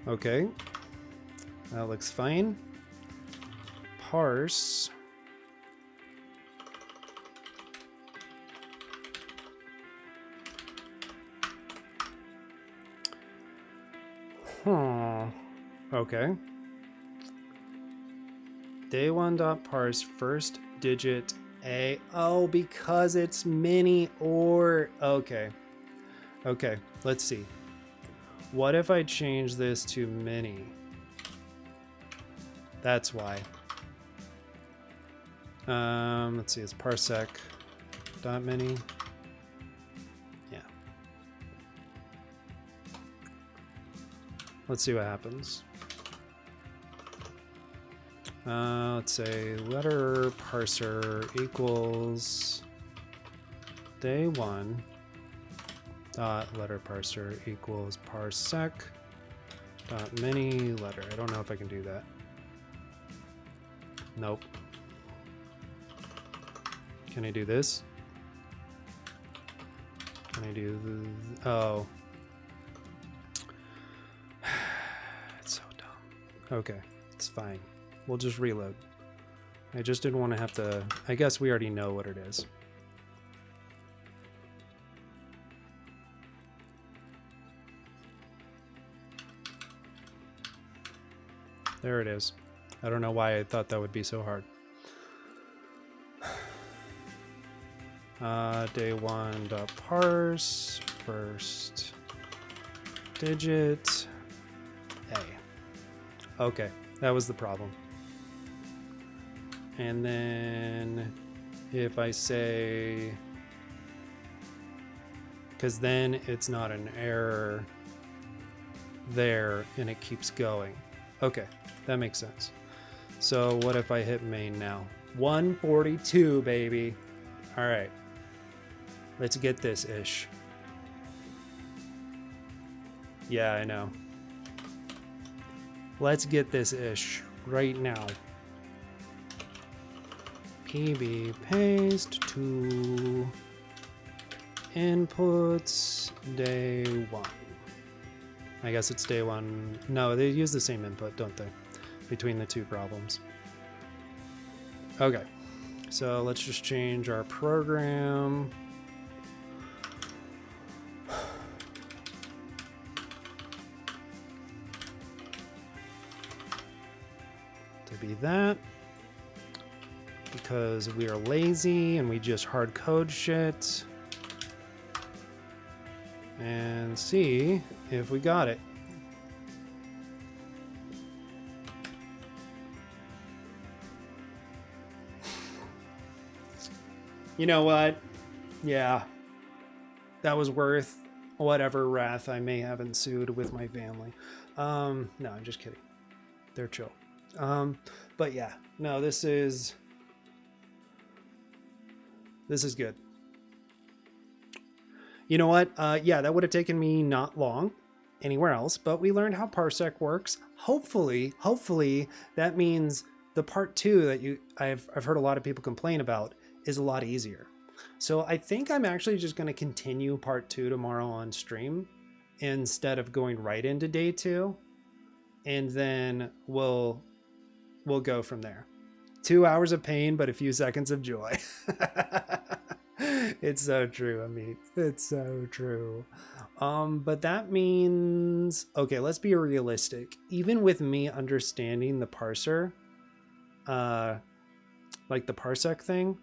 Okay, that looks fine. Parse. Okay. Day1.parse first digit A. Oh, because it's mini or. Okay. Okay, let's see. What if I change this to mini? That's why. Let's see, it's parsec dot mini. Yeah. Let's see what happens. Let's say letter parser equals day1 dot letter parser equals parsec dot mini letter. I don't know if I can do that. Nope. Can I do this? Can I do the... Oh. It's so dumb. Okay, it's fine. We'll just reload. I just didn't want to have to... I guess we already know what it is. There it is. I don't know why I thought that would be so hard. Day1.parse first digit A. Okay, that was the problem. And then if I say, because then it's not an error there and it keeps going. Okay, that makes sense. So what if I hit main now? 142, baby. All right, let's get this ish. Yeah, I know. Let's get this ish right now. PB paste to inputs day 1. I guess it's day 1. No, they use the same input, don't they? Between the two problems. Okay, so let's just change our program. To be that. Because we are lazy and we just hard code shit. And see if we got it. You know what? Yeah. That was worth whatever wrath I may have ensued with my family. No, I'm just kidding. They're chill. But yeah, no, this is good. You know what? Yeah, that would have taken me not long anywhere else, but we learned how Parsec works. Hopefully that means the part 2 that I've heard a lot of people complain about is a lot easier. So I think I'm actually just going to continue part 2 tomorrow on stream instead of going right into day 2, and then we'll go from there. 2 hours of pain, but a few seconds of joy. It's so true. I mean, it's so true. But that means, okay, let's be realistic. Even with me understanding the parser, like the parsec thing,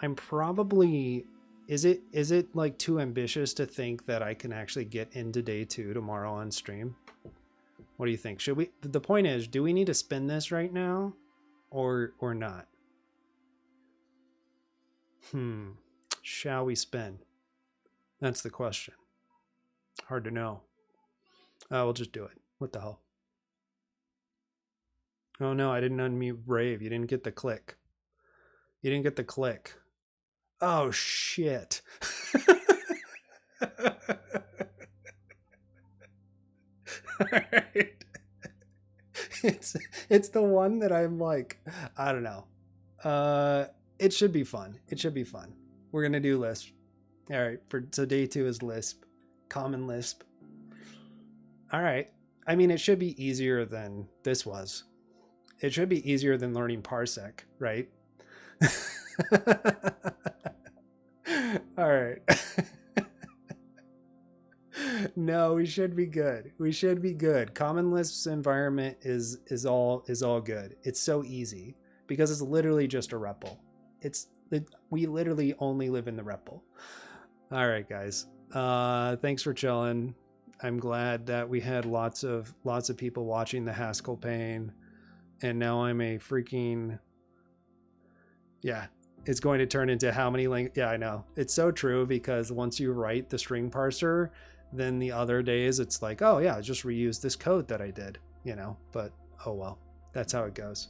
I'm probably, is it like too ambitious to think that I can actually get into day 2 tomorrow on stream? What do you think? Should we, the point is, do we need to spin this right now or not? Shall we spin? That's the question. Hard to know. We'll just do it. What the hell? Oh no, I didn't unmute Brave. You didn't get the click. You didn't get the click. Oh shit. Alright. It's the one that I'm like, I don't know. It should be fun. It should be fun. We're gonna do Lisp. All right, so day 2 is Lisp. Common Lisp. All right. I mean, it should be easier than this was. It should be easier than learning Parsec, right? All right. No, we should be good. We should be good. Common Lisp's environment is all good. It's so easy because it's literally just a REPL. We literally only live in the REPL. All right, guys. Thanks for chilling. I'm glad that we had lots of people watching the Haskell pane, and now I'm a freaking it's going to turn into how many yeah, I know. It's so true, because once you write the string parser, then the other days it's like, oh yeah, just reuse this code that I did, but oh well, that's how it goes.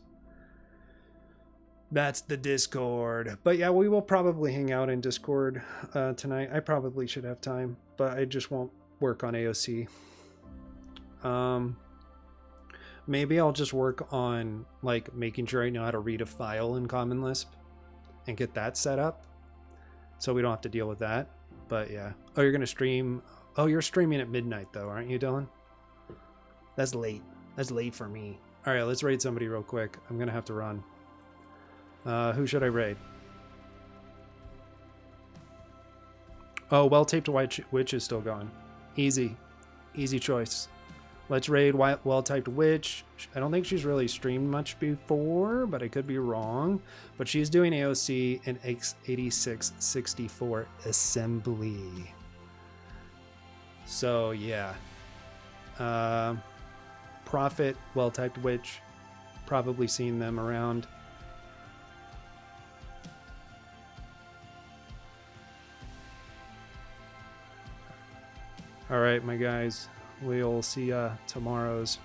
That's the Discord. But yeah, we will probably hang out in Discord tonight. I probably should have time, but I just won't work on AoC. Maybe I'll just work on like making sure I know how to read a file in Common Lisp and get that set up so we don't have to deal with that. But yeah. Oh, you're gonna stream. Oh, you're streaming at midnight though, aren't you, Dylan? That's late. That's late for me. All right, let's raid somebody real quick. I'm gonna have to run. Who should I raid? Oh, Well-Taped Witch is still going. Easy choice. Let's raid Well-Typed Witch. I don't think she's really streamed much before, but I could be wrong. But she's doing AoC and x86-64 assembly. So yeah. Prophet, Well-Typed Witch. Probably seen them around. All right, my guys. We'll see ya tomorrow's.